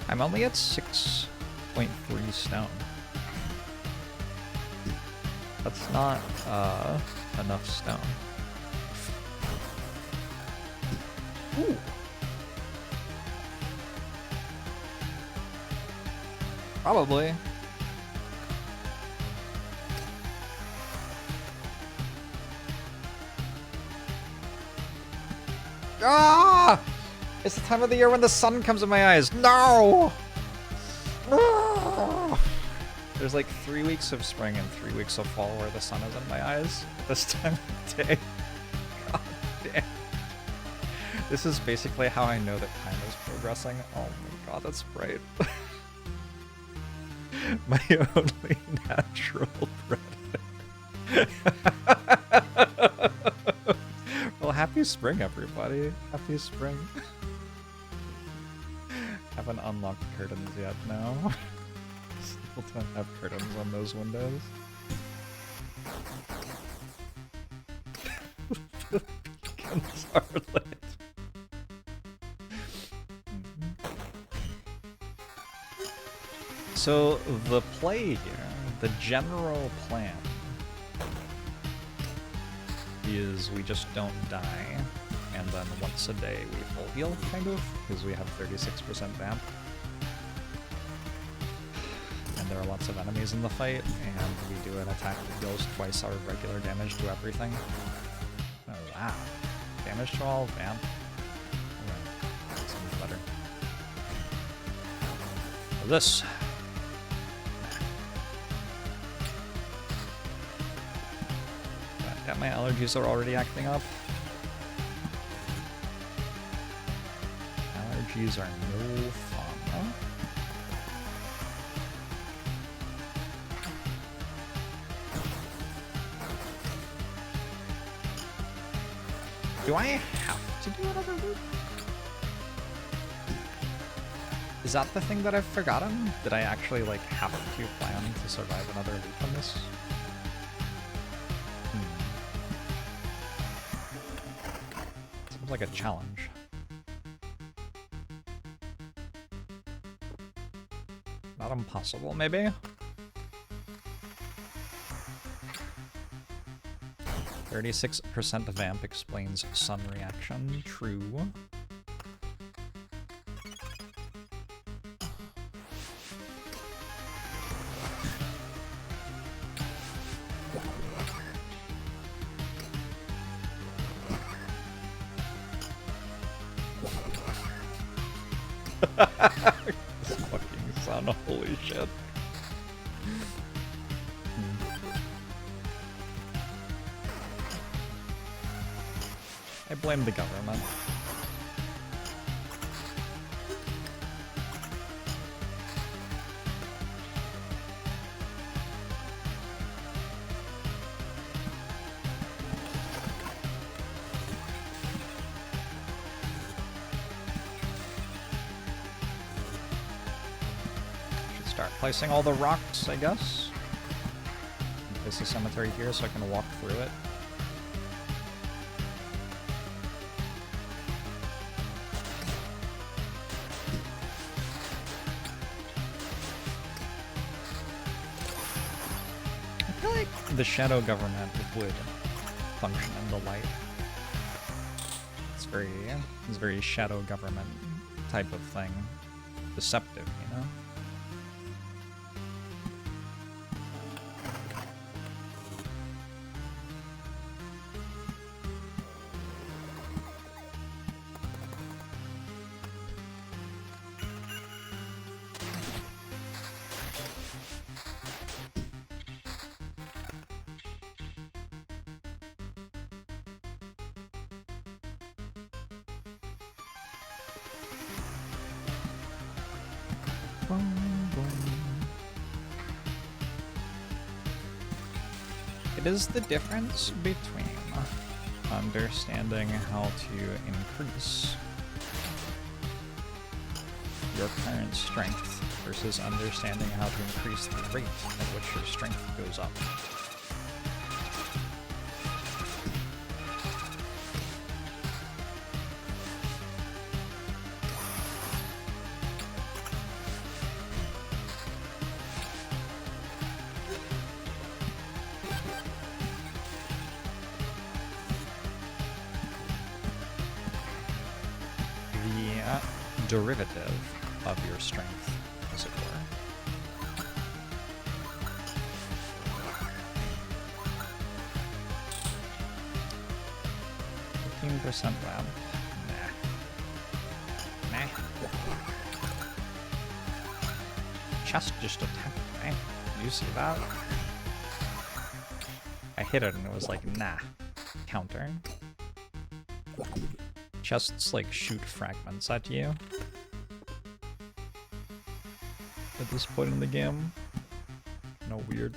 I'm only at 6.3 stone. That's not enough stone. Ooh. Probably. Ah! It's the time of the year when the sun comes in my eyes. No! Ah! There's like 3 weeks of spring and 3 weeks of fall where the sun is in my eyes this time of day. God damn. This is basically how I know that time is progressing. Oh my god, that's bright. My only natural predator. Well, happy spring, everybody. Happy spring. Haven't unlocked curtains yet now. Still don't have curtains on those windows. The beacons are lit. So the play here, the general plan, is we just don't die, and then once a day we full heal, kind of, because we have 36% vamp. And there are lots of enemies in the fight, and we do an attack that deals twice our regular damage to everything. Oh wow. Damage to all vamp? Yeah, that sounds better. So this. Yeah, my allergies are already acting up. Allergies are no fun, huh? Do I have to do another loop? Is that the thing that I've forgotten? Did I actually, like, have to plan to survive another loop on this? Seems like a challenge. Not impossible, maybe? 36% vamp explains sun reaction. True. This fucking sun, holy shit. I blame the government. Should start placing all the rocks, I guess. Place the cemetery here so I can walk through it. The shadow government would function in the light. It's very shadow government type of thing. Deceptive, you know? It is the difference between understanding how to increase your current strength versus understanding how to increase the rate at which your strength goes up. Derivative of your strength, as it were. 15% ramp. Nah. Chest just attacked me. Did you see that? I hit it and it was like, nah. Counter. Chests like shoot fragments at you. At this point in the game. No weird.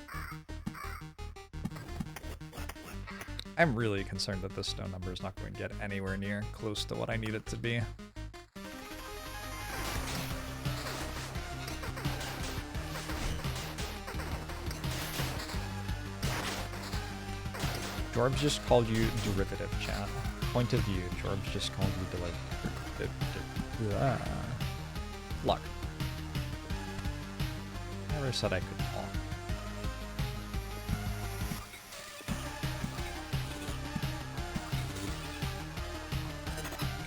I'm really concerned that this stone number is not going to get anywhere near close to what I need it to be. Jorbs just called you derivative, chat. Point of view, Jorbs just called you derivative. Luck. Never said I could talk.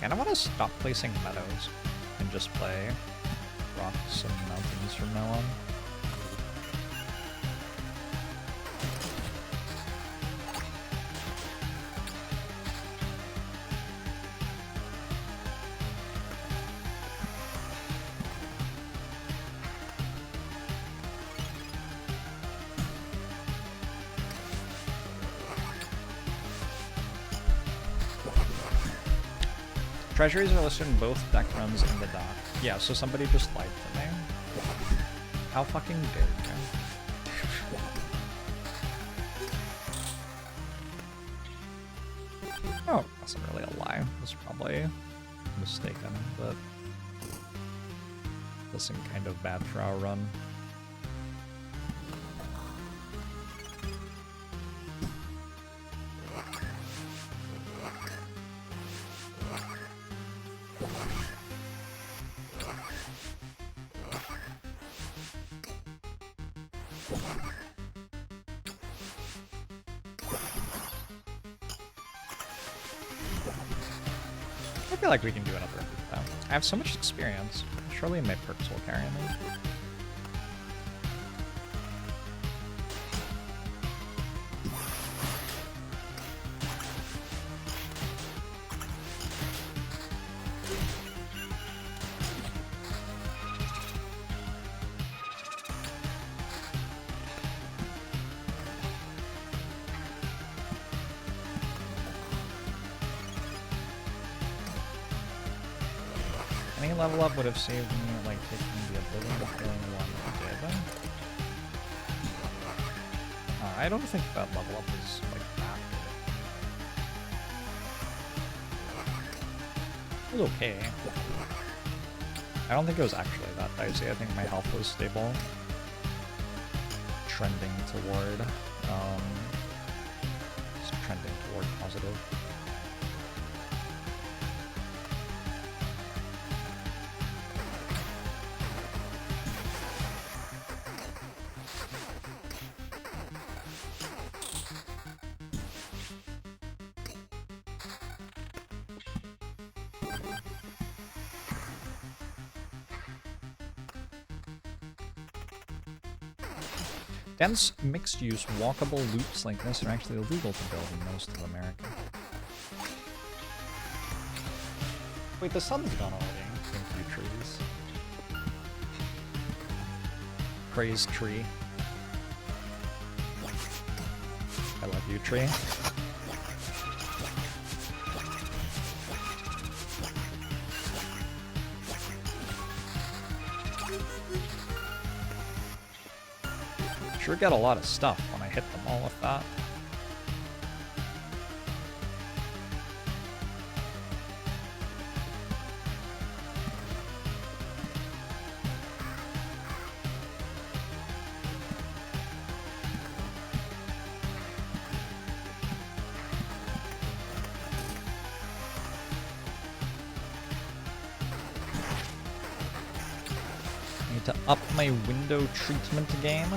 Kinda wanna stop placing meadows and just play rocks and mountains from now on. Treasuries are listed in both deck runs in the dock. Yeah, so somebody just lied to me. How fucking dare you? Oh, it wasn't really a lie. It was probably mistaken, but this seemed kind of bad for our run. I feel like we can do another loop though. I have so much experience. Surely my perks will carry me. Any level up would have saved me, like, taking the ability to killing one did. I don't think that level up is, like, that good. It was okay. I don't think it was actually that dicey. I think my health was stable. Trending toward, positive. Dense, mixed-use, walkable loops like this are actually illegal to build in most of America. Wait, the sun's gone already. Thank you, trees. Praise tree. I love you, tree. Sure get a lot of stuff when I hit them all with that. to up my window treatment game.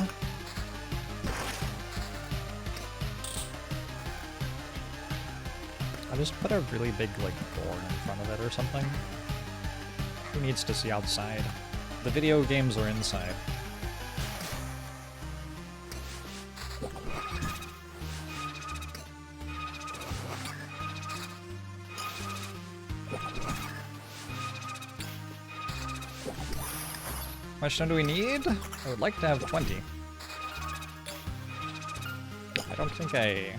I'll just put a really big, like, door in front of it or something. Who needs to see outside? The video games are inside. How much stone do we need? I would like to have 20. I don't think I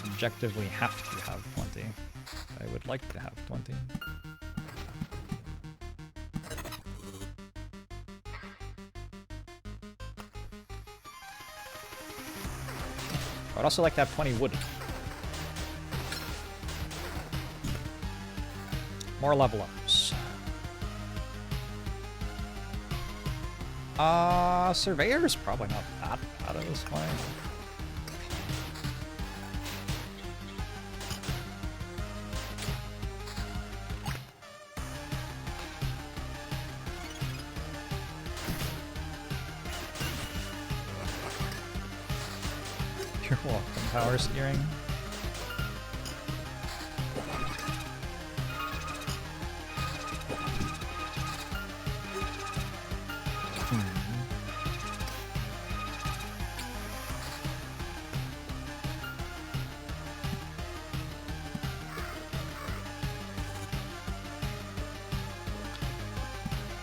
objectively have to have 20. I would like to have 20. I would also like to have 20 wood. More level ups. Surveyor's probably not that bad at this point. You're welcome, power steering.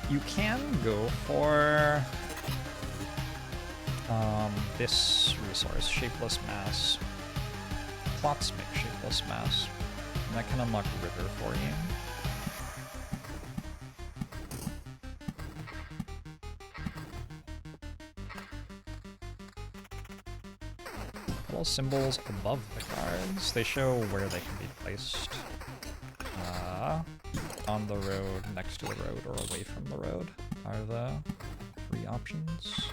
You can go for this resource, Shapeless Mass. Plots make Shapeless Mass, and that can unlock River for you. Little symbols above the cards, they show where they can be placed. On the road, next to the road, or away from the road are the 3 options.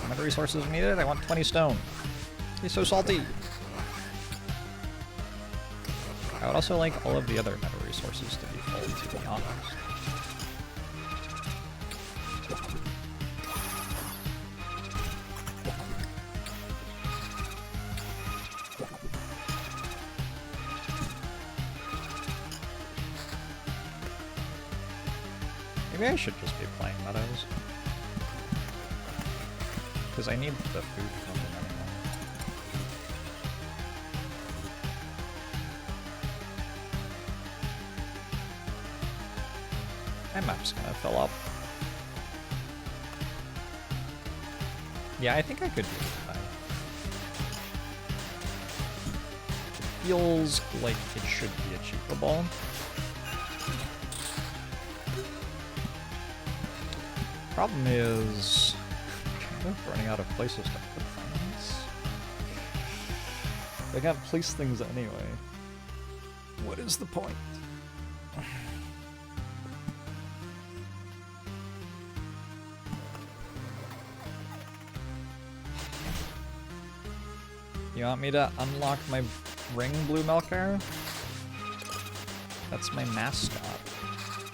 How many resources needed? I want 20 stone. He's so salty. I would also like all of the other metal resources to be full, to be honest. Maybe I should just be playing Meadows. Because I need the food from them anyway. My map's gonna fill up. Yeah, I think I could do it. It feels like it should be achievable. Problem is, I'm kind of running out of places to put things. I can't place things anyway. What is the point? You want me to unlock my ring, Blue Milker? That's my mascot.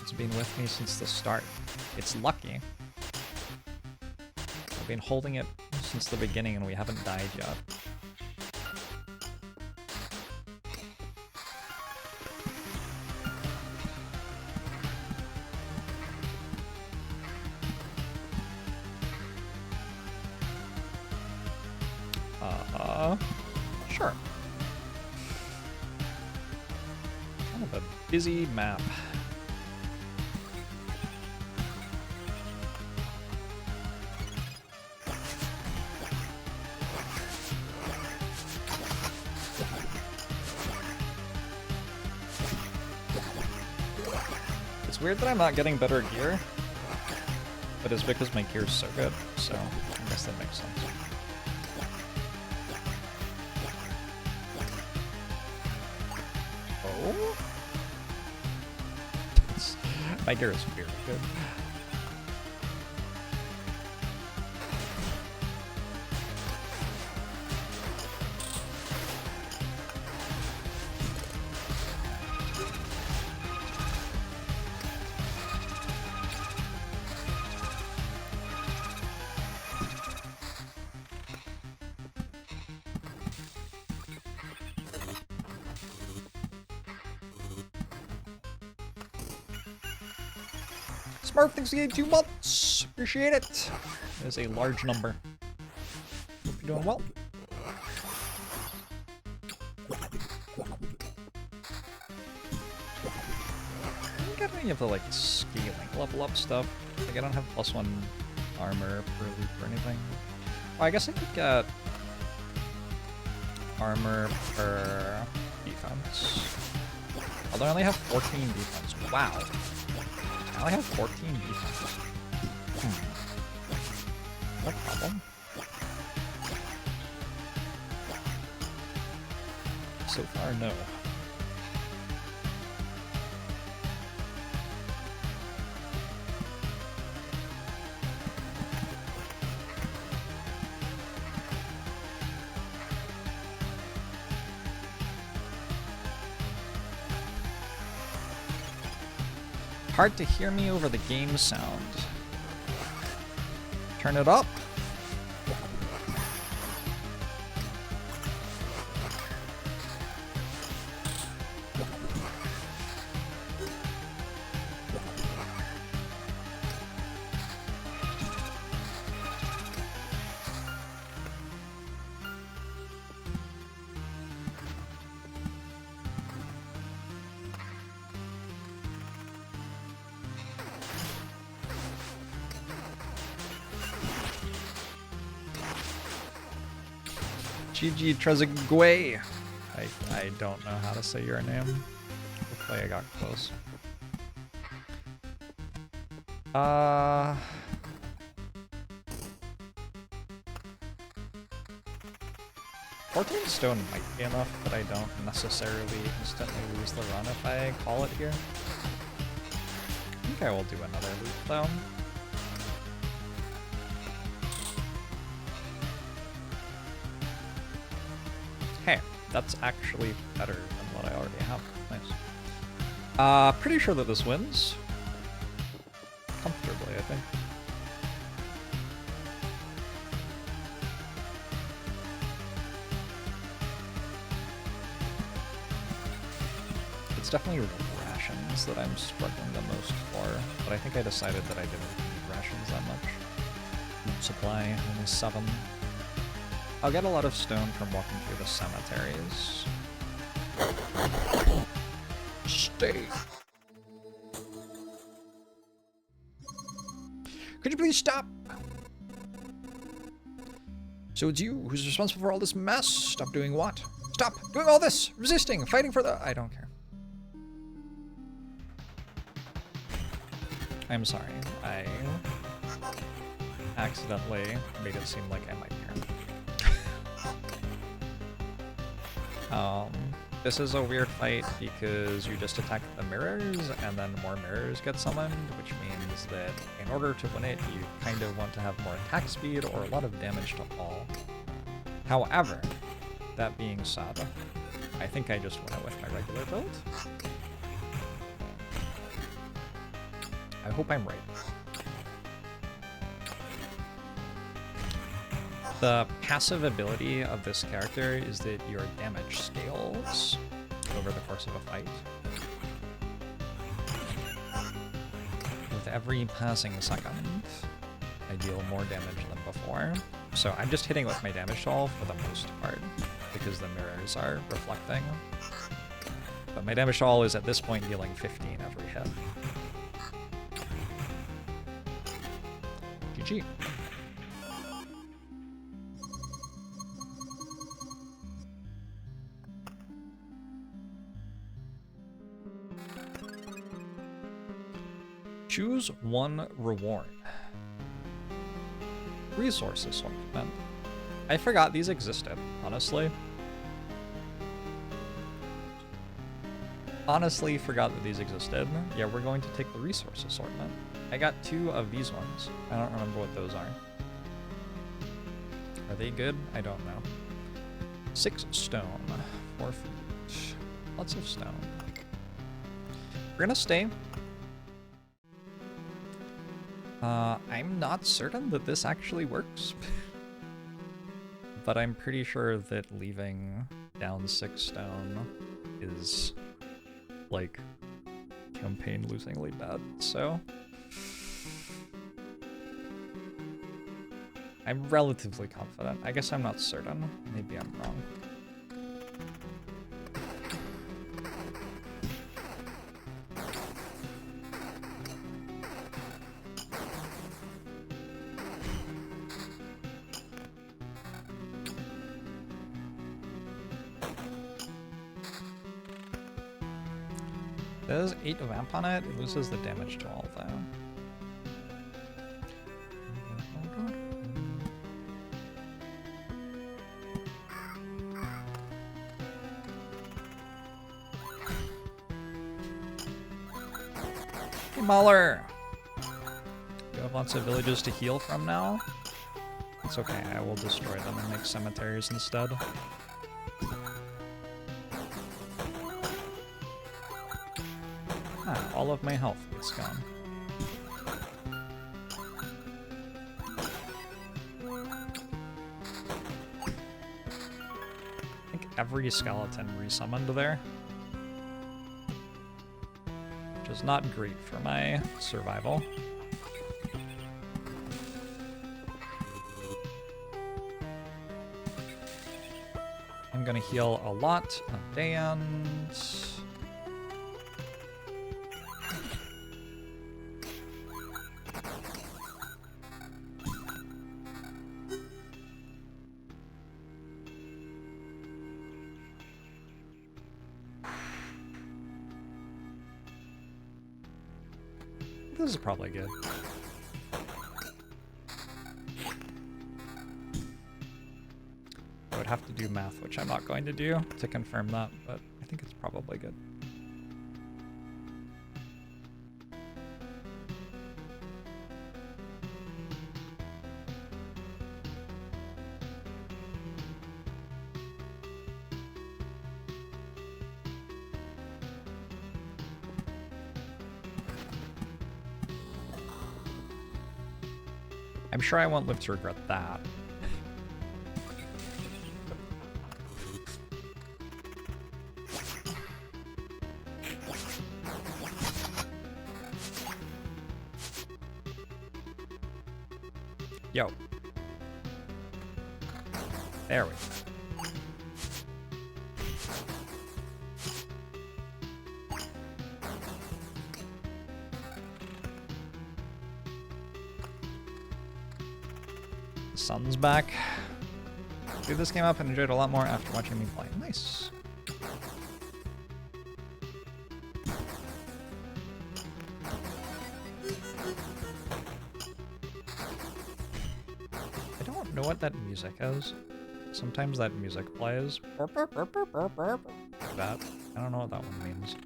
It's been with me since the start. It's lucky. I've been holding it since the beginning and we haven't died yet. Sure. Kind of a busy map. It's weird that I'm not getting better gear, but it's because my gear's so good, so I guess that makes sense. Oh? My gear is very good. Marv, thanks again, 2 months. Appreciate it. It is a large number. Hope you're doing well. Got any of the like scaling level up stuff? Like I don't have +1 armor per loop or anything. Oh, I guess I could get armor per defense. Although I only have 14 defense. Wow. I only have 14 defense. No problem. So far, no. Hard to hear me over the game sound. Turn it up. GG Treasury. I don't know how to say your name. Hopefully I got close. 14 stone might be enough, but I don't necessarily instantly lose the run if I call it here. I think I will do another loop though. Hey, that's actually better than what I already have. Nice. Pretty sure that this wins. Comfortably, I think. It's definitely rations that I'm struggling the most for, but I think I decided that I didn't need rations that much. Food supply, only 7. I'll get a lot of stone from walking through the cemeteries. Stay. Could you please stop? So it's you who's responsible for all this mess. Stop doing what? Stop doing all this! Resisting, fighting for the... I don't care. I'm sorry. I accidentally made it seem like I might care. This is a weird fight because you just attack the mirrors and then more mirrors get summoned, which means that in order to win it, you kind of want to have more attack speed or a lot of damage to all. However, that being said, I think I just went with my regular build. I hope I'm right. The passive ability of this character is that your damage scales over the course of a fight. With every passing second, I deal more damage than before. So I'm just hitting with my damage toll for the most part, because the mirrors are reflecting. But my damage toll is at this point dealing 15 every hit. GG. Choose one reward. Resource assortment. I forgot these existed, honestly. Honestly forgot that these existed. Yeah, we're going to take the resource assortment. I got 2 of these ones. I don't remember what those are. Are they good? I don't know. 6 stone. 4 food. Lots of stone. We're gonna stay. I'm not certain that this actually works. But I'm pretty sure that leaving down 6 stone is, like, campaign-losingly bad, so... I'm relatively confident. I guess I'm not certain. Maybe I'm wrong. There's 8 vamp on it. It loses the damage to all though. Hey, Mauler! Do you have lots of villages to heal from now? It's okay, I will destroy them and make cemeteries instead. Ah, all of my health is gone. I think every skeleton resummoned there. Which is not great for my survival. I'm gonna heal a lot of Dayans. This is probably good. I would have to do math, which I'm not going to do, to confirm that, but I think it's probably good. I'm sure I won't live to regret that. Yo. There we go. Sun's back. Threw this game up and enjoyed it a lot more after watching me play. Nice. I don't know what that music is. Sometimes that music plays. Like that. I don't know what that one means.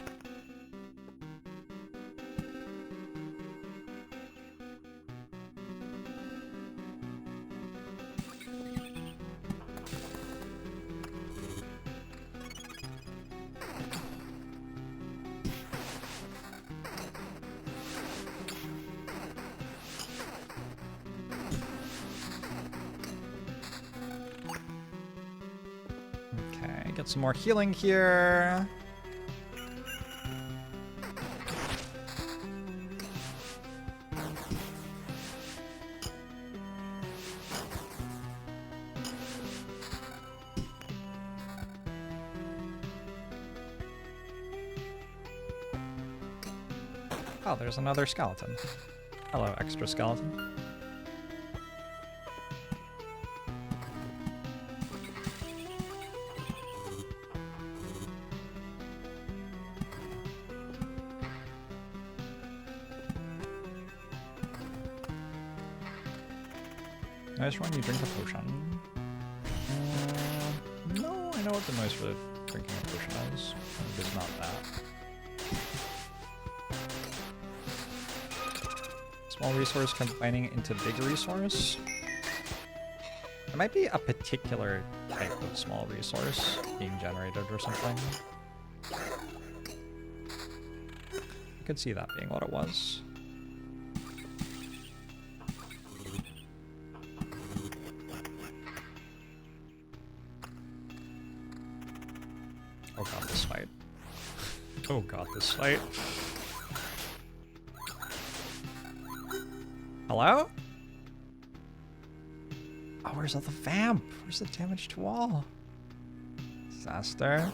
Get some more healing here. Oh, there's another skeleton. Hello, extra skeleton. Nice one, you drink a potion. No, I know what the noise for drinking a potion is. It is not that. Small resource combining into big resource. There might be a particular type of small resource being generated or something. I could see that being what it was. Oh god, this fight. Oh god, this fight. Hello? Oh, where's all the vamp? Where's the damage to wall? Disaster.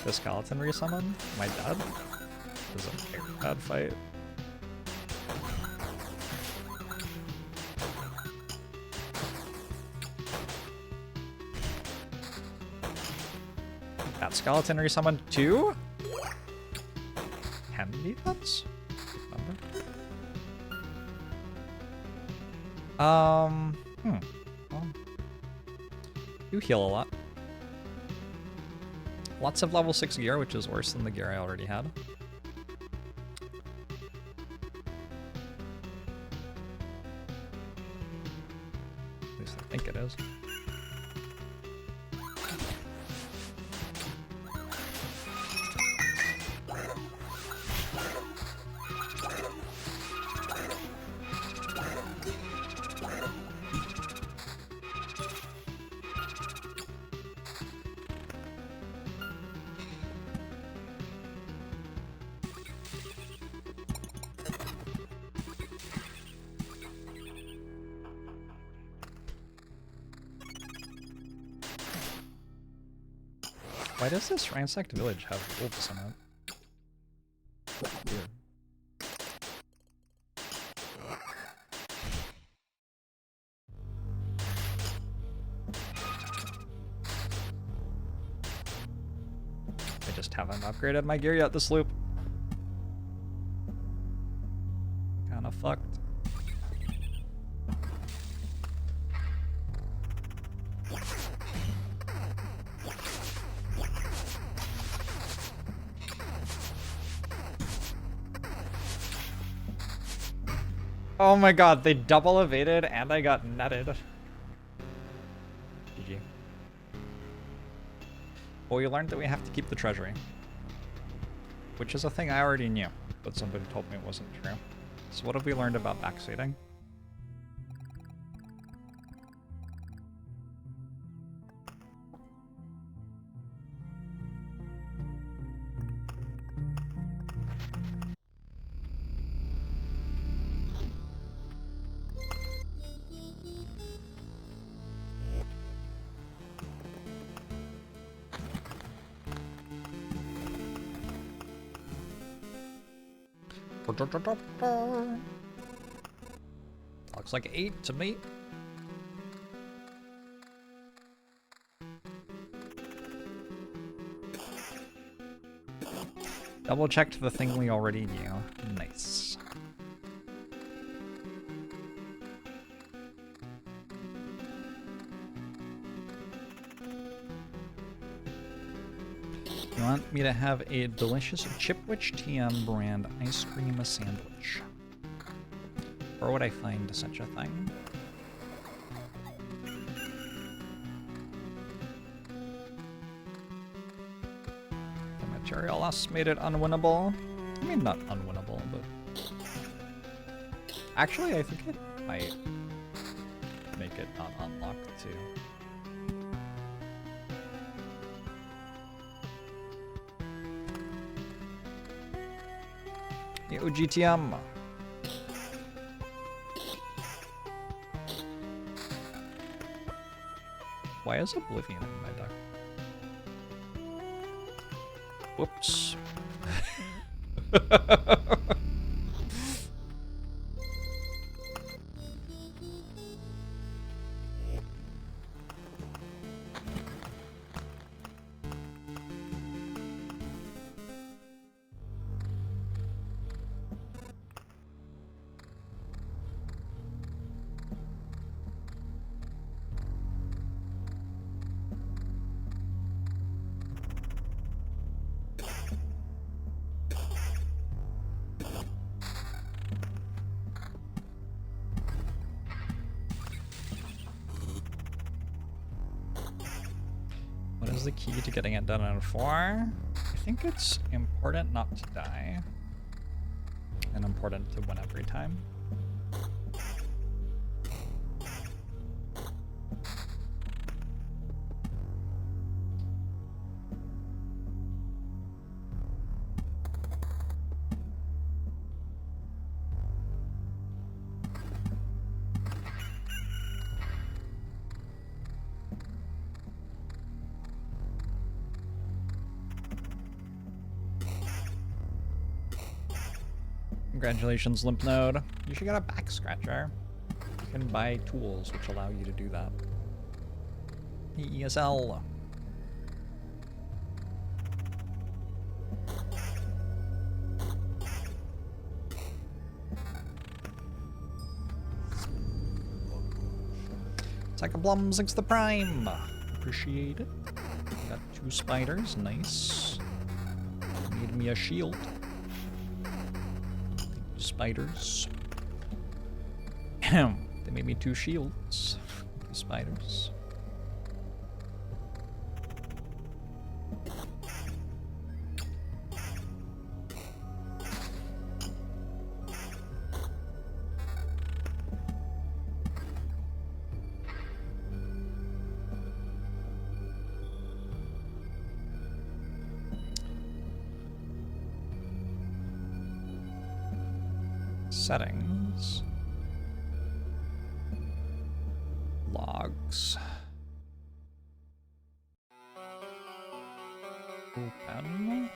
The skeleton resummoned? Am I dead? This is a very bad fight. That skeleton resummoned too? Can defense? Well, you heal a lot. Lots of level 6 gear, which is worse than the gear I already had. At least I think it is. Why does this ransacked village have wolves in it? Weird. I just haven't upgraded my gear yet this loop. Kinda fucked. Oh my god, they double evaded and I got netted. GG. Well, we learned that we have to keep the treasury. Which is a thing I already knew, but somebody told me it wasn't true. So what have we learned about backseating? Looks like 8 to me. Double checked the thing we already knew. Nice. You want me to have a delicious Chipwich TM brand ice cream sandwich? Where would I find such a thing? The material loss made it unwinnable. I mean, not unwinnable, but... Actually, I think it might make it not unlocked, too. Yo, GTM. Why is Oblivion in my deck? Whoops. What is the key to getting it done in 4? I think it's important not to die. And important to win every time. Congratulations, Limp Node. You should get a back scratcher. You can buy tools which allow you to do that. ESL. Blum 6 the Prime. Appreciate it. Got 2 spiders. Nice. Made me a shield. Thank you, spiders. They made me 2 shields. Thank you, spiders. Settings. Logs. Open.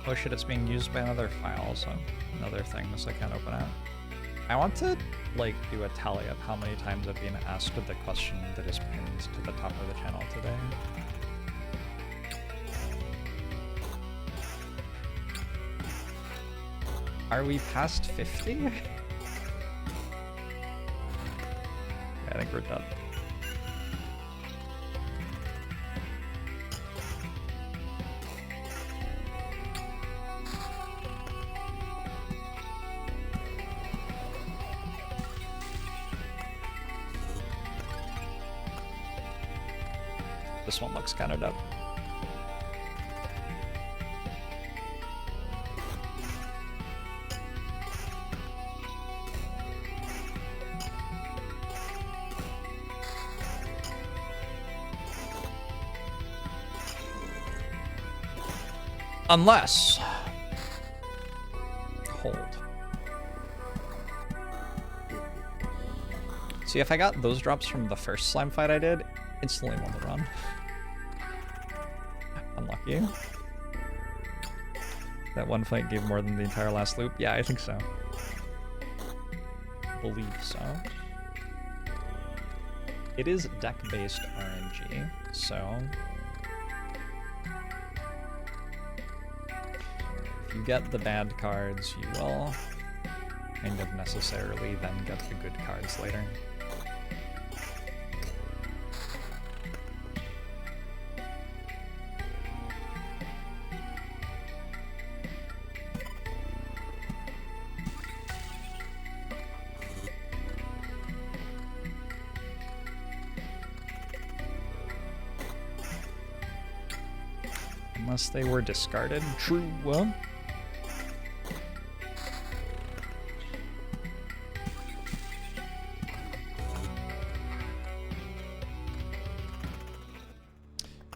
Oh shit, it's being used by another file, so another thing, so I can't open it. I want to, like, do a tally of how many times I've been asked the question that is pinned to the top of the channel today. Are we past 50? I think we're done. This one looks kind of dope. Unless... Hold. See, if I got those drops from the first slime fight I did, instantly won the run. Unlucky. That one fight gave more than the entire last loop? Yeah, I think so. Believe so. It is deck-based RNG, so... if you get the bad cards, you will kind of necessarily then get the good cards later. Unless they were discarded. True.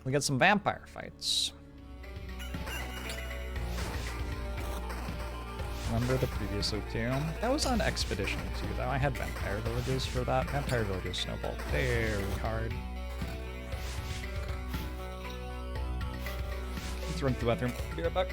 We got some vampire fights. Remember the previous loop too? That was on Expedition 2 though. I had vampire villages for that. Vampire villages snowballed very hard. Let's run to the bathroom. Be right back.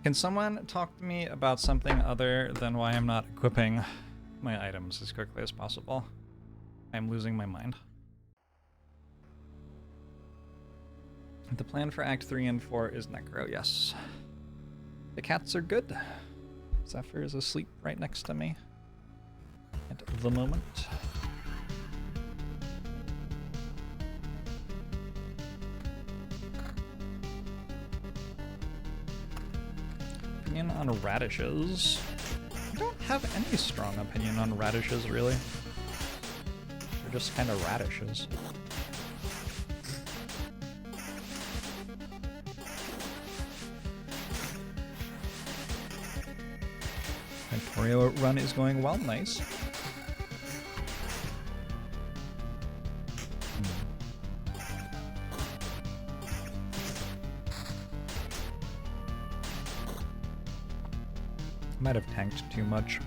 Can someone talk to me about something other than why I'm not equipping my items as quickly as possible? I'm losing my mind. The plan for Act 3 and 4 is Necro, yes. The cats are good. Zephyr is asleep right next to me at the moment. Opinion on radishes. I don't have any strong opinion on radishes, really. They're just kind of radishes. Victoria run is going well, nice. Might have tanked too much.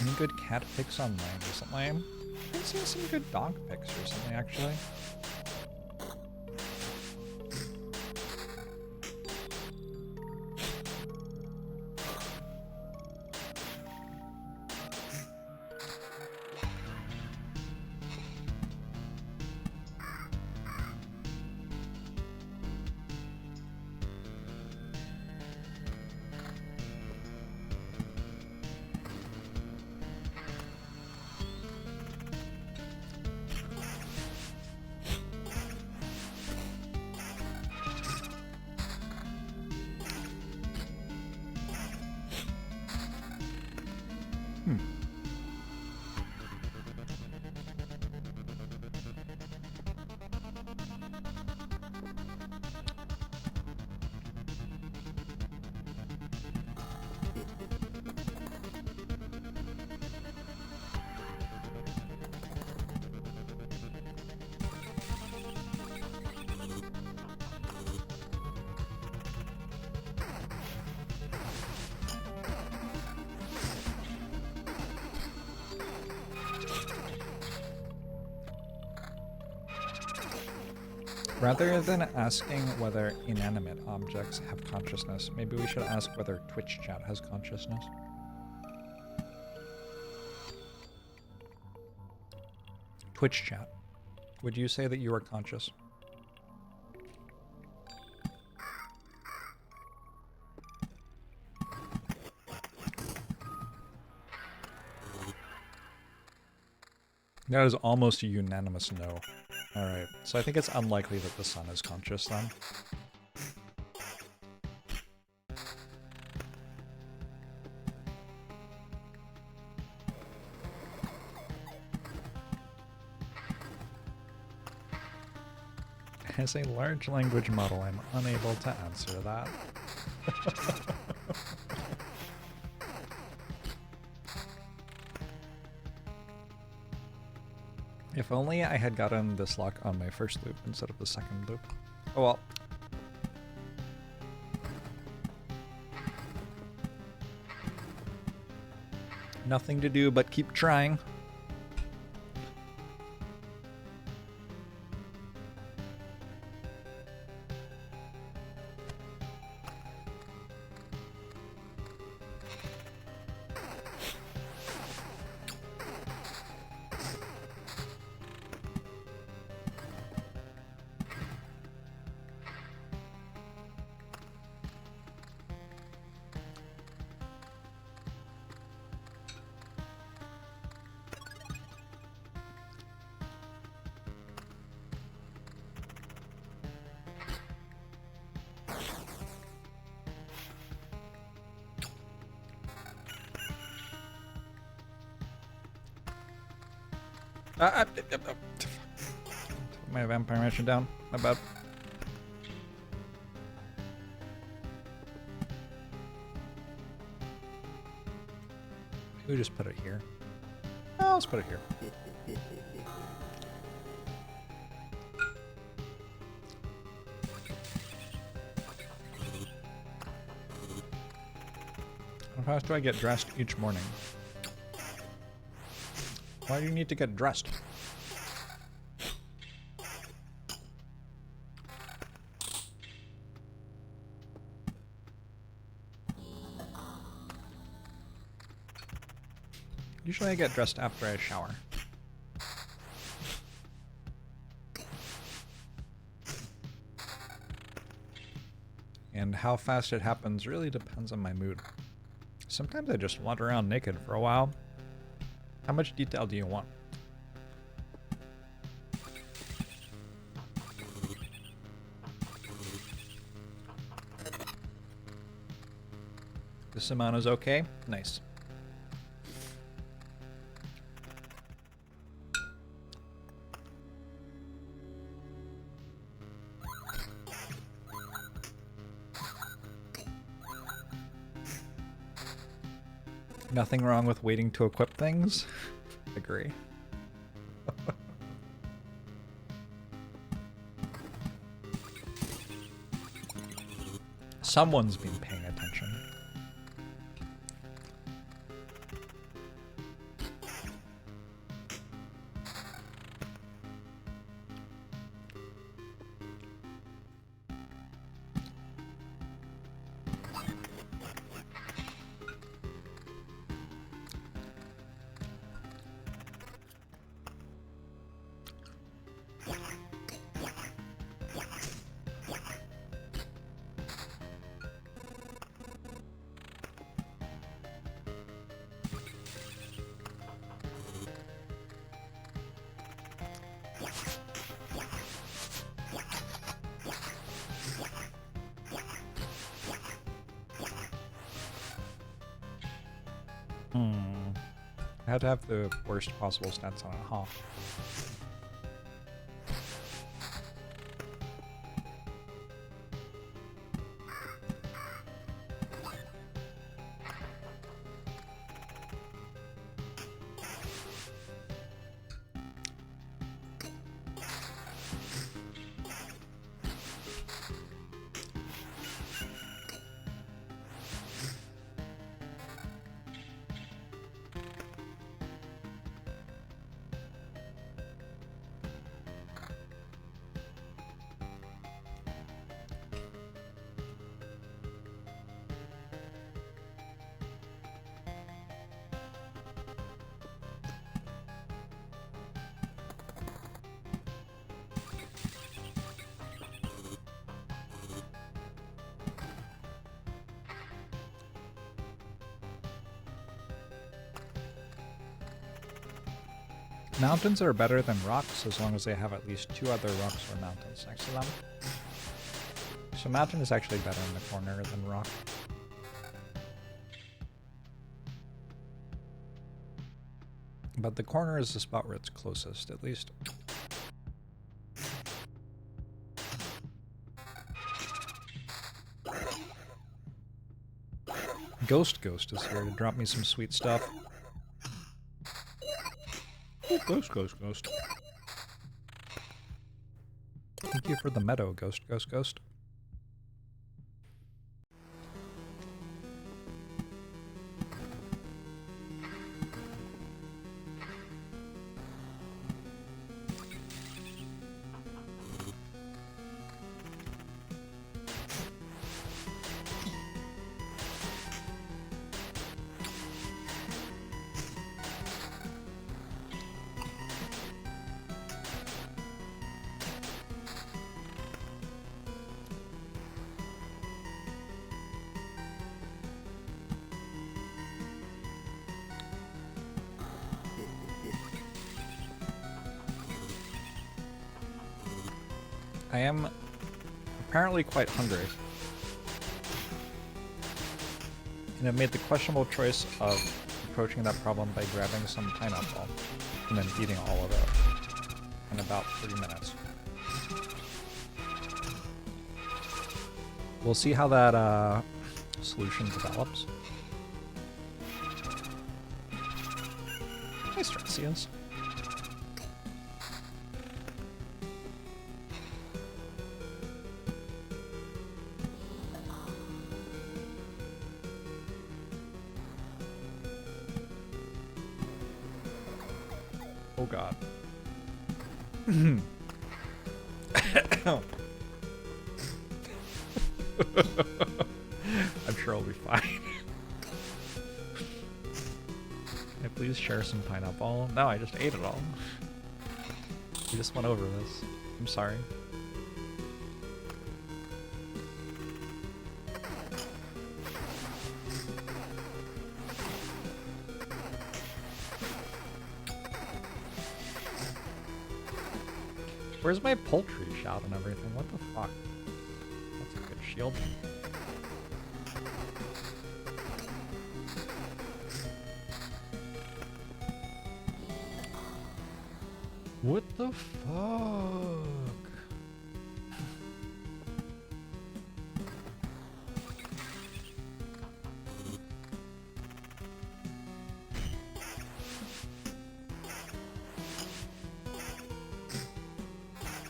Any good cat picks online recently? I've been seeing some good dog picks recently, actually. Rather than asking whether inanimate objects have consciousness, maybe we should ask whether Twitch chat has consciousness. Twitch chat, would you say that you are conscious? That is almost a unanimous no. Alright, so I think it's unlikely that the sun is conscious then. As a large language model, I'm unable to answer that. If only I had gotten this lock on my first loop instead of the second loop. Oh well. Nothing to do but keep trying. My vampire mission down. My bad. We just put it here. Oh, let's put it here. How fast do I get dressed each morning? Why do you need to get dressed? Usually I get dressed after I shower. And how fast it happens really depends on my mood. Sometimes I just wander around naked for a while. How much detail do you want? This amount is okay? Nice. Nothing wrong with waiting to equip things. Agree. Someone's been paying attention. I had to have the worst possible stats on it, huh? Mountains are better than rocks as long as they have at least two other rocks or mountains next to them. So mountain is actually better in the corner than rock. But the corner is the spot where it's closest, at least. Ghost is here to drop me some sweet stuff. Oh, Ghost. Thank you for the meadow, Ghost. I am apparently quite hungry. And I've made the questionable choice of approaching that problem by grabbing some pineapple and then eating all of it in about 3 minutes. We'll see how that solution develops. Nice dressies. Oh god. I'm sure I'll be fine. Can I please share some pineapple? No, I just ate it all. We just went over this. I'm sorry. Where's my poultry shout and everything? What the fuck? That's a good shield. What the fuck?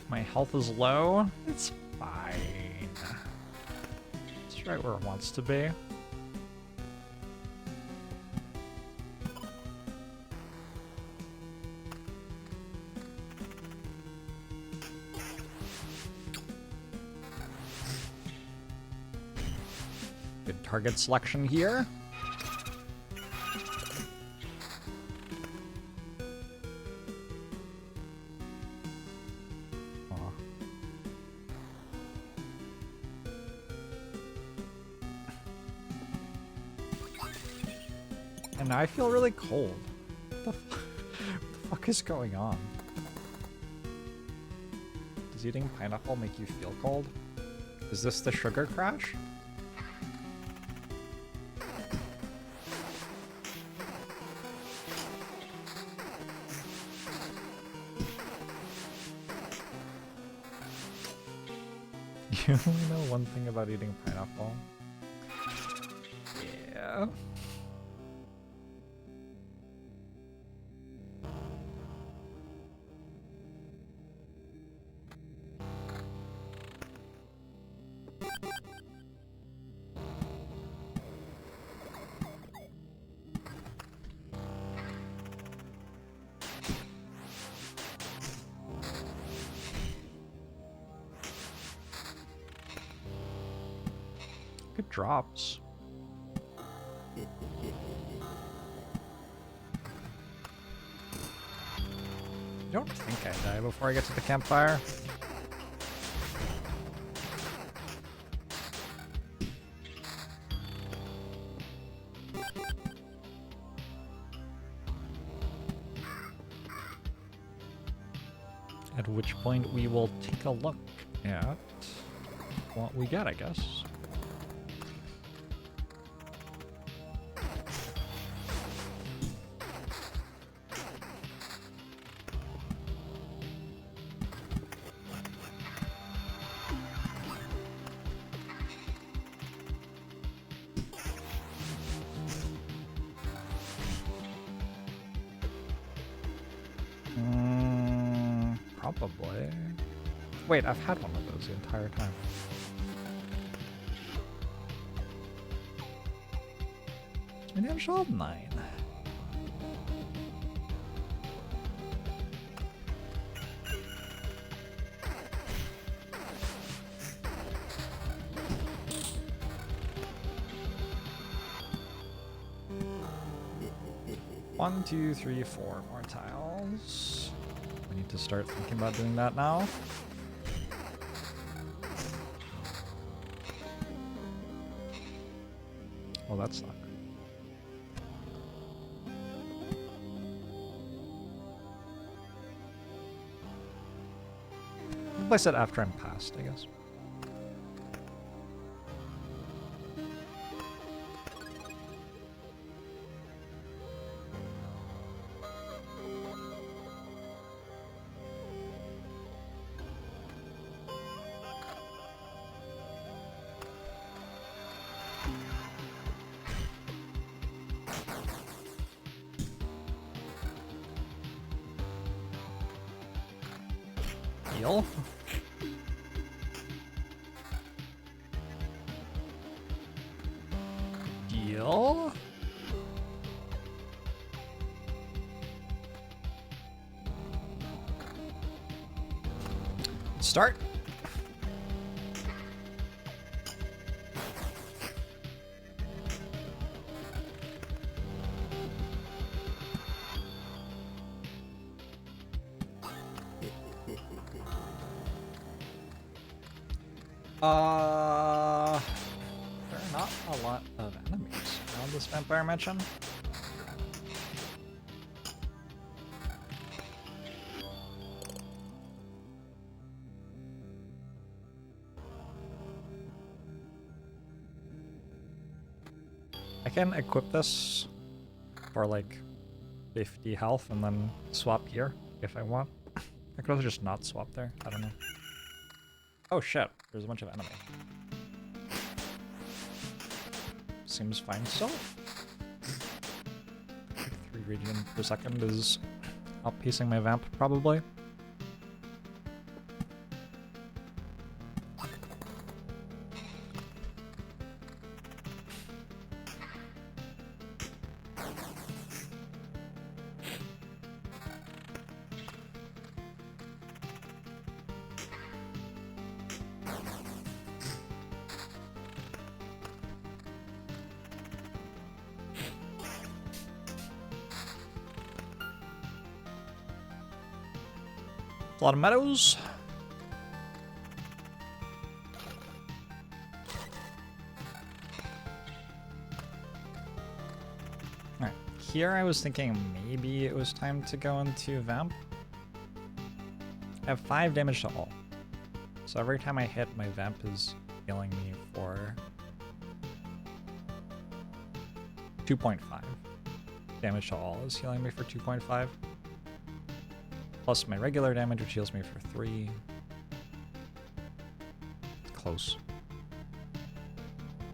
My health is low. It's fine. It's right where it wants to be. Good target selection here. And now I feel really cold. What the fuck is going on? Does eating pineapple make you feel cold? Is this the sugar crash? You only know one thing about eating pineapple. Yeah. Good drops. I don't think I die before I get to the campfire. At which point we will take a look at what we get, I guess. Probably. Wait, I've had one of those the entire time. Maybe I'm sure 9. One, 2, 3, 4 more tiles. I need to start thinking about doing that now. Oh, that sucks. I'll place it after I'm past, I guess. Deal. Deal. Start. There are not a lot of enemies around this vampire mansion. I can equip this for like 50 health and then swap here if I want. I could also just not swap there. I don't know. Oh shit, there's a bunch of enemy. Seems fine still. 3 radiant per second is outpacing my vamp probably. A lot of meadows. Alright, here I was thinking maybe it was time to go into Vamp. I have 5 damage to all. So every time I hit, my Vamp is healing me for 2.5. Damage to all is healing me for 2.5. Plus my regular damage, which heals me for 3. Close.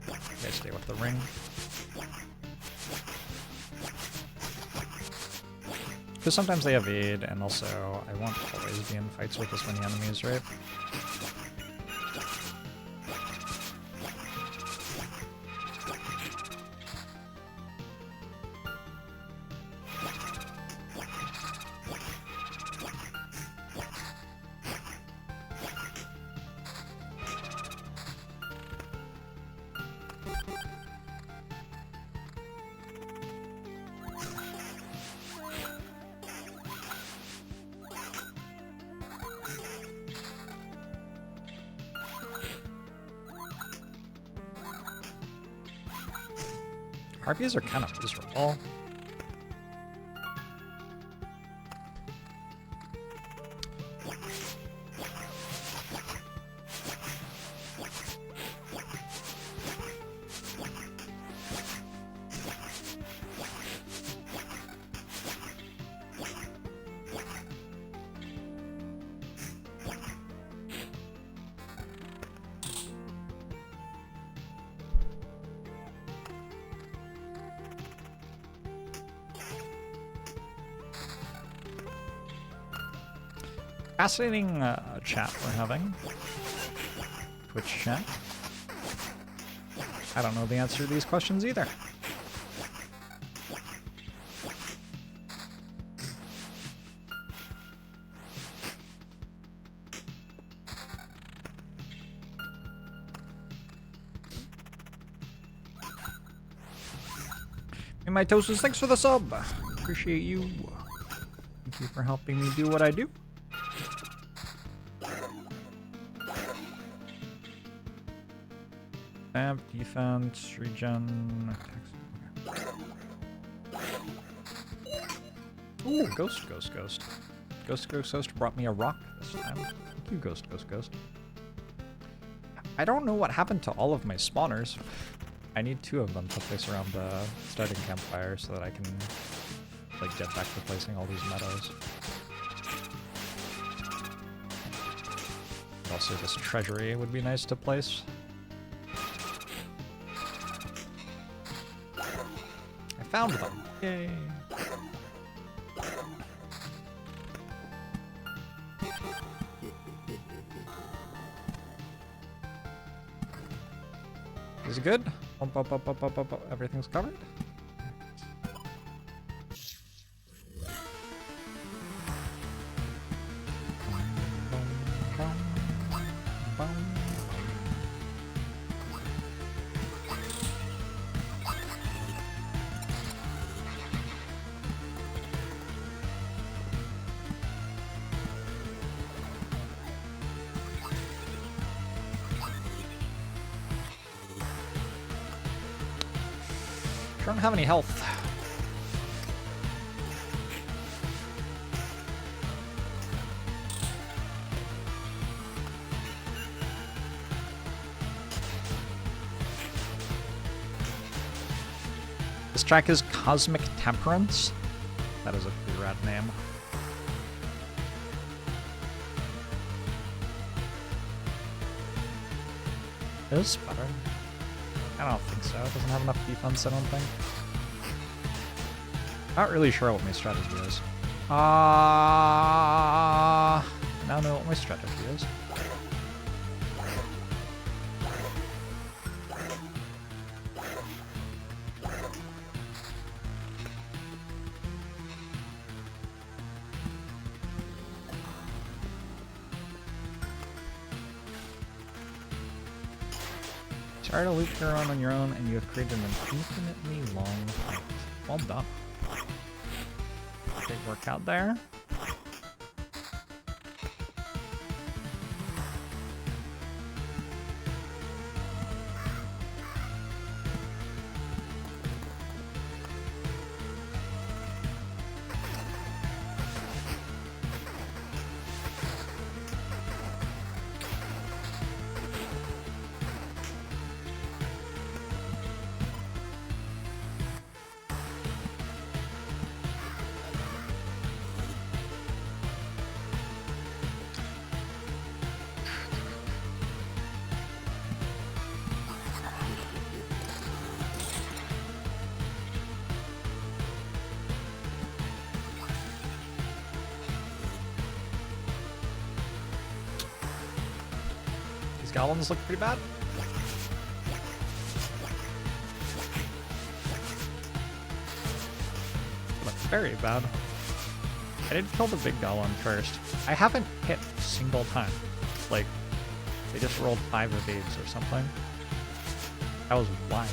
Okay, stay with the ring. Because sometimes they evade, and also I won't always be in fights with this many enemies, right? Harpies are kind of miserable. Fascinating chat we're having. Twitch chat. I don't know the answer to these questions either. Hey, my toasters, thanks for the sub. Appreciate you. Thank you for helping me do what I do. Vamp, defense, regen, attacks. Ooh, ghost. Ghost brought me a rock this time. Thank you, Ghost. I don't know what happened to all of my spawners. I need 2 of them to place around the starting campfire so that I can like get back to placing all these meadows. Also, this treasury would be nice to place. Found them. Yay. This is good. Bump, bump, bump, bump, bump, bump, bump. Everything's covered. I don't have any health. This track is Cosmic Temperance. That is a pretty rad name. Is better. I don't think so. It doesn't have enough defense, I don't think. Not really sure what my strategy is. Now I know what my strategy is. Start a loop you're on your own, and you have created an infinitely long fight. Well done. Great work out there. Goblins look pretty bad. Look very bad. I did kill the big goblin first. I haven't hit a single time. Like, they just rolled 5 evades or something. That was wild.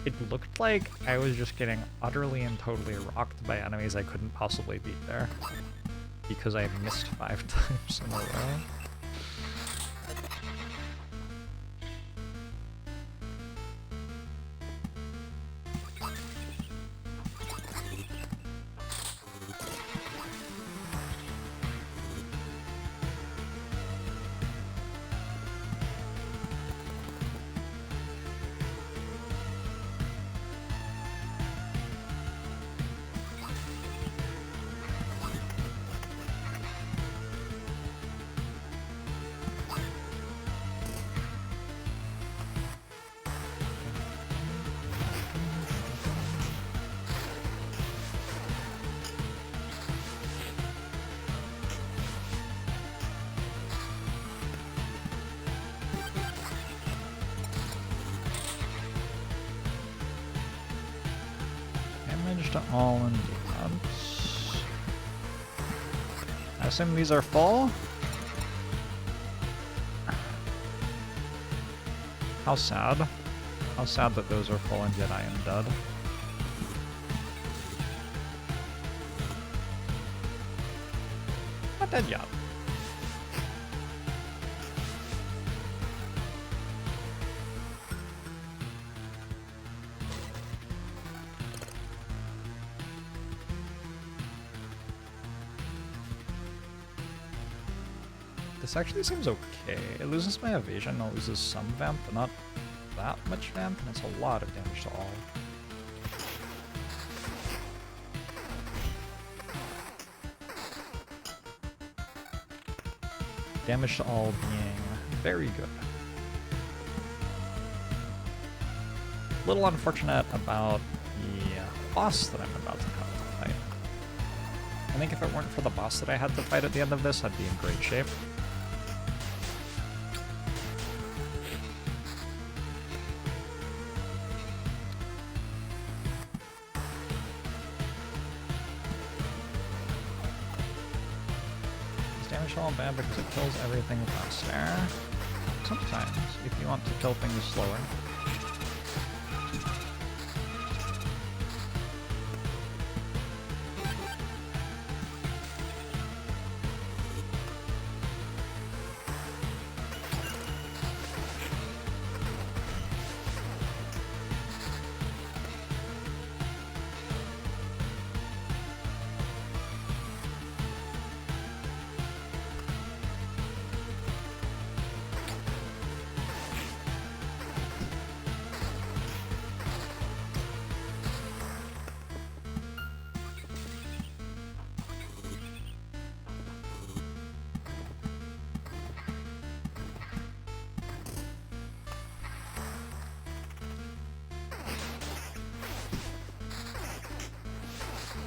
It looked like I was just getting utterly and totally rocked by enemies I couldn't possibly beat there. Because I missed 5 times in a row. To all in defense. I assume these are full. How sad. How sad that those are full and yet I am dead. Not dead yet. This actually seems okay. It loses my evasion, it loses some vamp, but not that much vamp, and it's a lot of damage to all. Damage to all being very good. Little unfortunate about the boss that I'm about to have to fight. I think if it weren't for the boss that I had to fight at the end of this, I'd be in great shape. Punish all bad because it kills everything faster. Sometimes, if you want to kill things slower.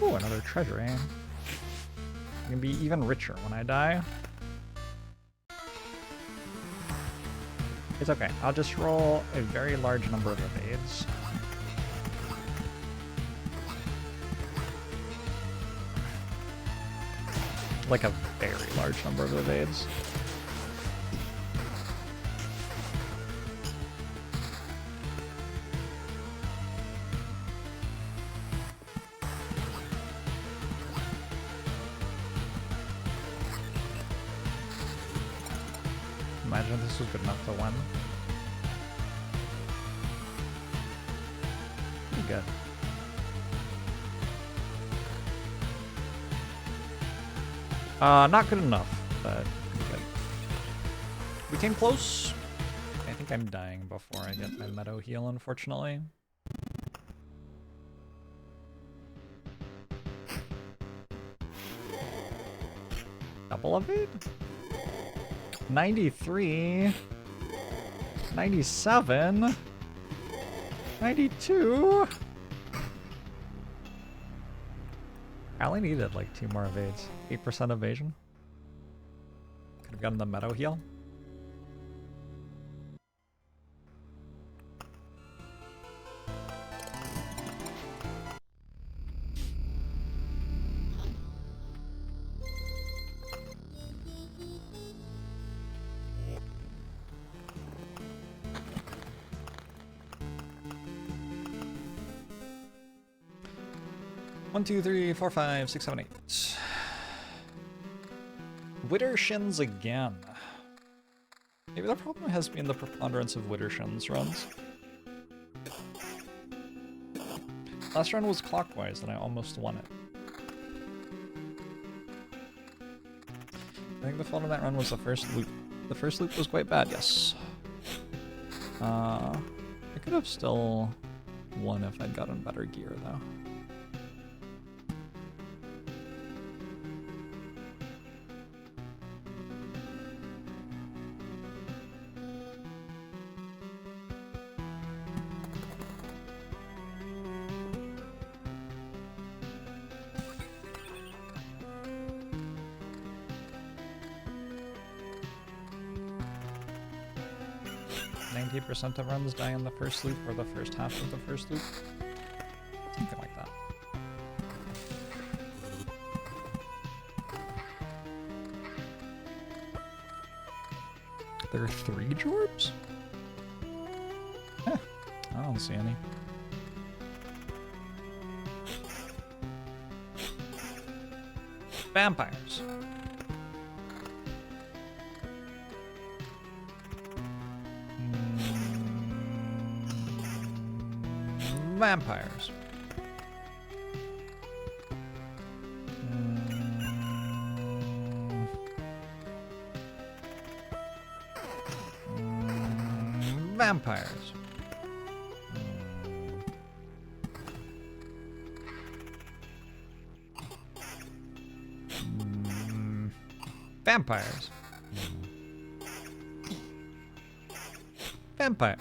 Ooh, another treasury. I'm gonna be even richer when I die. It's okay. I'll just roll a very large number of evades. Like a very large number of evades. Imagine this was good enough to win. Pretty good. Not good enough, but pretty good. We came close. I think I'm dying before I get my meadow heal, unfortunately. Double evade? 93, 97, 92. I only needed like 2 more evades. 8% evasion. Could have gotten the meadow heal. One, two, three, four, five, six, seven, 8. Widdershins again. Maybe the problem has been the preponderance of Widdershins runs. Last run was clockwise and I almost won it. I think the fault of that run was the first loop. The first loop was quite bad, yes. I could have still won if I'd gotten better gear though. Percent of runs die in the first loop or the first half of the first loop. Something like that. There are 3 Jorbs? Huh, I don't see any. Vampires. Vampires. Vampires. Vampires. Vampire.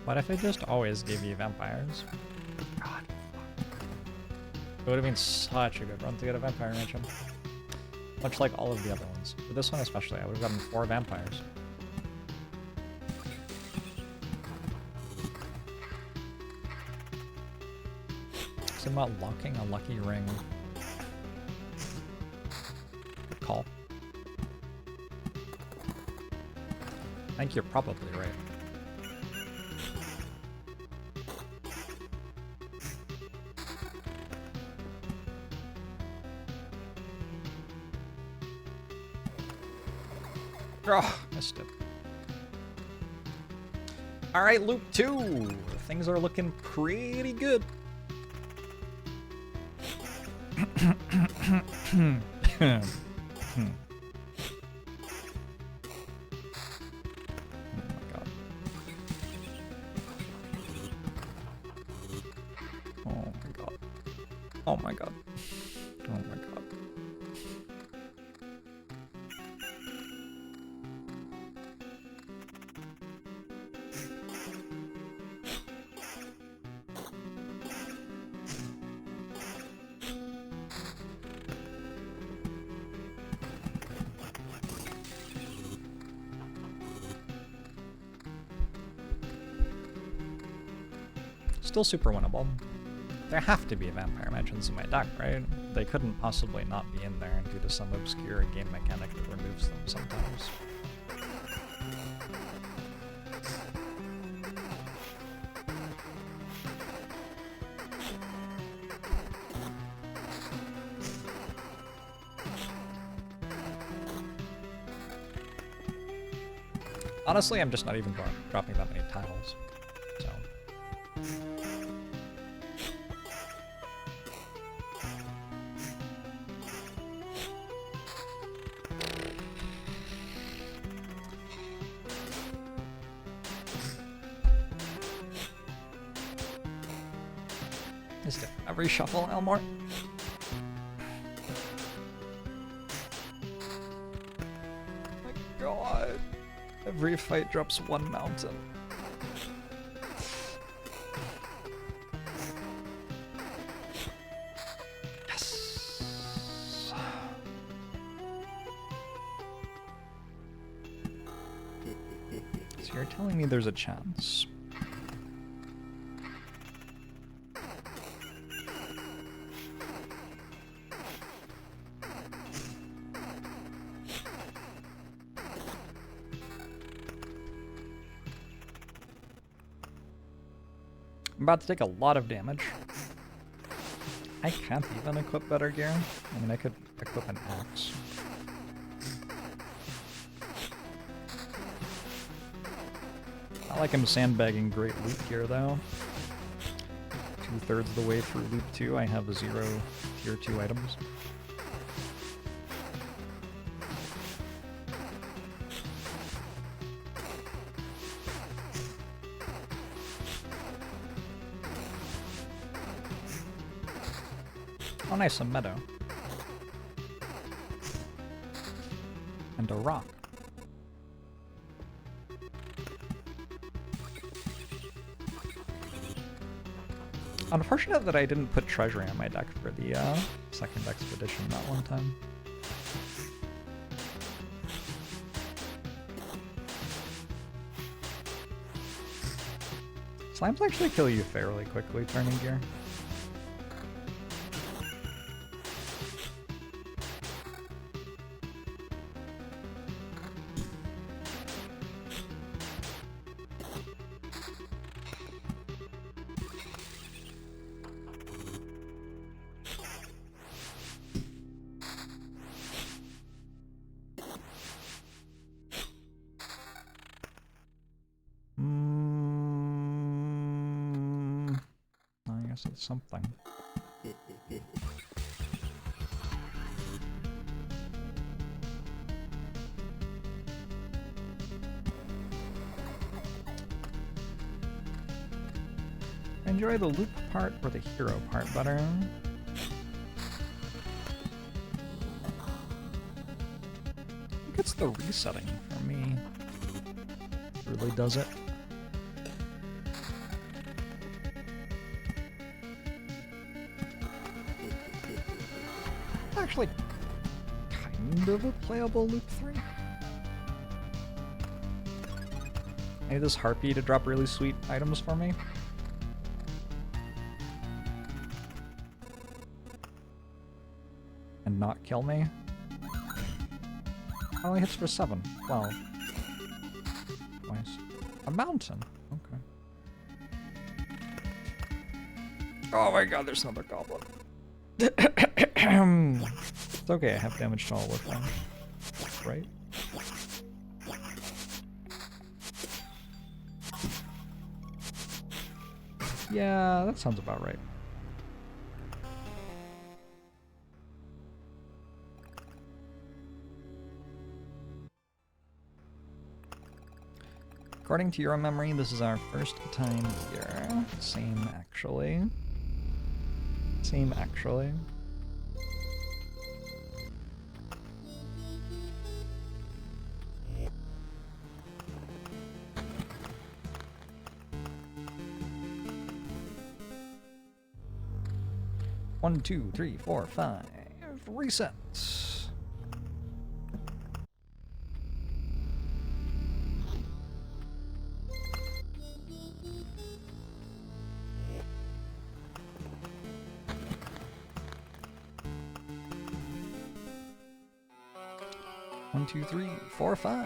What if I just always gave you vampires? God. would have been such a good run to get a vampire mansion. Much like all of the other ones. But this one especially, I would have gotten 4 vampires. Something about locking a lucky ring. Good call. I think you're probably right. Oh, missed it. Alright, loop 2. Things are looking pretty good. Oh my god. Oh my god. Still super winnable. There have to be vampire mansions in my deck, right? They couldn't possibly not be in there due to some obscure game mechanic that removes them sometimes. Honestly, I'm just not even dropping that many tiles, so... Missed it. Every shuffle, Elmore. My god. Every fight drops 1 mountain. Yes. So you're telling me there's a chance. I'm about to take a lot of damage. I can't even equip better gear. I mean, I could equip an axe. Not like I'm sandbagging great loot gear, though. 2/3 of the way through loop 2, I have 0 tier 2 items. Oh nice, a meadow. And a rock. Unfortunate that I didn't put Treasury on my deck for the second expedition that one time. Slimes actually kill you fairly quickly turning gear. It's something. Enjoy the loop part or the hero part better? I think it's the resetting for me. Really does it. actually kind of a playable loop 3. I need this harpy to drop really sweet items for me. And not kill me. Only hits for 7. Well. Nice. A mountain. Okay. Oh my god, there's another goblin. It's okay, I have damage to all with them. Right? Yeah, that sounds about right. According to your memory, this is our first time here. Same, actually. Same, actually. One, 2, 3, 4, 5. Resets. One, 2, 3, 4, 5.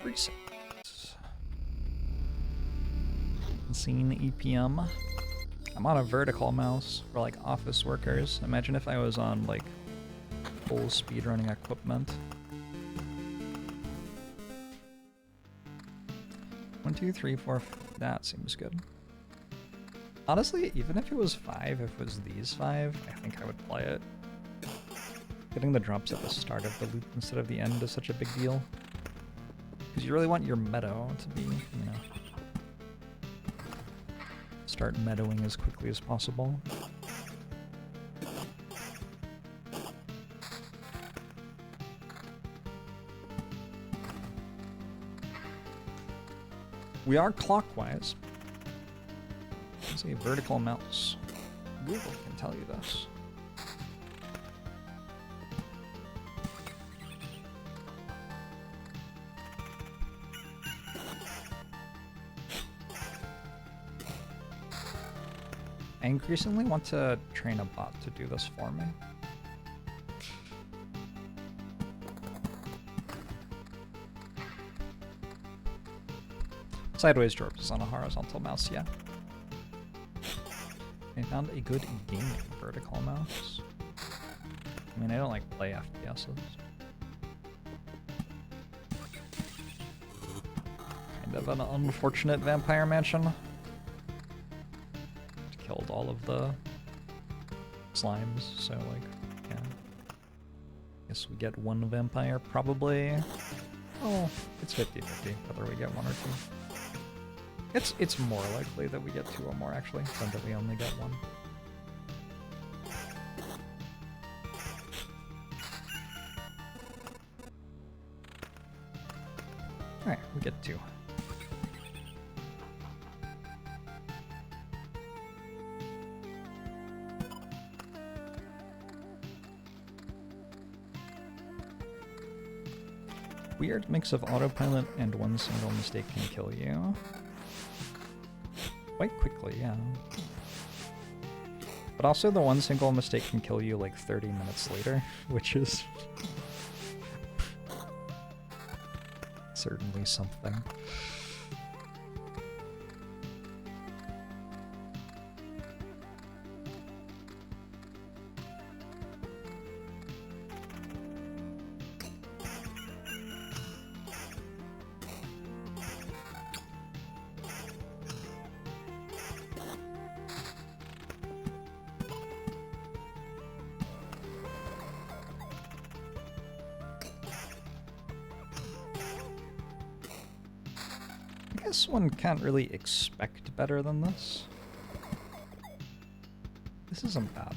Resets. Scene EPM. I'm on a vertical mouse for like office workers. Imagine if I was on like full speedrunning equipment. 1, 2, 3, 4. That seems good. Honestly, even if it was 5, if it was these 5, I think I would play it. Getting the drops at the start of the loop instead of the end is such a big deal. Because you really want your meadow to be, you know, start meadowing as quickly as possible. We are clockwise. It's a vertical mouse. Google can tell you this. I increasingly want to train a bot to do this for me. Sideways Jorbs is on a horizontal mouse, yeah. I found a good gaming vertical mouse. I mean, I don't like play FPSs. Kind of an unfortunate vampire mansion. Killed all of the slimes, so like, yeah. Guess we get one vampire, probably. Oh, it's 50-50 whether we get one or two. It's more likely that we get 2 or more, actually, than that we only get 1. Alright, we get 2. Weird mix of autopilot and one single mistake can kill you. Quite quickly, yeah. But also the one single mistake can kill you like 30 minutes later, which is certainly something. I guess one can't really expect better than this. This isn't bad.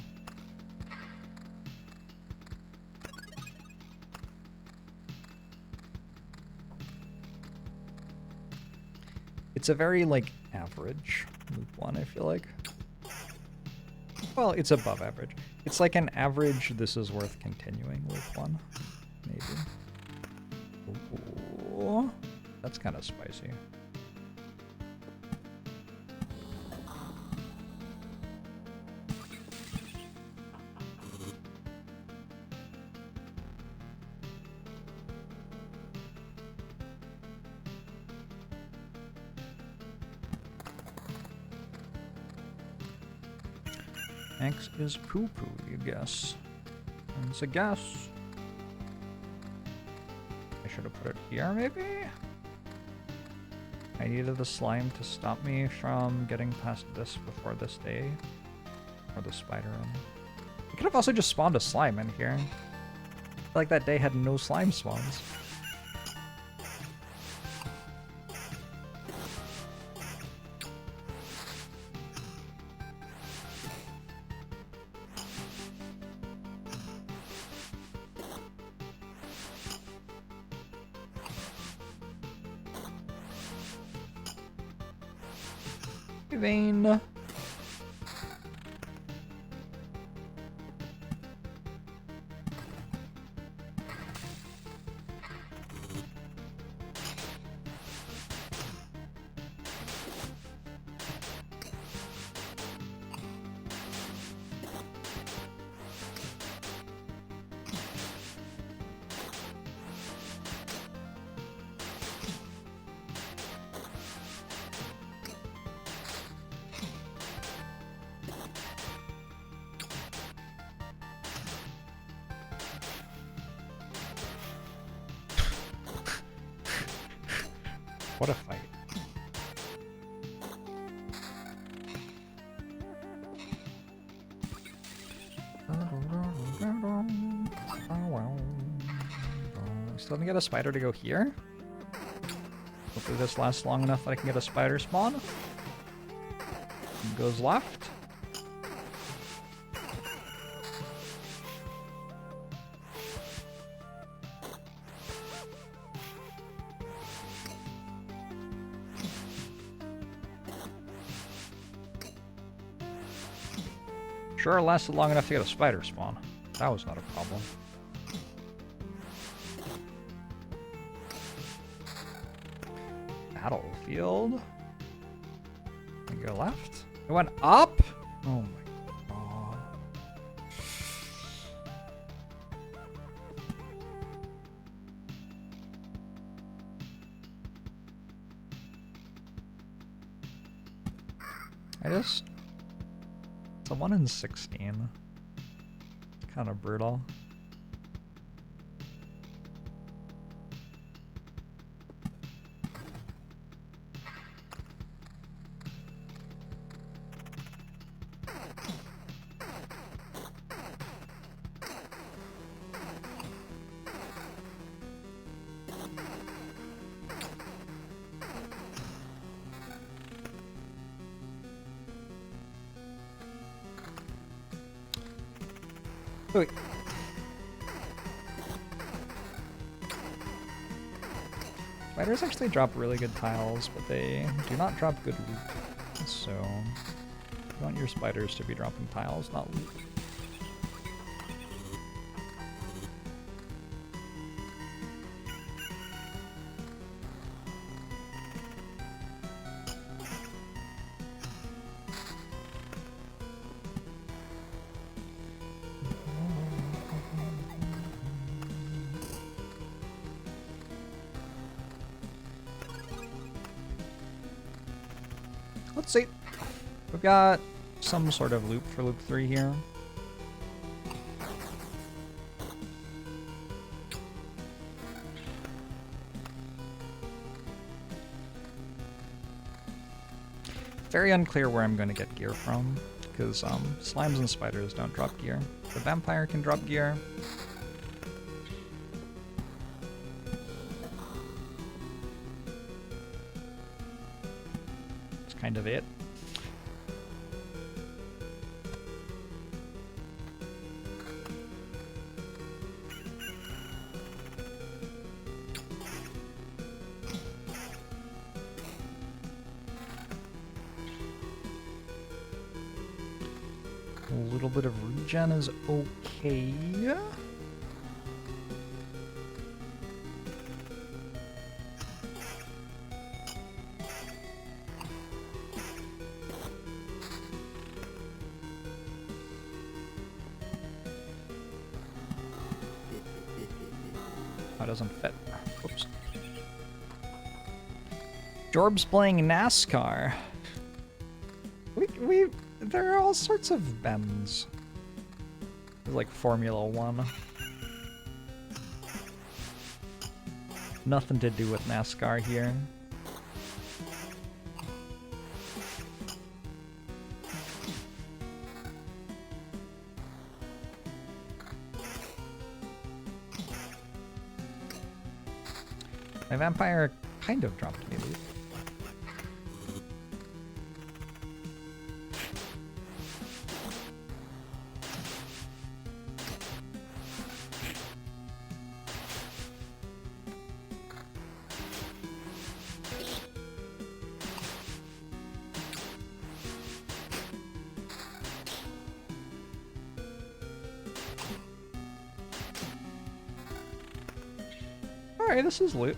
It's a very, like, average loop 1, I feel like. Well, it's above average. It's like an average, this is worth continuing with one, maybe. Ooh, that's kind of spicy. X is poo-poo, you guess. It's a guess. I should have put it here, maybe? I needed the slime to stop me from getting past this before this day. Or the spider. I could have also just spawned a slime in here. I feel like that day had no slime spawns. Vein. What a fight. Still haven't got a spider to go here. Hopefully this lasts long enough that I can get a spider spawn. Goes left. Sure, lasted long enough to get a spider spawn. That was not a problem. Battlefield. And go left. It went up? Oh my god. It's a 1 in 16. Kind of brutal. Wait. Spiders actually drop really good tiles, but they do not drop good loot. So, you want your spiders to be dropping tiles, not loot. Let's see. We've got some sort of loop for loop 3 here. Very unclear where I'm going to get gear from, because slimes and spiders don't drop gear. The vampire can drop gear. Kind of it. A little bit of regen is okay. Oh, it doesn't fit. Oops. Jorbs playing NASCAR. There are all sorts of bends. There's like Formula 1. Nothing to do with NASCAR here. My vampire kind of dropped me loot. Alright, this is loot.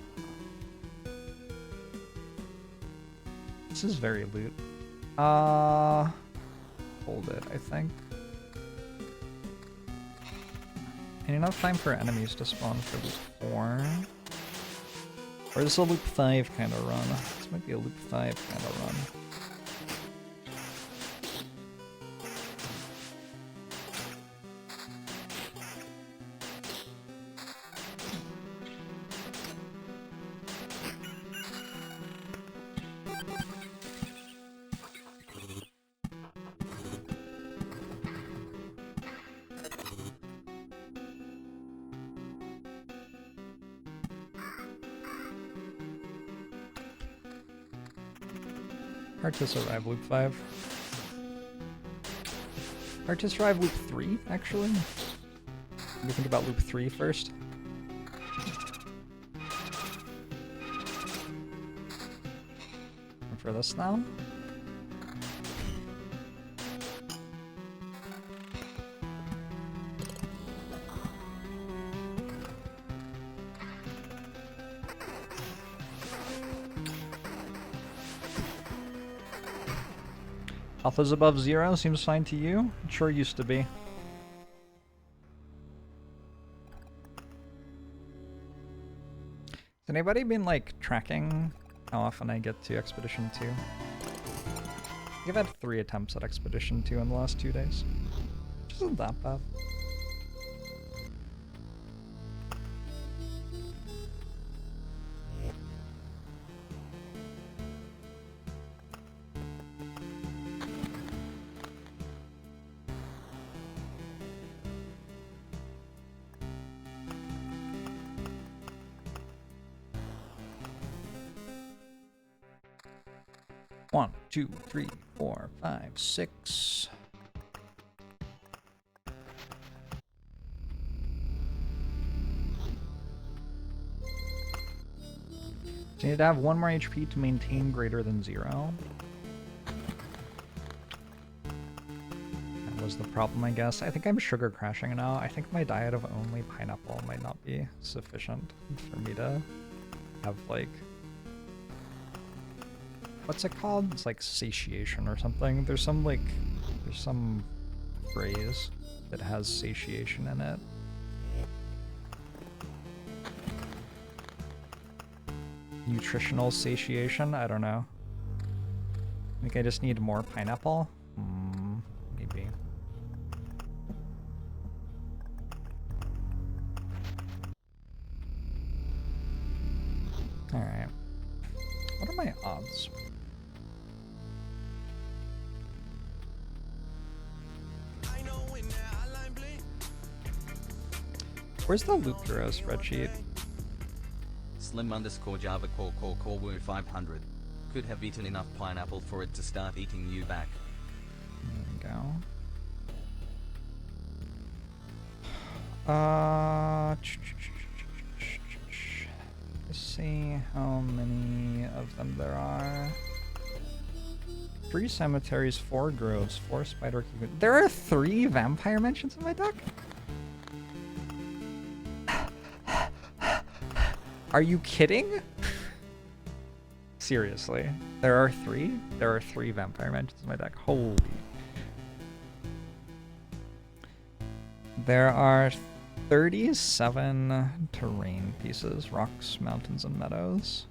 This is very loot. Hold it, I think. And enough time for enemies to spawn for loop 4. Or this is a loop 5 kind of run. This might be a loop 5 kind of run. Hard to survive loop 5. Hard to survive loop 3, actually. What do you think about loop 3 first? And for this now? Alpha's above 0 seems fine to you? It sure used to be. Has anybody been like tracking how often I get to Expedition 2? I've had 3 attempts at Expedition 2 in the last 2 days. Which isn't that bad. One, 2, 3, 4, 5, 6. So you need to have 1 more HP to maintain greater than 0. That was the problem, I guess. I think I'm sugar crashing now. I think my diet of only pineapple might not be sufficient for me to have, like... What's it called? It's like satiation or something. There's some phrase that has satiation in it. Nutritional satiation? I don't know. I think I just need more pineapple? Maybe. Alright. What are my odds? Where's the loop hero spreadsheet? Slim_Java call woo 500. Could have eaten enough pineapple for it to start eating you back. There we go. Let's see how many of them there are. 3 cemeteries, 4 groves, 4 spider keepers. There are 3 vampire mentions in my deck? Are you kidding? Seriously. There are 3? There are 3 vampire mentions in my deck. Holy. There are 37 terrain pieces, rocks, mountains, and meadows.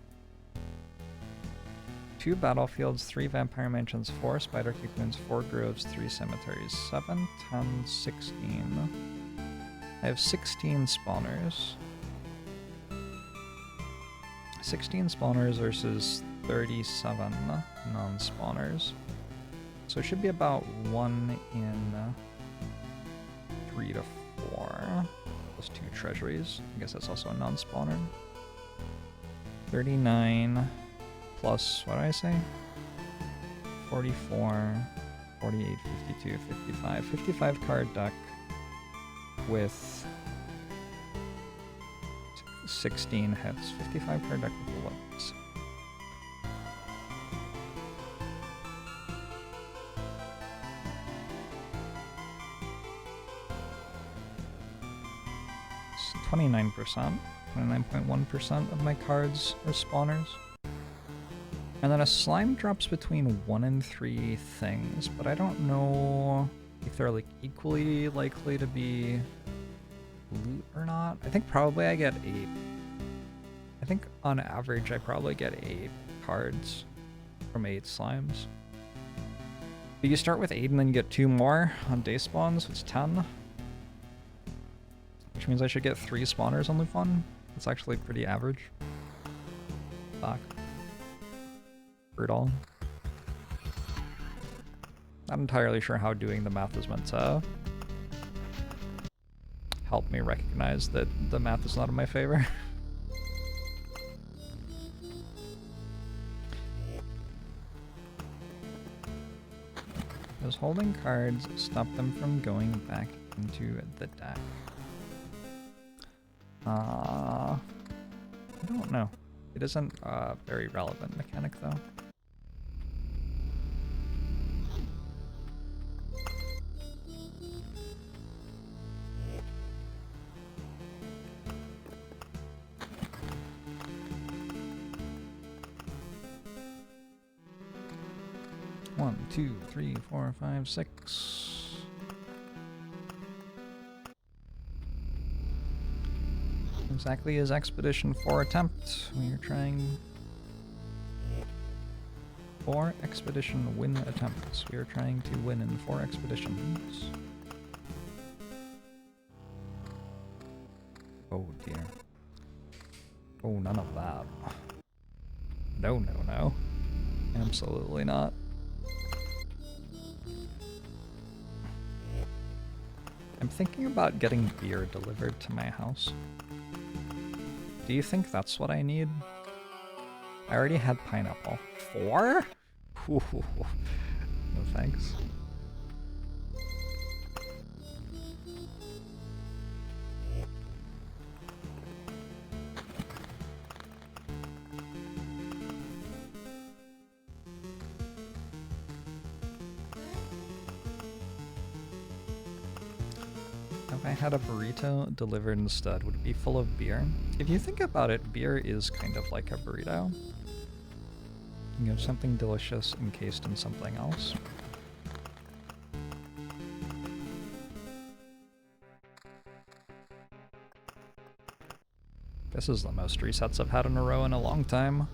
2 battlefields, 3 vampire mansions, 4 spider cocoons, 4 groves, 3 cemeteries, 7, 10, 16. I have 16 spawners. 16 spawners versus 37 non-spawners. So it should be about 1 in 3 to 4. Plus 2 treasuries. I guess that's also a non-spawner. 39 plus, what did I say? 44, 48, 52, 55. 55 card deck with 16 hits. 55 card deck with bullets. It's 29%. 29.1% of my cards are spawners. And then a slime drops between 1 and 3 things, but I don't know if they're like equally likely to be loot or not. I think probably I get 8. I think on average I probably get 8 cards from 8 slimes. But you start with 8 and then you get 2 more on day spawns, so it's 10. Which means I should get 3 spawners on loop 1. It's actually pretty average. Fuck. Brutal. Not entirely sure how doing the math is meant to help me recognize that the math is not in my favor. Does holding cards stop them from going back into the deck? I don't know. It isn't a very relevant mechanic though. One, 2, 3, 4, 5, 6. Exactly as Expedition 4 attempt. We are trying 4 expedition win attempts. We are trying to win in 4 expeditions. Oh dear. Oh, none of that. No, no, no. Absolutely not. I'm thinking about getting beer delivered to my house. Do you think that's what I need? I already had pineapple. 4? Ooh, no thanks. If I had a burrito delivered instead, would it be full of beer? If you think about it, beer is kind of like a burrito. You have something delicious encased in something else. This is the most resets I've had in a row in a long time.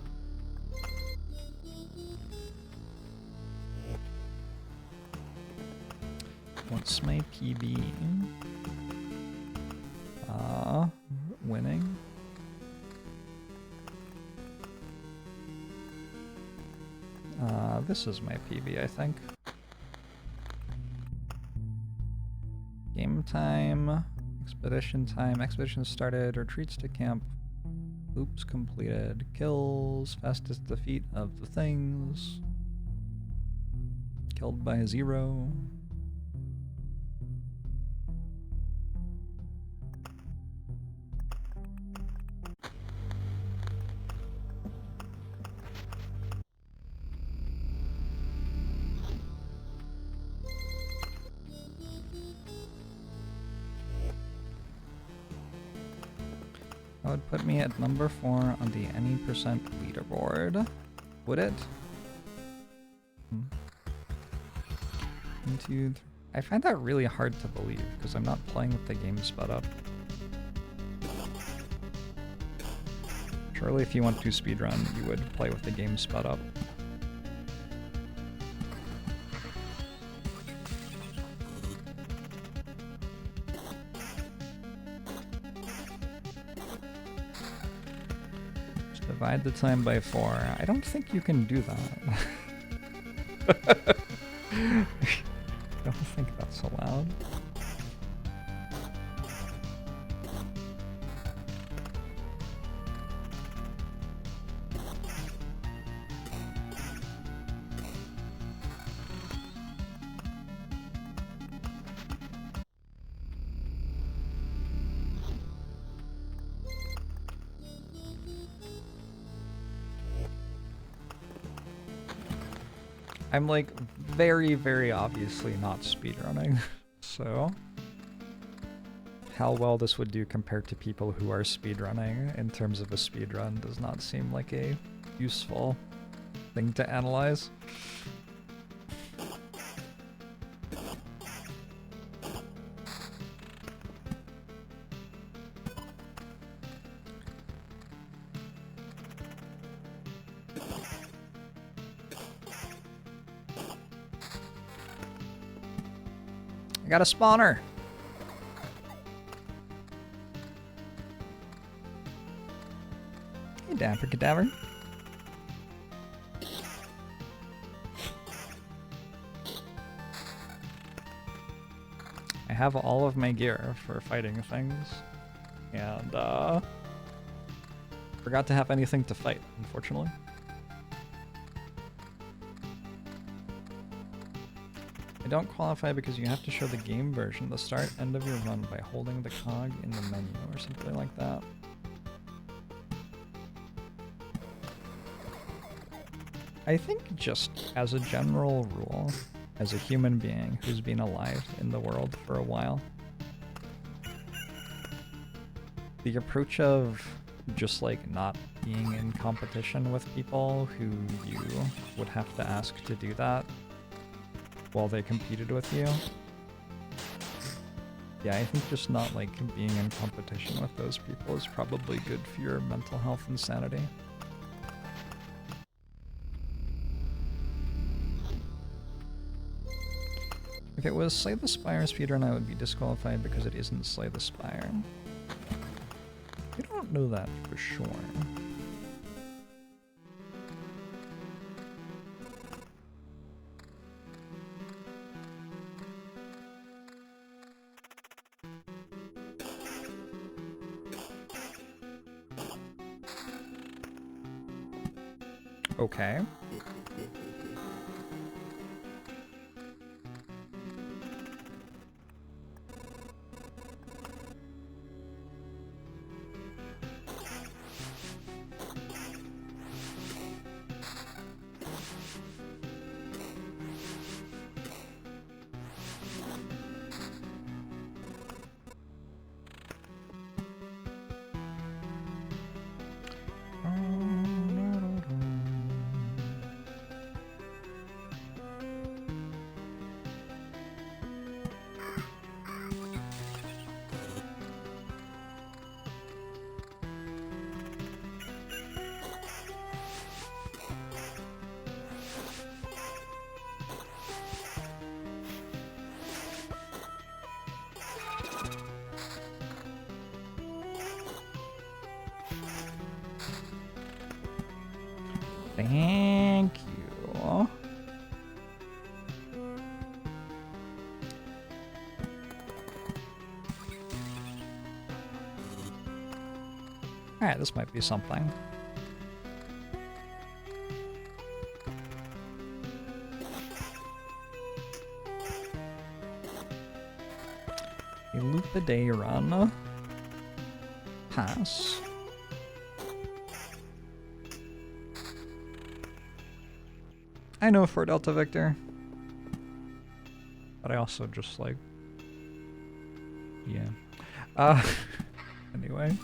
What's my PB? Winning. This is my PB, I think. Game time. Expedition time. Expedition started. Retreats to camp. Loops completed. Kills. Fastest defeat of the things. Killed by 0. would put me at number 4 on the any percent leaderboard. Would it? 1, 2, 3. I find that really hard to believe because I'm not playing with the game sped up. Surely if you want to speedrun, you would play with the game sped up. Just divide the time by 4. I don't think you can do that. I don't think that's allowed. I'm like very, very obviously not speedrunning, so how well this would do compared to people who are speedrunning in terms of a speedrun does not seem like a useful thing to analyze. I got a spawner. Hey, Dapper Cadaver. I have all of my gear for fighting things, and forgot to have anything to fight, unfortunately. I don't qualify because you have to show the game version, the start, end of your run by holding the cog in the menu or something like that. I think just as a general rule, as a human being who's been alive in the world for a while, the approach of just like not being in competition with people who you would have to ask to do that while they competed with you. Yeah, I think just not like being in competition with those people is probably good for your mental health and sanity. If it was Slay the Spire speedrun, I would be disqualified because it isn't Slay the Spire. I don't know that for sure. Okay. Thank you. Alright, this might be something. A loop a day run. Pass. I know for Delta Victor, but I also just like, yeah. Anyway,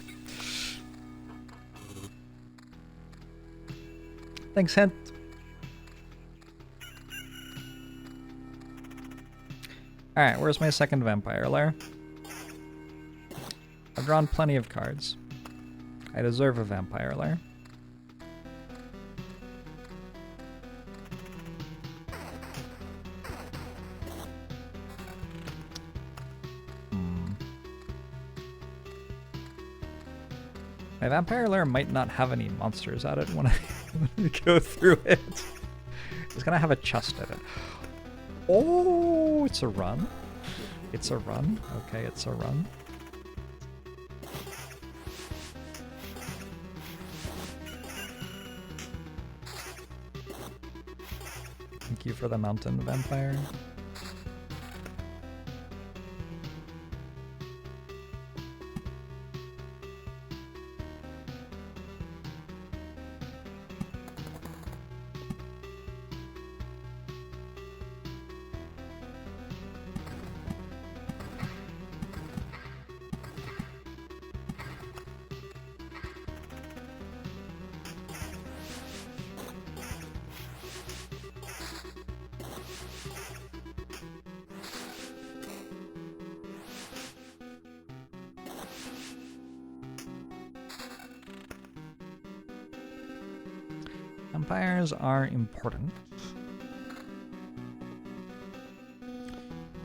Thanks, Hint. Alright, where's my second vampire lair? I've drawn plenty of cards. I deserve a vampire lair. My vampire lair might not have any monsters at it when I go through it. It's gonna have a chest at it. Oh, it's a run. It's a run. Okay, it's a run. Thank you for the mountain vampire. Vampires are important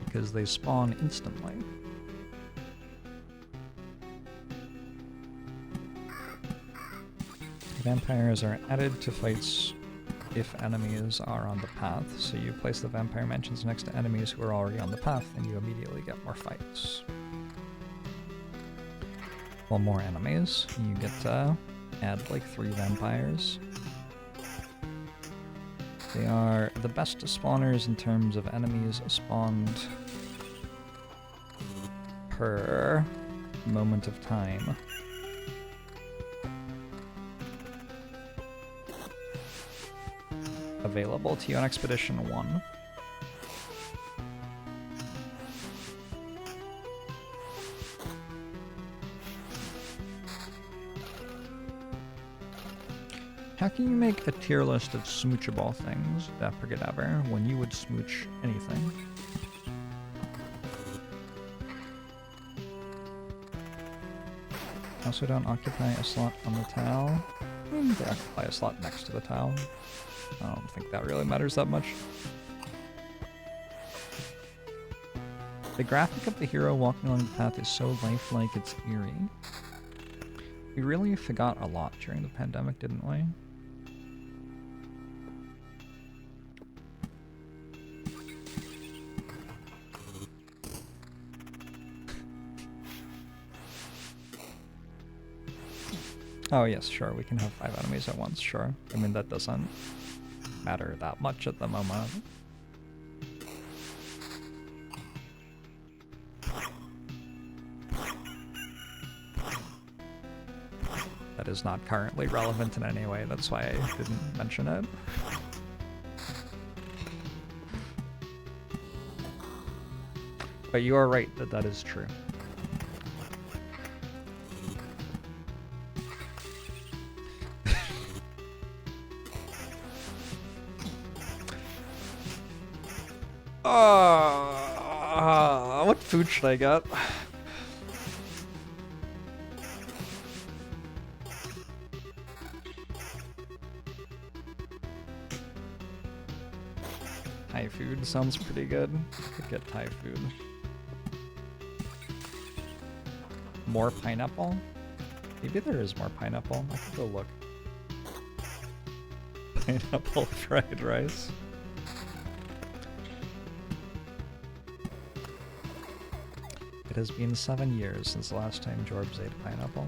because they spawn instantly. Vampires are added to fights if enemies are on the path, so you place the vampire mansions next to enemies who are already on the path and you immediately get more fights. Well, more enemies. You get to add like 3 vampires. They are the best spawners in terms of enemies spawned per moment of time. Available to you on Expedition 1. How can you make a tier list of smoochable things, Dappergadaver, when you would smooch anything? Also don't occupy a slot on the tile. They occupy a slot next to the tile. I don't think that really matters that much. The graphic of the hero walking along the path is so lifelike it's eerie. We really forgot a lot during the pandemic, didn't we? Oh yes, sure, we can have 5 enemies at once, sure. I mean, that doesn't matter that much at the moment. That is not currently relevant in any way, that's why I didn't mention it. But you are right that that is true. What food should I get? Thai food sounds pretty good. Could get Thai food. More pineapple? Maybe there is more pineapple. I could go look. Pineapple fried rice. It has been 7 years since the last time Jorbs ate pineapple.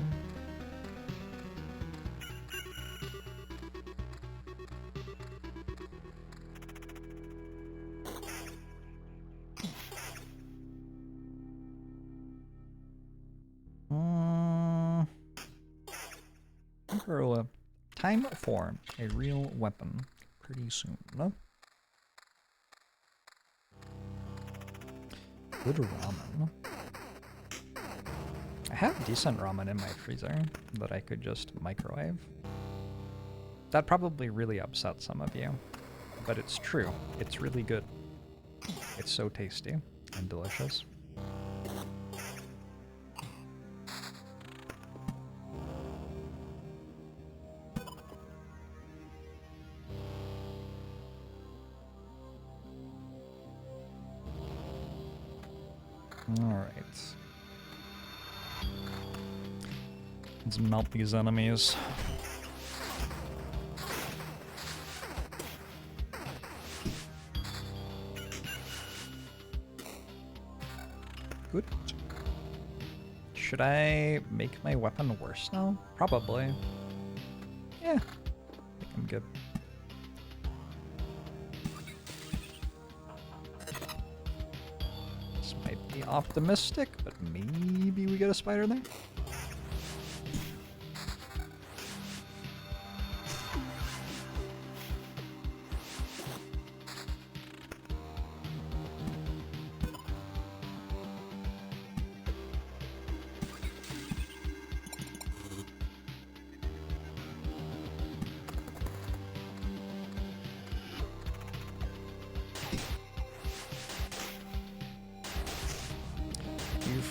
Time for a real weapon pretty soon. No? Good ramen. I have decent ramen in my freezer that I could just microwave. That probably really upset some of you, but it's true. It's really good. It's so tasty and delicious. Alright. Let's melt these enemies. Good. Should I make my weapon worse now? Probably. Yeah. I think I'm good. This might be optimistic, but maybe we get a spider there?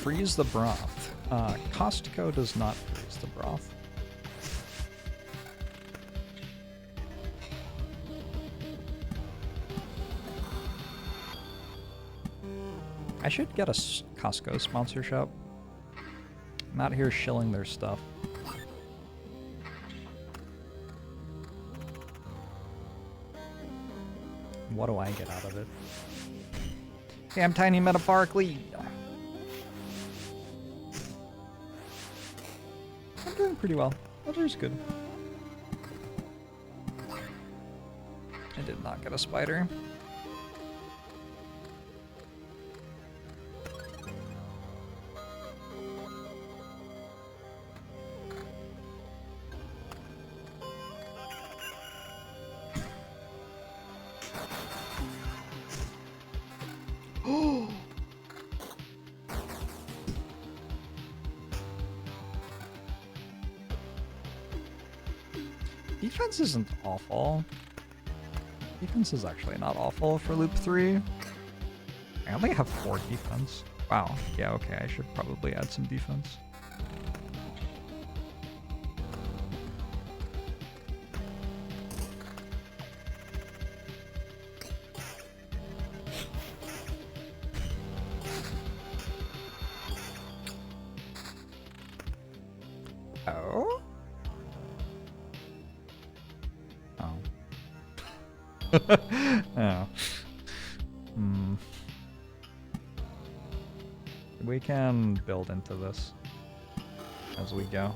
Freeze the broth. Costco does not freeze the broth. I should get a Costco sponsorship. I'm out here shilling their stuff. What do I get out of it? Hey, I'm tiny metaphorically. I'm doing pretty well. Weather's good. I did not get a spider. Defense isn't awful. Defense is actually not awful for Loop 3. I only have 4 defense. Wow. Yeah, okay, I should probably add some defense. Oh? Oh. We can build into this as we go.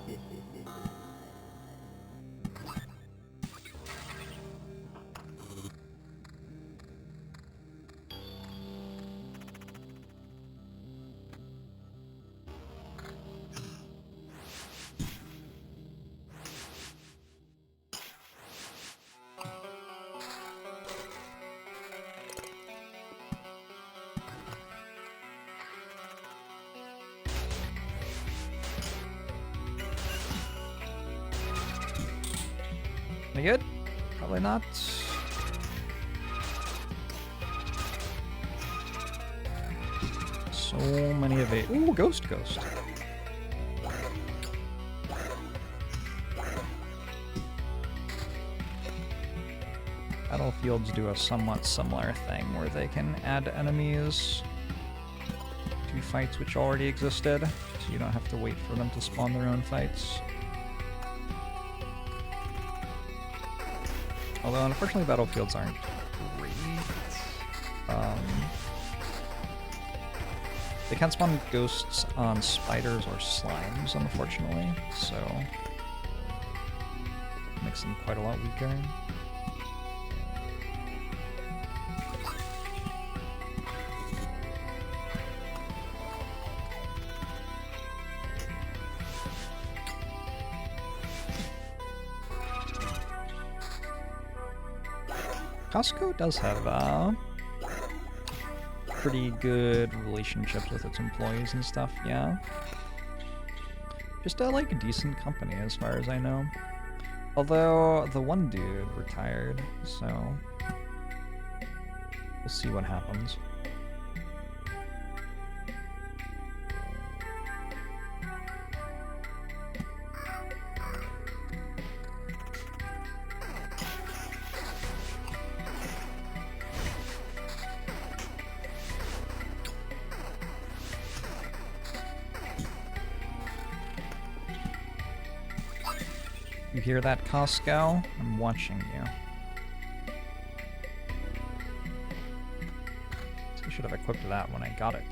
Any good? Probably not. So many of it. Ooh, ghost. Battlefields do a somewhat similar thing where they can add enemies to fights which already existed, so you don't have to wait for them to spawn their own fights. Although, unfortunately, battlefields aren't great. They can't spawn ghosts on spiders or slimes, unfortunately, so makes them quite a lot weaker. Costco does have pretty good relationships with its employees and stuff, yeah. Just a like decent company as far as I know. Although the one dude retired, so we'll see what happens. You hear that, Costco? I'm watching you. So I should have equipped that when I got it.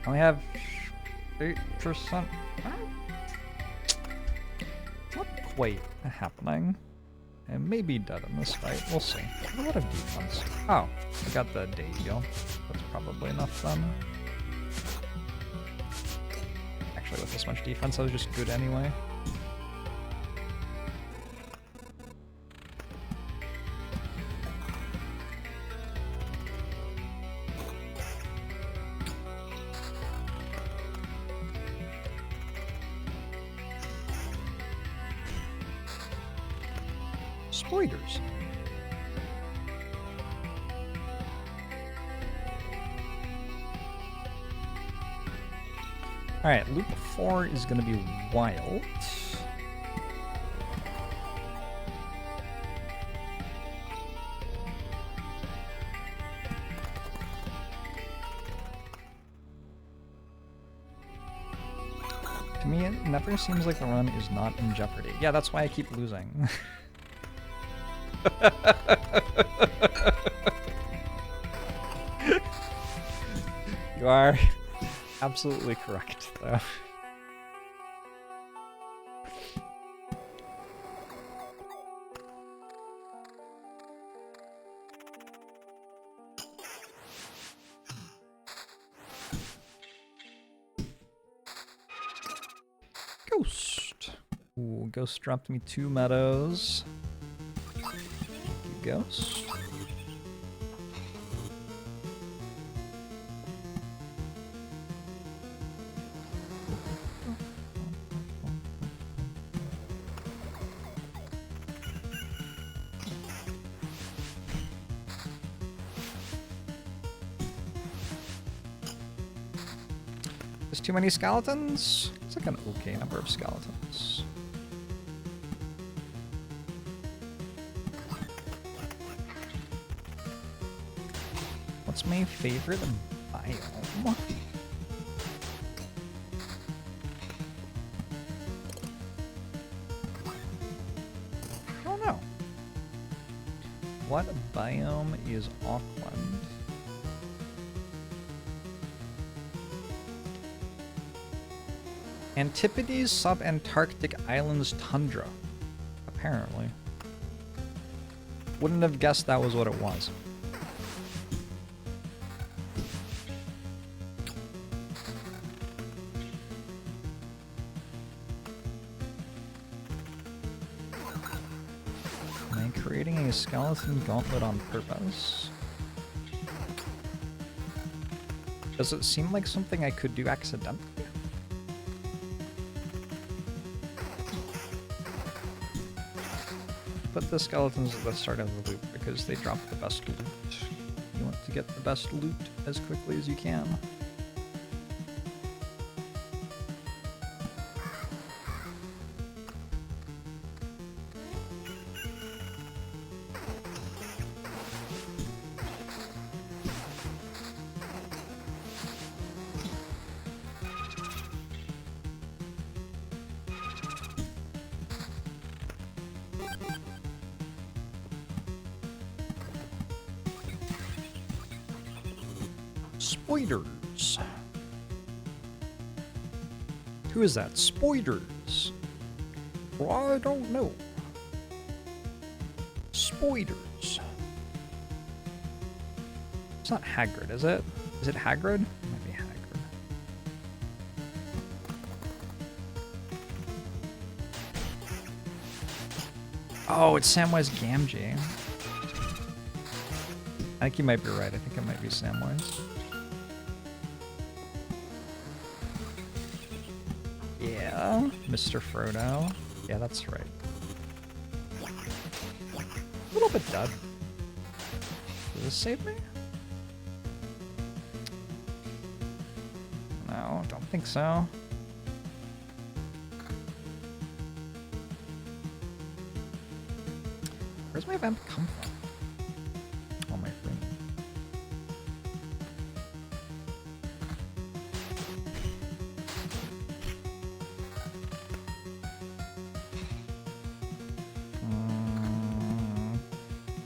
I only have 8%. Not quite happening. It may be dead in this fight. We'll see. A lot of defense. Oh, I got the day deal. That's probably enough then. Actually, with this much defense, I was just good anyway. Spoilers. Alright, loop 4 is going to be wild. To me, it never seems like the run is not in jeopardy. Yeah, that's why I keep losing. You are absolutely correct, though. Ghost. Ooh, Ghost dropped me 2 meadows. Ghost. There's too many skeletons? It's like an okay number of skeletons. What's my favorite biome? I don't know. What biome is Auckland? Antipodes Subantarctic Islands Tundra. Apparently. Wouldn't have guessed that was what it was. Am I creating a skeleton gauntlet on purpose? Does it seem like something I could do accidentally? Put the skeletons at the start of the loop because they drop the best loot. You want to get the best loot as quickly as you can. Spoilers. Who is that? Spoilers. Well, I don't know. Spoilers. It's not Hagrid, is it? Is it Hagrid? It might be Hagrid. Oh, it's Samwise Gamgee. I think you might be right. I think it might be Samwise. Yeah, Mr. Frodo. Yeah, that's right. A little bit dead. Does this save me? No, don't think so. Where's my vamp come from? Oh, my friend.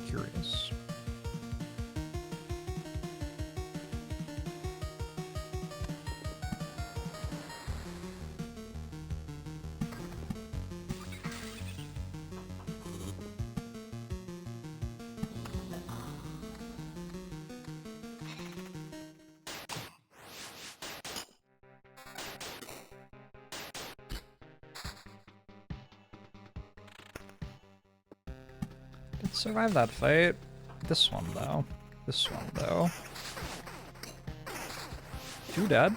Curious. Did survive that fight. This one, though. This one, though. 2 dead.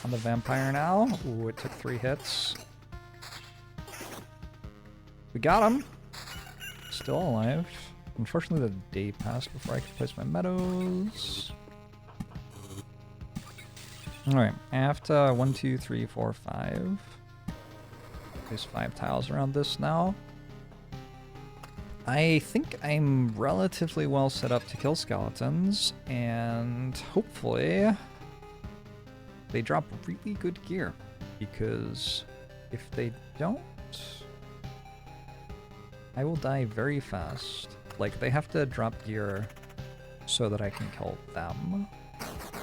On the vampire now. Ooh, it took 3 hits. We got him. Still alive. Unfortunately, the day passed before I could place my meadows. Alright, after 1, 2, 3, 4, 5. There's 5 tiles around this now. I think I'm relatively well set up to kill skeletons, and hopefully they drop really good gear, because if they don't, I will die very fast. Like, they have to drop gear so that I can kill them,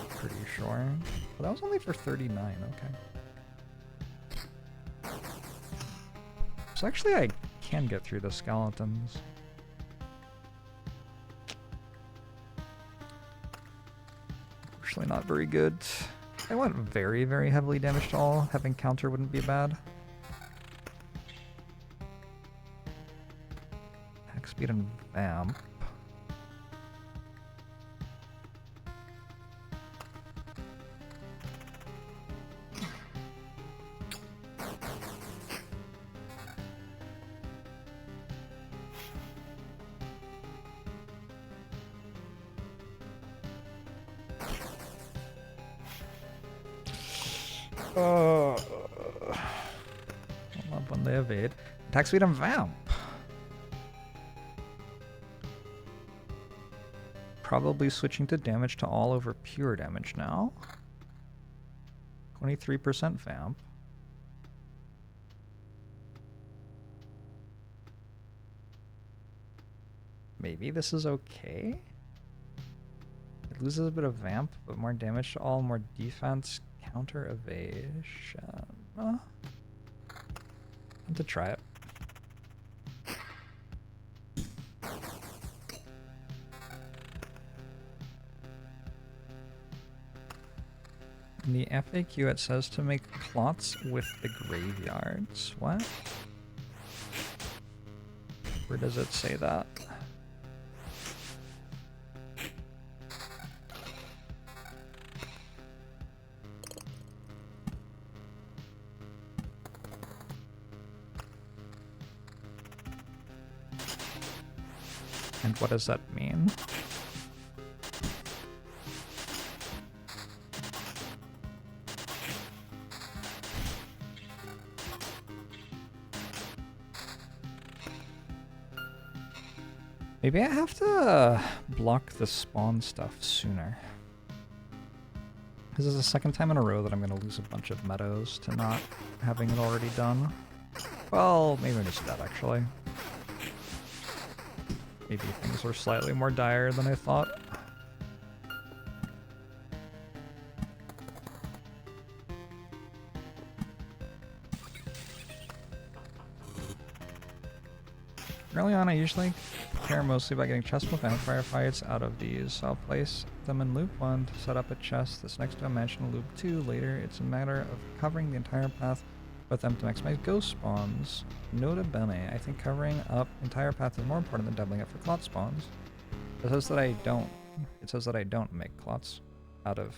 pretty sure. But that was only for 39, okay. So actually I can get through the skeletons. Actually not very good. I went very, very heavily damaged all. Having counter wouldn't be bad. Attack speed and vamp. Hold up when they evade. Attack speed and vamp. Probably switching to damage to all over pure damage now. 23% vamp. Maybe this is okay. It loses a bit of vamp, but more damage to all, more defense, counter evasion. I'm to try it. In the FAQ it says to make plots with the graveyards. What? Where does it say that? And what does that mean? Maybe I have to block the spawn stuff sooner. This is the second time in a row that I'm going to lose a bunch of meadows to not having it already done. Well, maybe I'm just dead, actually. Maybe things were slightly more dire than I thought. Early on, I usually care mostly about getting chests with vampire fights out of these. I'll place them in loop 1 to set up a chest that's next to a mansion in loop 2. Later, it's a matter of covering the entire path with them to maximize ghost spawns. Nota bene, I think covering up entire path is more important than doubling up for clot spawns. It says that I don't make clots out of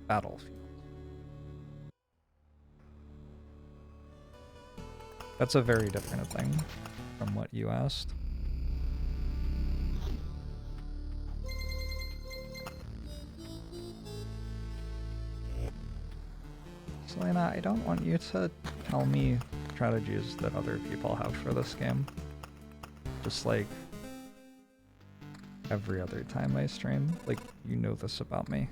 battlefield. That's a very different thing from what you asked. Selena, I don't want you to tell me strategies that other people have for this game. Just like every other time I stream. Like, you know this about me.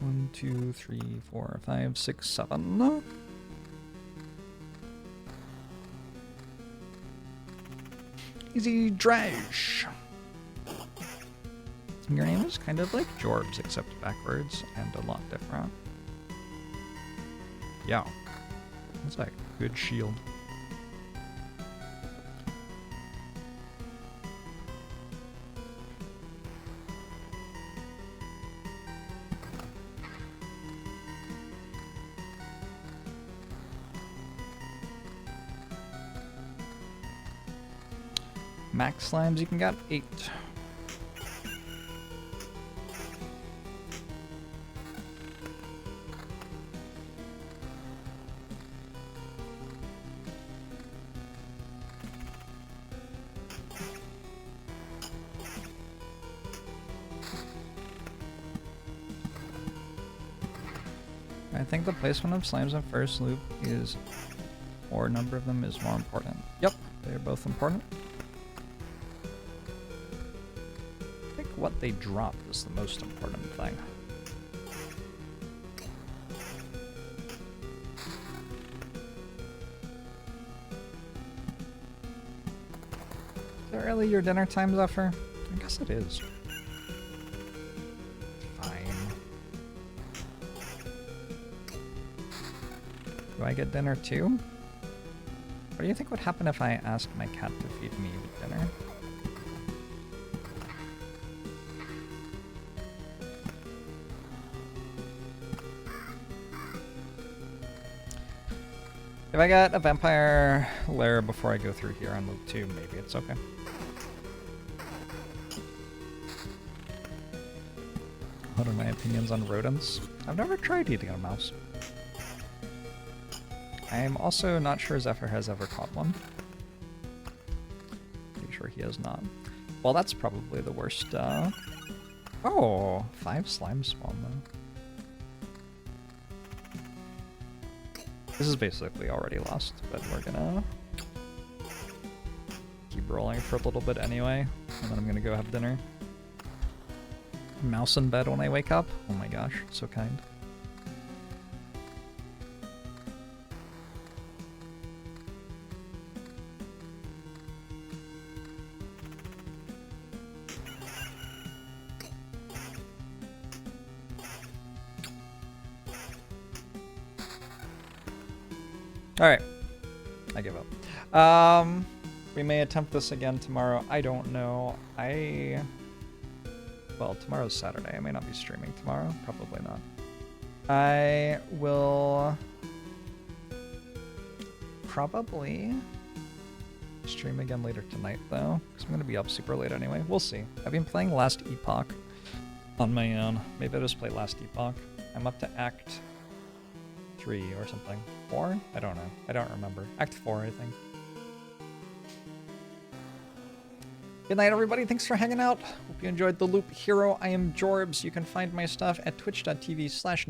One, 2, 3, 4, 5, 6, 7. Easy Drash. Your name is kind of like Jorbs, except backwards and a lot different. Yeah. That's a good shield. Max slimes, you can get 8. I think the placement of slimes in first loop is, or number of them is more important. Yep, they're both important. I think what they drop is the most important thing. Is it really your dinner time, Zephyr? I guess it is. Do I get dinner too? What do you think would happen if I asked my cat to feed me dinner? If I got a vampire lair before I go through here on loop 2, maybe it's okay. What are my opinions on rodents? I've never tried eating a mouse. I'm also not sure Zephyr has ever caught one. Pretty sure he has not. Well, that's probably the worst. Oh, 5 slime spawn though. This is basically already lost, but we're gonna keep rolling for a little bit anyway, and then I'm gonna go have dinner. Mouse in bed when I wake up? Oh my gosh, so kind. Alright. I give up. We may attempt this again tomorrow. I don't know. Well, tomorrow's Saturday. I may not be streaming tomorrow. Probably not. I will probably stream again later tonight, though, because I'm going to be up super late anyway. We'll see. I've been playing Last Epoch on my own. Maybe I'll just play Last Epoch. I'm up to Act 3 or something. 4? I don't know. I don't remember. Act 4, I think. Good night, everybody. Thanks for hanging out. Hope you enjoyed the Loop Hero. I am Jorbs. You can find my stuff at twitch.tv/ninja.